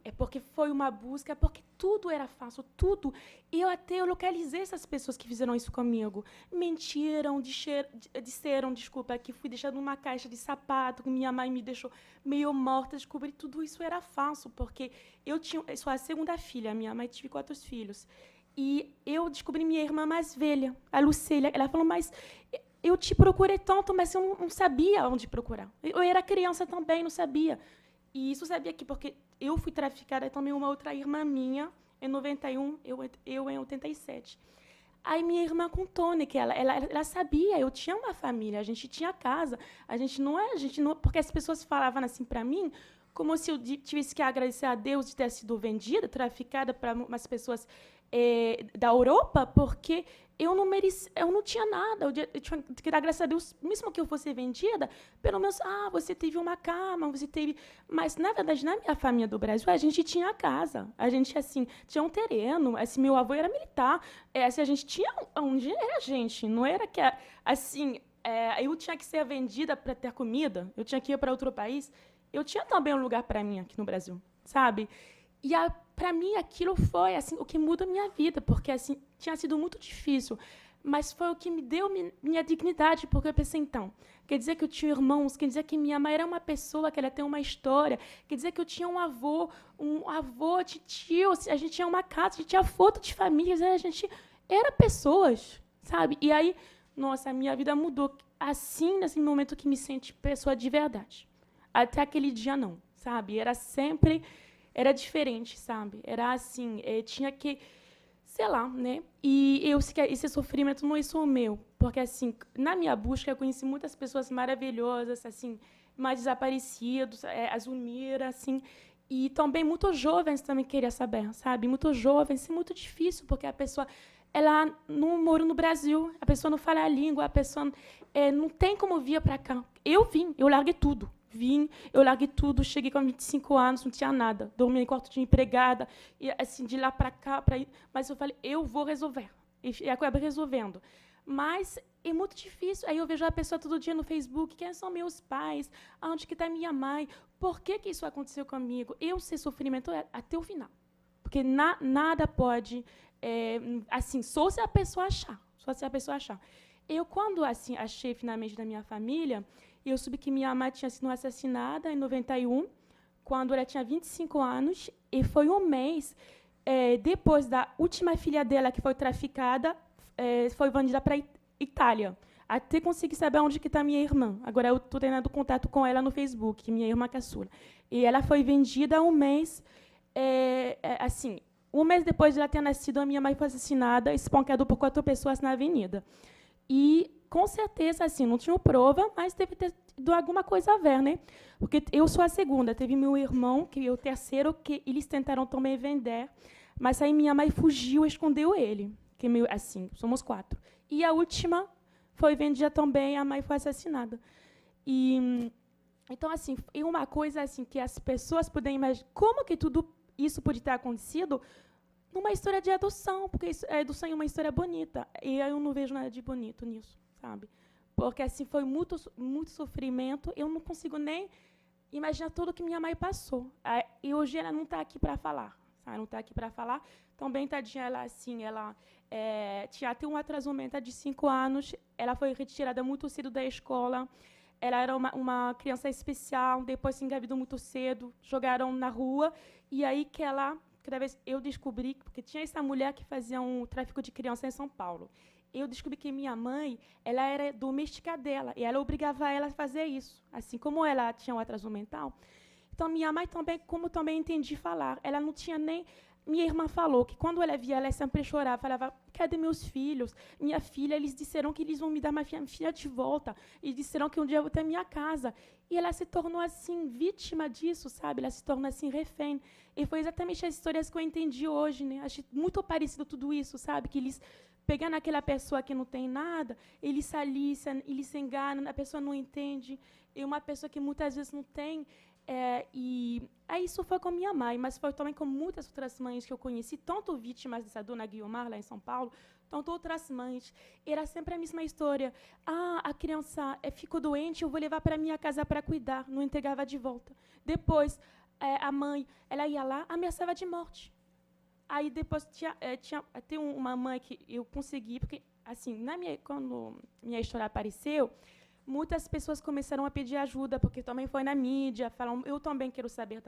É porque foi uma busca, porque tudo era fácil, tudo. E eu localizei essas pessoas que fizeram isso comigo. Mentiram, disseram, que fui deixada numa caixa de sapato, que minha mãe me deixou meio morta. Descobri que tudo isso era falso, porque eu sou a segunda filha, minha mãe tive 4 filhos. E eu descobri minha irmã mais velha, a Lucélia. Ela falou, mas eu te procurei tanto, mas eu não sabia onde procurar. Eu era criança também, não sabia. E isso sabia que porque eu fui traficada também uma outra irmã minha em 91, eu em 87. Aí minha irmã contou, né, que ela sabia, eu tinha uma família, a gente tinha casa, a gente não porque as pessoas falavam assim para mim, como se eu tivesse que agradecer a Deus de ter sido vendida, traficada para umas pessoas da Europa, porque eu não tinha nada. Eu tinha que dar graças a Deus, mesmo que eu fosse vendida, pelo menos, você teve uma cama, você teve... Mas, na verdade, na minha família do Brasil, a gente tinha casa. A gente, assim, tinha um terreno. Assim, meu avô era militar. Assim, a gente tinha onde era a gente. Não era que, assim, eu tinha que ser vendida para ter comida. Eu tinha que ir para outro país. Eu tinha também um lugar para mim aqui no Brasil, sabe? E, para mim, aquilo foi assim, o que muda a minha vida, porque assim, tinha sido muito difícil, mas foi o que me deu minha dignidade, porque eu pensei, então, quer dizer que eu tinha irmãos, quer dizer que minha mãe era uma pessoa, que ela tem uma história, quer dizer que eu tinha um avô, de tio, a gente tinha uma casa, a gente tinha foto de famílias, a gente era pessoas, sabe? E aí, nossa, a minha vida mudou, assim, nesse momento que me senti pessoa de verdade. Até aquele dia, não, sabe? Era diferente, sabe? Era assim, tinha que, sei lá, né? E esse sofrimento não é só o meu, porque assim, na minha busca eu conheci muitas pessoas maravilhosas, assim, mais desaparecidos, a Zulmira, assim, e também muitos jovens também queriam saber, sabe? Muitos jovens, é muito difícil, porque a pessoa ela não mora no Brasil, a pessoa não fala a língua, a pessoa não tem como vir para cá. Eu vim, eu larguei tudo. Eu larguei tudo, cheguei com 25 anos, não tinha nada. Dormia em quarto de empregada, e, assim, de lá para cá, mas eu falei, eu vou resolver. E acabei resolvendo. Mas é muito difícil. Aí eu vejo a pessoa todo dia no Facebook, quem são meus pais, onde que está minha mãe, por que isso aconteceu comigo? Eu sei sofrimento até o final. Porque nada pode, assim, só se a pessoa achar. Eu, quando assim, achei finalmente da minha família, eu soube que minha mãe tinha sido assassinada em 91, quando ela tinha 25 anos, e foi um mês depois da última filha dela, que foi traficada, foi vendida para a Itália, até conseguir saber onde está minha irmã. Agora eu estou tendo contato com ela no Facebook, minha irmã caçula. E ela foi vendida um mês, assim, um mês depois de ela ter nascido, a minha mãe foi assassinada, espancada por 4 pessoas na avenida. E, com certeza, assim, não tinha prova, mas deve ter tido alguma coisa a ver, né? Porque eu sou a segunda. Teve meu irmão, que é o terceiro, que eles tentaram também vender, mas aí minha mãe fugiu e escondeu ele. Que assim, somos 4. E a última foi vendida também, a mãe foi assassinada. E, então, assim, é uma coisa assim que as pessoas podem imaginar. Como que tudo isso pode ter acontecido? Numa história de adoção, porque a adoção é uma história bonita. E eu não vejo nada de bonito nisso, sabe? Porque assim foi muito, muito sofrimento. Eu não consigo nem imaginar tudo que minha mãe passou. E hoje ela não está aqui para falar, sabe? Não está aqui para falar. Também, tadinha, ela assim, ela tinha até um atraso mental de 5 anos. Ela foi retirada muito cedo da escola. Ela era uma criança especial. Depois se engravidou muito cedo. Jogaram na rua. E aí que ela... Cada vez eu descobri, porque tinha essa mulher que fazia um tráfico de criança em São Paulo. Eu descobri que minha mãe, ela era doméstica dela, e ela obrigava ela a fazer isso. Assim como ela tinha um atraso mental. Então, minha mãe também, como também entendi falar, ela não tinha nem... Minha irmã falou que, quando ela via, ela sempre chorava, falava, cadê meus filhos? Minha filha, eles disseram que eles vão me dar minha filha de volta, e disseram que um dia eu vou ter minha casa. E ela se tornou, assim, vítima disso, sabe? Ela se tornou, assim, refém. E foi exatamente as histórias que eu entendi hoje, né? Achei muito parecido tudo isso, sabe? Que eles, pegando aquela pessoa que não tem nada, eles se aliciam, eles se enganam, a pessoa não entende, e uma pessoa que muitas vezes não tem... e isso foi com minha mãe, mas foi também com muitas outras mães que eu conheci, tanto vítimas dessa dona Guiomar, lá em São Paulo, tanto outras mães. Era sempre a mesma história. A criança ficou doente, eu vou levar para minha casa para cuidar, não entregava de volta. Depois, a mãe, ela ia lá, ameaçava de morte. Aí depois tinha uma mãe que eu consegui, porque assim, quando minha história apareceu, muitas pessoas começaram a pedir ajuda, porque também foi na mídia, falam, eu também quero saber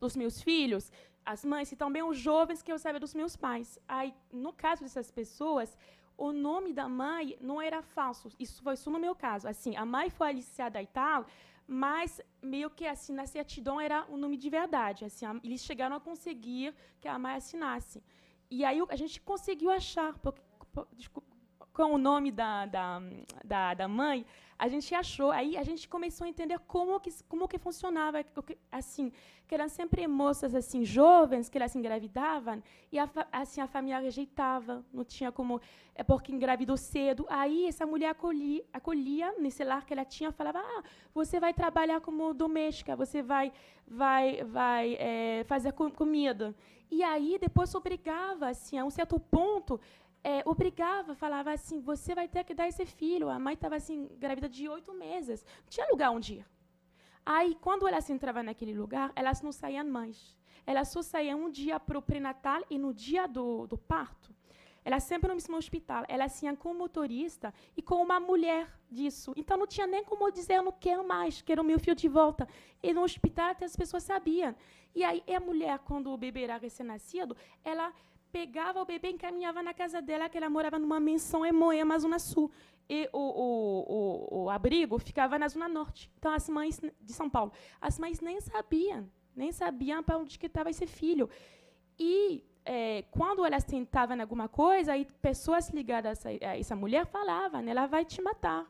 dos meus filhos, as mães, e também os jovens querem saber dos meus pais. Aí, no caso dessas pessoas, o nome da mãe não era falso, isso foi só no meu caso. Assim, a mãe foi aliciada e tal, mas meio que assim, na certidão era o nome de verdade. Assim, eles chegaram a conseguir que a mãe assinasse. E aí a gente conseguiu achar, com o nome da mãe, a gente achou, aí a gente começou a entender como que funcionava, assim, que eram sempre moças assim jovens, que elas se engravidavam, e assim, a família rejeitava, não tinha como, porque engravidou cedo. Aí essa mulher acolhia nesse lar que ela tinha, falava, você vai trabalhar como doméstica, você vai fazer comida. E aí depois obrigava, assim, a um certo ponto, obrigava, falava assim, você vai ter que dar esse filho. A mãe estava assim, grávida de 8 meses. Não tinha lugar onde ir. Aí, quando elas entravam naquele lugar, elas não saíam mais. Elas só saíam um dia para o pré-natal e no dia do parto. Elas sempre no mesmo hospital. Elas iam com o motorista e com uma mulher disso. Então, não tinha nem como dizer, eu não quero mais, quero o meu filho de volta. E no hospital até as pessoas sabiam. E aí, a mulher, quando o bebê era recém-nascido, ela pegava o bebê e encaminhava na casa dela, que ela morava numa mansão em Moema, Zona Sul. E o abrigo ficava na Zona Norte. Então, as mães de São Paulo, as mães nem sabiam para onde que estava esse filho. E quando elas tentavam alguma coisa, aí pessoas ligadas a essa mulher falavam, né, ela vai te matar,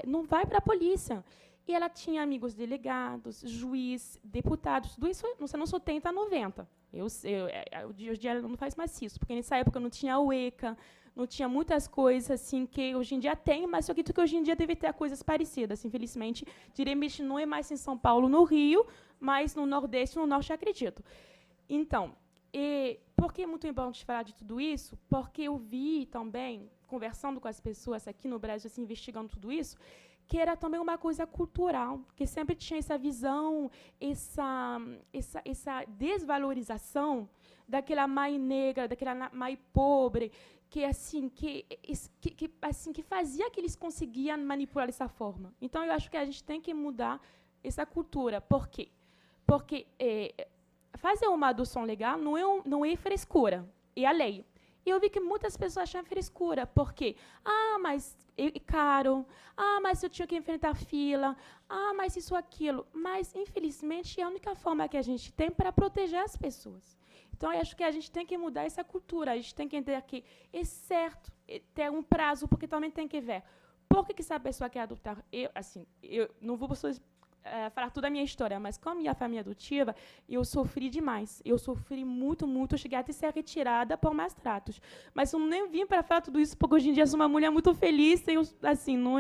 não vai para a polícia. E ela tinha amigos delegados, juiz, deputados, tudo isso você não só tem, tá 90. Hoje em dia não faz mais isso, porque nessa época não tinha o ECA, não tinha muitas coisas assim que hoje em dia tem, mas eu acredito que hoje em dia deve ter coisas parecidas. Infelizmente, diretamente não é mais em São Paulo, no Rio, mas no Nordeste, no Norte, acredito. Então, por que é muito importante falar de tudo isso? Porque eu vi também, conversando com as pessoas aqui no Brasil, assim, investigando tudo isso, que era também uma coisa cultural, que sempre tinha essa visão, essa desvalorização daquela mãe negra, daquela mãe pobre, que fazia que eles conseguiam manipular dessa forma. Então, eu acho que a gente tem que mudar essa cultura. Por quê? Porque fazer uma adoção legal não é frescura, é a lei. E eu vi que muitas pessoas acham frescura. Por quê? Mas é caro. Mas eu tinha que enfrentar fila. Mas isso, aquilo. Mas, infelizmente, é a única forma que a gente tem para proteger as pessoas. Então, eu acho que a gente tem que mudar essa cultura. A gente tem que entender que é certo ter um prazo, porque também tem que ver. Por que essa pessoa quer adotar? Eu não vou falar toda a minha história, mas com a minha família adotiva, eu sofri demais. Eu sofri muito, muito. Eu cheguei até a ser retirada por maus tratos. Mas eu nem vim para falar tudo isso, porque hoje em dia sou uma mulher muito feliz. Não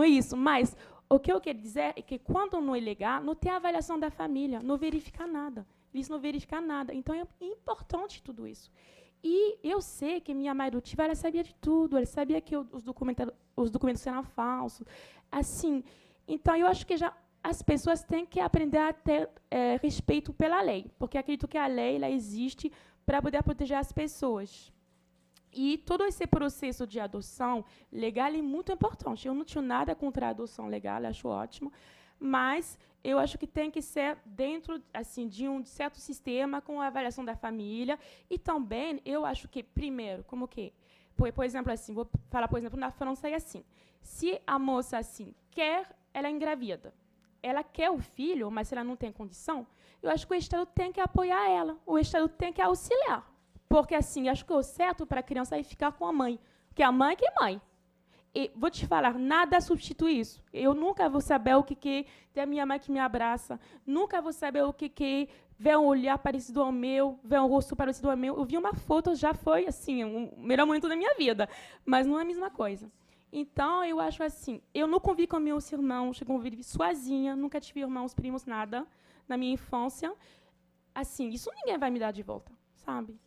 é isso. Mas o que eu quero dizer é que, quando não é legal, não tem avaliação da família, não verifica nada. Eles não verificam nada. Então, é importante tudo isso. E eu sei que minha mãe adotiva, ela sabia de tudo. Ela sabia que os documentos eram falsos. Assim, então, eu acho que as pessoas têm que aprender a ter respeito pela lei, porque acredito que a lei ela existe para poder proteger as pessoas. E todo esse processo de adoção legal é muito importante. Eu não tinha nada contra a adoção legal, acho ótimo, mas eu acho que tem que ser dentro de um certo sistema, com a avaliação da família. E também, eu acho que, primeiro, como que? Por exemplo, vou falar, por exemplo, na França é assim. Se a moça ela é engravida, ela quer o filho, mas se ela não tem condição, eu acho que o Estado tem que apoiar ela, o Estado tem que auxiliar. Porque, acho que o certo para a criança é ficar com a mãe, porque a mãe que é mãe. E vou te falar, nada substitui isso. Eu nunca vou saber o que é ter a minha mãe que me abraça, nunca vou saber o que é ver um olhar parecido ao meu, ver um rosto parecido ao meu. Eu vi uma foto, já foi o melhor momento da minha vida, mas não é a mesma coisa. Então, eu acho eu não convivi com meus irmãos, eu convivi sozinha, nunca tive irmãos, primos, nada, na minha infância. Isso ninguém vai me dar de volta, sabe?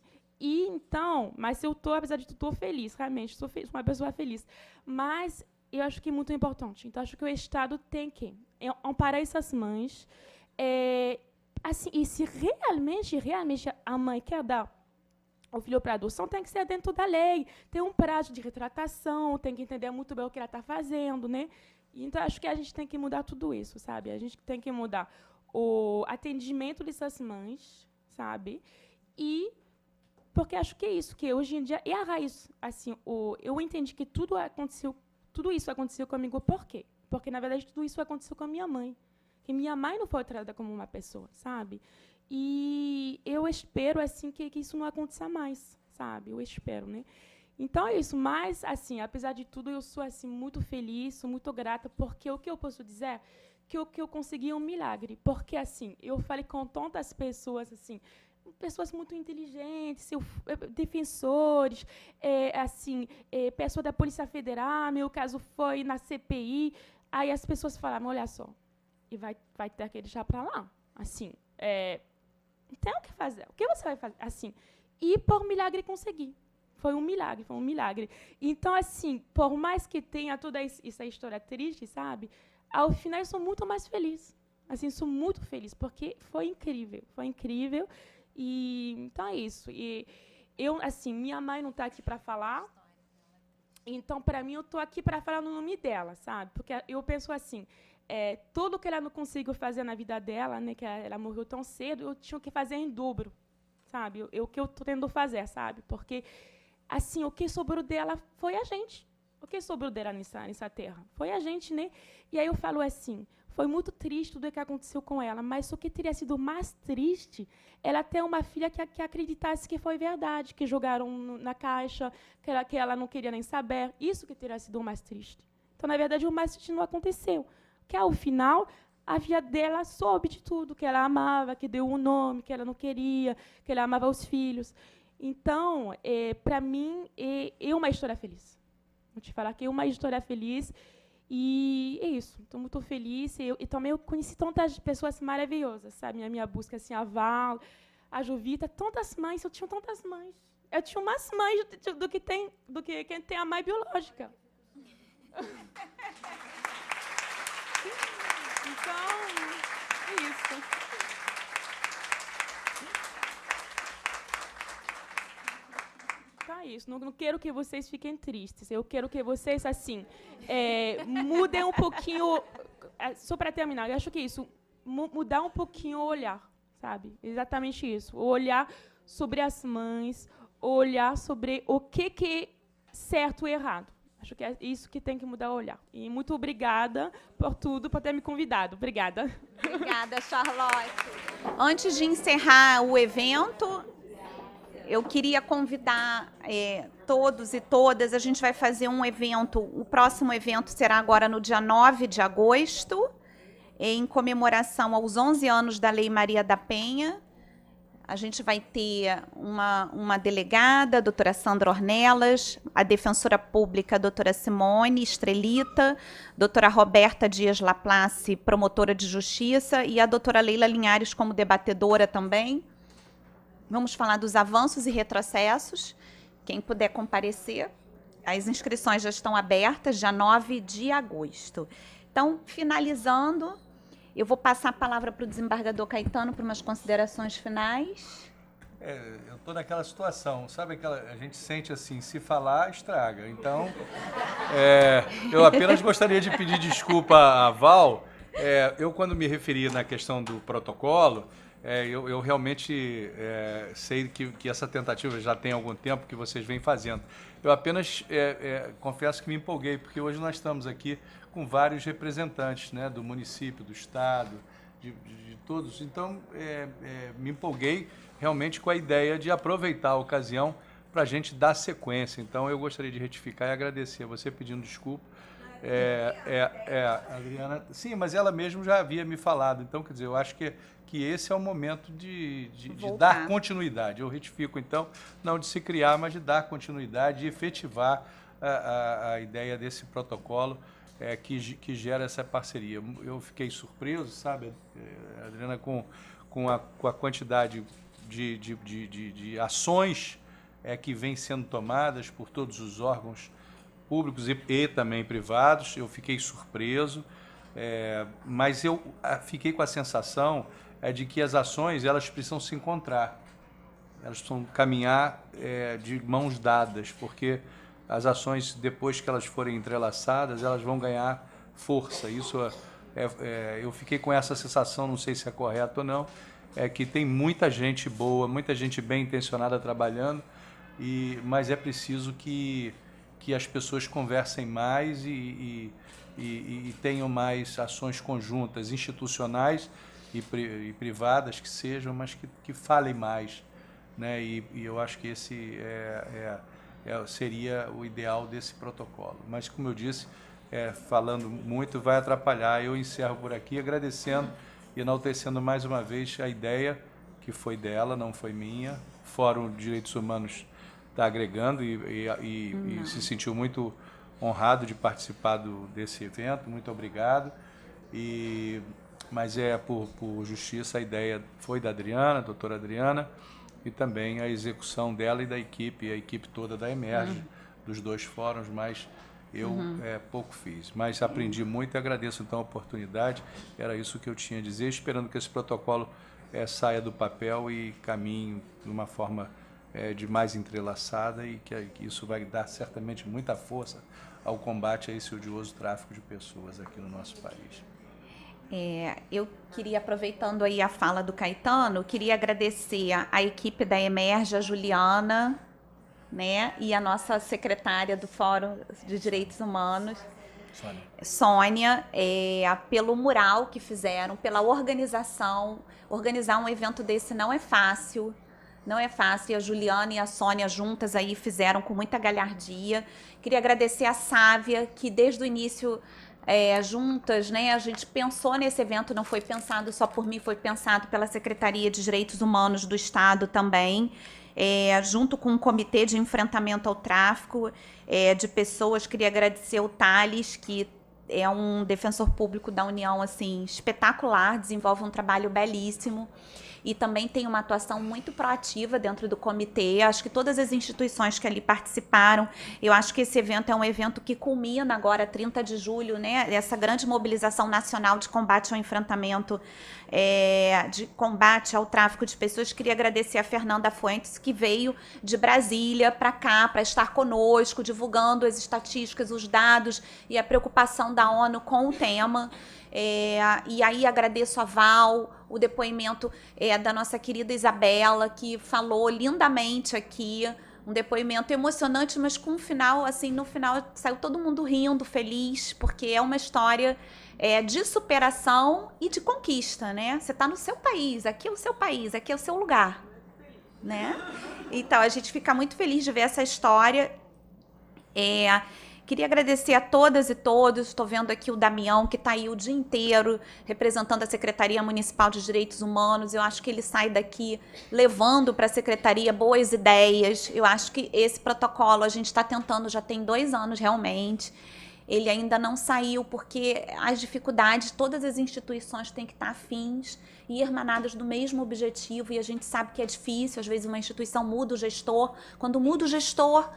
E, então, mas apesar de tudo, estou feliz, realmente, sou uma pessoa feliz. Mas eu acho que é muito importante. Então, acho que o Estado tem que amparar essas mães. E se realmente a mãe quer dar o filho para adoção, tem que ser dentro da lei. Tem um prazo de retratação, tem que entender muito bem o que ela está fazendo, né? Então, acho que a gente tem que mudar tudo isso, sabe? A gente tem que mudar o atendimento dessas mães, sabe? E porque acho que é isso, que hoje em dia é a raiz. Eu entendi que tudo isso aconteceu comigo. Por quê? Porque, na verdade, tudo isso aconteceu com a minha mãe. Que minha mãe não foi tratada como uma pessoa, sabe? E eu espero que isso não aconteça mais, sabe? Eu espero, né? Então é isso. Mas, apesar de tudo, eu sou muito feliz, sou muito grata, porque o que eu posso dizer que eu consegui um milagre. Porque eu falei com tantas pessoas pessoas muito inteligentes, defensores, pessoa da Polícia Federal, meu caso foi na CPI. Aí as pessoas falaram, olha só, e vai ter que deixar para lá. Não tem o que fazer. O que você vai fazer? E, por milagre, consegui. Foi um milagre. Então, por mais que tenha toda essa história triste, sabe? Ao final, eu sou muito mais feliz. Sou muito feliz, porque foi incrível. E, então, é isso. E eu, minha mãe não está aqui para falar. Então, para mim, eu estou aqui para falar no nome dela, sabe? Porque eu penso tudo que ela não conseguiu fazer na vida dela, né, que ela morreu tão cedo, eu tinha que fazer em dobro, sabe? O que eu estou tentando fazer, sabe? Porque, o que sobrou dela foi a gente. O que sobrou dela nessa terra? Foi a gente, né? E aí eu falo foi muito triste tudo o que aconteceu com ela, mas o que teria sido mais triste, ela ter uma filha que acreditasse que foi verdade, que jogaram na caixa, que ela não queria nem saber. Isso que teria sido o mais triste. Então, na verdade, o mais triste não aconteceu. Que, ao final, a filha dela soube de tudo, que ela amava, que deu um nome, que ela não queria, que ela amava os filhos. Então, para mim, é uma história feliz. Vou te falar que é uma história feliz. E é isso. Estou muito feliz. E também eu conheci tantas pessoas maravilhosas, sabe? A minha busca, assim, a Val, a Jovita, tantas mães. Eu tinha tantas mães. Eu tinha mais mães do que quem tem a mãe biológica. Então, é isso. Tá isso. Não quero que vocês fiquem tristes. Eu quero que vocês, assim, mudem um pouquinho. Só para terminar, eu acho que é isso. Mudar um pouquinho o olhar, sabe? Exatamente isso. O olhar sobre as mães, o olhar sobre o que é certo e errado. Acho que é isso que tem que mudar o olhar. E muito obrigada por tudo, por ter me convidado. Obrigada. Obrigada, Charlotte. Antes de encerrar o evento, eu queria convidar todos e todas. A gente vai fazer um evento, o próximo evento será agora no dia 9 de agosto, em comemoração aos 11 anos da Lei Maria da Penha. A gente vai ter uma delegada, a doutora Sandra Ornelas, a defensora pública, a doutora Simone Estrelita, doutora Roberta Dias Laplace, promotora de justiça, e a doutora Leila Linhares como debatedora também. Vamos falar dos avanços e retrocessos. Quem puder comparecer, as inscrições já estão abertas, dia 9 de agosto. Então, finalizando, eu vou passar a palavra para o desembargador Caetano para umas considerações finais. Eu estou naquela situação, sabe a gente sente assim, se falar, estraga. Então, eu apenas gostaria de pedir desculpa à Val. Eu, quando me referi na questão do protocolo, eu realmente sei que essa tentativa já tem algum tempo que vocês vêm fazendo. Eu apenas confesso que me empolguei, porque hoje nós estamos aqui com vários representantes, né, do município, do Estado, de todos. Então, me empolguei realmente com a ideia de aproveitar a ocasião para a gente dar sequência. Então, eu gostaria de retificar e agradecer a você pedindo desculpa. Adriana, sim, mas ela mesma já havia me falado. Então, quer dizer, eu acho que esse é o momento de dar continuidade. Eu retifico, então, não de se criar, mas de dar continuidade e efetivar a ideia desse protocolo que gera essa parceria. Eu fiquei surpreso, sabe, Adriana, com a quantidade de ações que vêm sendo tomadas por todos os órgãos públicos e também privados. Eu fiquei surpreso, mas eu fiquei com a sensação de que as ações elas precisam se encontrar, elas precisam caminhar de mãos dadas, porque as ações, depois que elas forem entrelaçadas, elas vão ganhar força. Isso eu fiquei com essa sensação, não sei se é correto ou não, que tem muita gente boa, muita gente bem intencionada trabalhando, mas é preciso que as pessoas conversem mais e tenham mais ações conjuntas, institucionais e privadas que sejam, mas que falem mais, né? E eu acho que esse seria o ideal desse protocolo. Mas, como eu disse, falando muito vai atrapalhar. Eu encerro por aqui agradecendo e enaltecendo mais uma vez a ideia que foi dela, não foi minha. O Fórum de Direitos Humanos está agregando e se sentiu muito honrado de participar desse evento. Muito obrigado. Mas por justiça, a ideia foi da Adriana, doutora Adriana, e também a execução dela e da equipe, a equipe toda da Emerge, dos dois fóruns, mas eu pouco fiz. Mas aprendi muito e agradeço, então, a oportunidade. Era isso que eu tinha a dizer, esperando que esse protocolo saia do papel e caminhe de uma forma de mais entrelaçada e que isso vai dar certamente muita força ao combate a esse odioso tráfico de pessoas aqui no nosso país. Eu queria, aproveitando aí a fala do Caetano, queria agradecer a equipe da Emerge, a Juliana, né, e a nossa secretária do Fórum de Direitos Humanos, Sônia, pelo mural que fizeram, pela organização. Organizar um evento desse não é fácil. Não é fácil, e a Juliana e a Sônia juntas aí fizeram com muita galhardia. Queria agradecer a Sávia, que desde o início, juntas, né, a gente pensou nesse evento, não foi pensado só por mim, foi pensado pela Secretaria de Direitos Humanos do Estado também, junto com o Comitê de Enfrentamento ao Tráfico de Pessoas. Queria agradecer o Thales, que é um defensor público da União assim, espetacular, desenvolve um trabalho belíssimo. E também tem uma atuação muito proativa dentro do comitê. Acho que todas as instituições que ali participaram, eu acho que esse evento é um evento que culmina agora, 30 de julho, né, essa grande mobilização nacional de combate ao enfrentamento, de combate ao tráfico de pessoas. Queria agradecer a Fernanda Fuentes, que veio de Brasília para cá, para estar conosco, divulgando as estatísticas, os dados e a preocupação da ONU com o tema. E aí agradeço a Val, o depoimento da nossa querida Isabela, que falou lindamente aqui, um depoimento emocionante, mas com um final, assim, no final saiu todo mundo rindo, feliz, porque é uma história de superação e de conquista, né? Você está no seu país, aqui é o seu país, aqui é o seu lugar, né? Então, a gente fica muito feliz de ver essa história. Queria agradecer a todas e todos. Estou vendo aqui o Damião, que está aí o dia inteiro representando a Secretaria Municipal de Direitos Humanos. Eu acho que ele sai daqui levando para a Secretaria boas ideias. Eu acho que esse protocolo a gente está tentando, já tem 2 anos realmente. Ele ainda não saiu porque as dificuldades, todas as instituições têm que estar afins e hermanadas do mesmo objetivo. E a gente sabe que é difícil, às vezes uma instituição muda o gestor. Quando muda o gestor,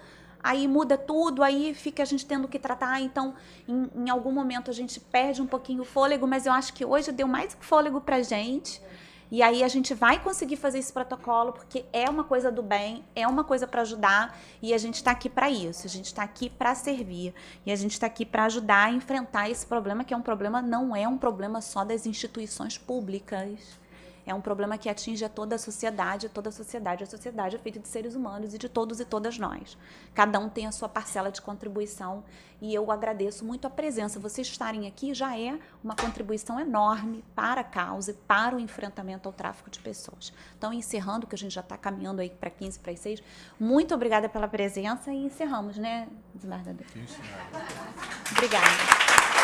aí muda tudo, aí fica a gente tendo que tratar. Então, em algum momento a gente perde um pouquinho o fôlego, mas eu acho que hoje deu mais fôlego pra gente. E aí a gente vai conseguir fazer esse protocolo, porque é uma coisa do bem, é uma coisa para ajudar, e a gente está aqui para isso, a gente está aqui para servir, e a gente está aqui para ajudar a enfrentar esse problema, que é um problema, não é um problema só das instituições públicas. É um problema que atinge a toda a sociedade. A sociedade é feita de seres humanos e de todos e todas nós. Cada um tem a sua parcela de contribuição e eu agradeço muito a presença. Vocês estarem aqui já é uma contribuição enorme para a causa e para o enfrentamento ao tráfico de pessoas. Então, encerrando, que a gente já está caminhando aí para 15 para as 6, muito obrigada pela presença e encerramos, né, desembargador? Sim, senhora. Obrigada.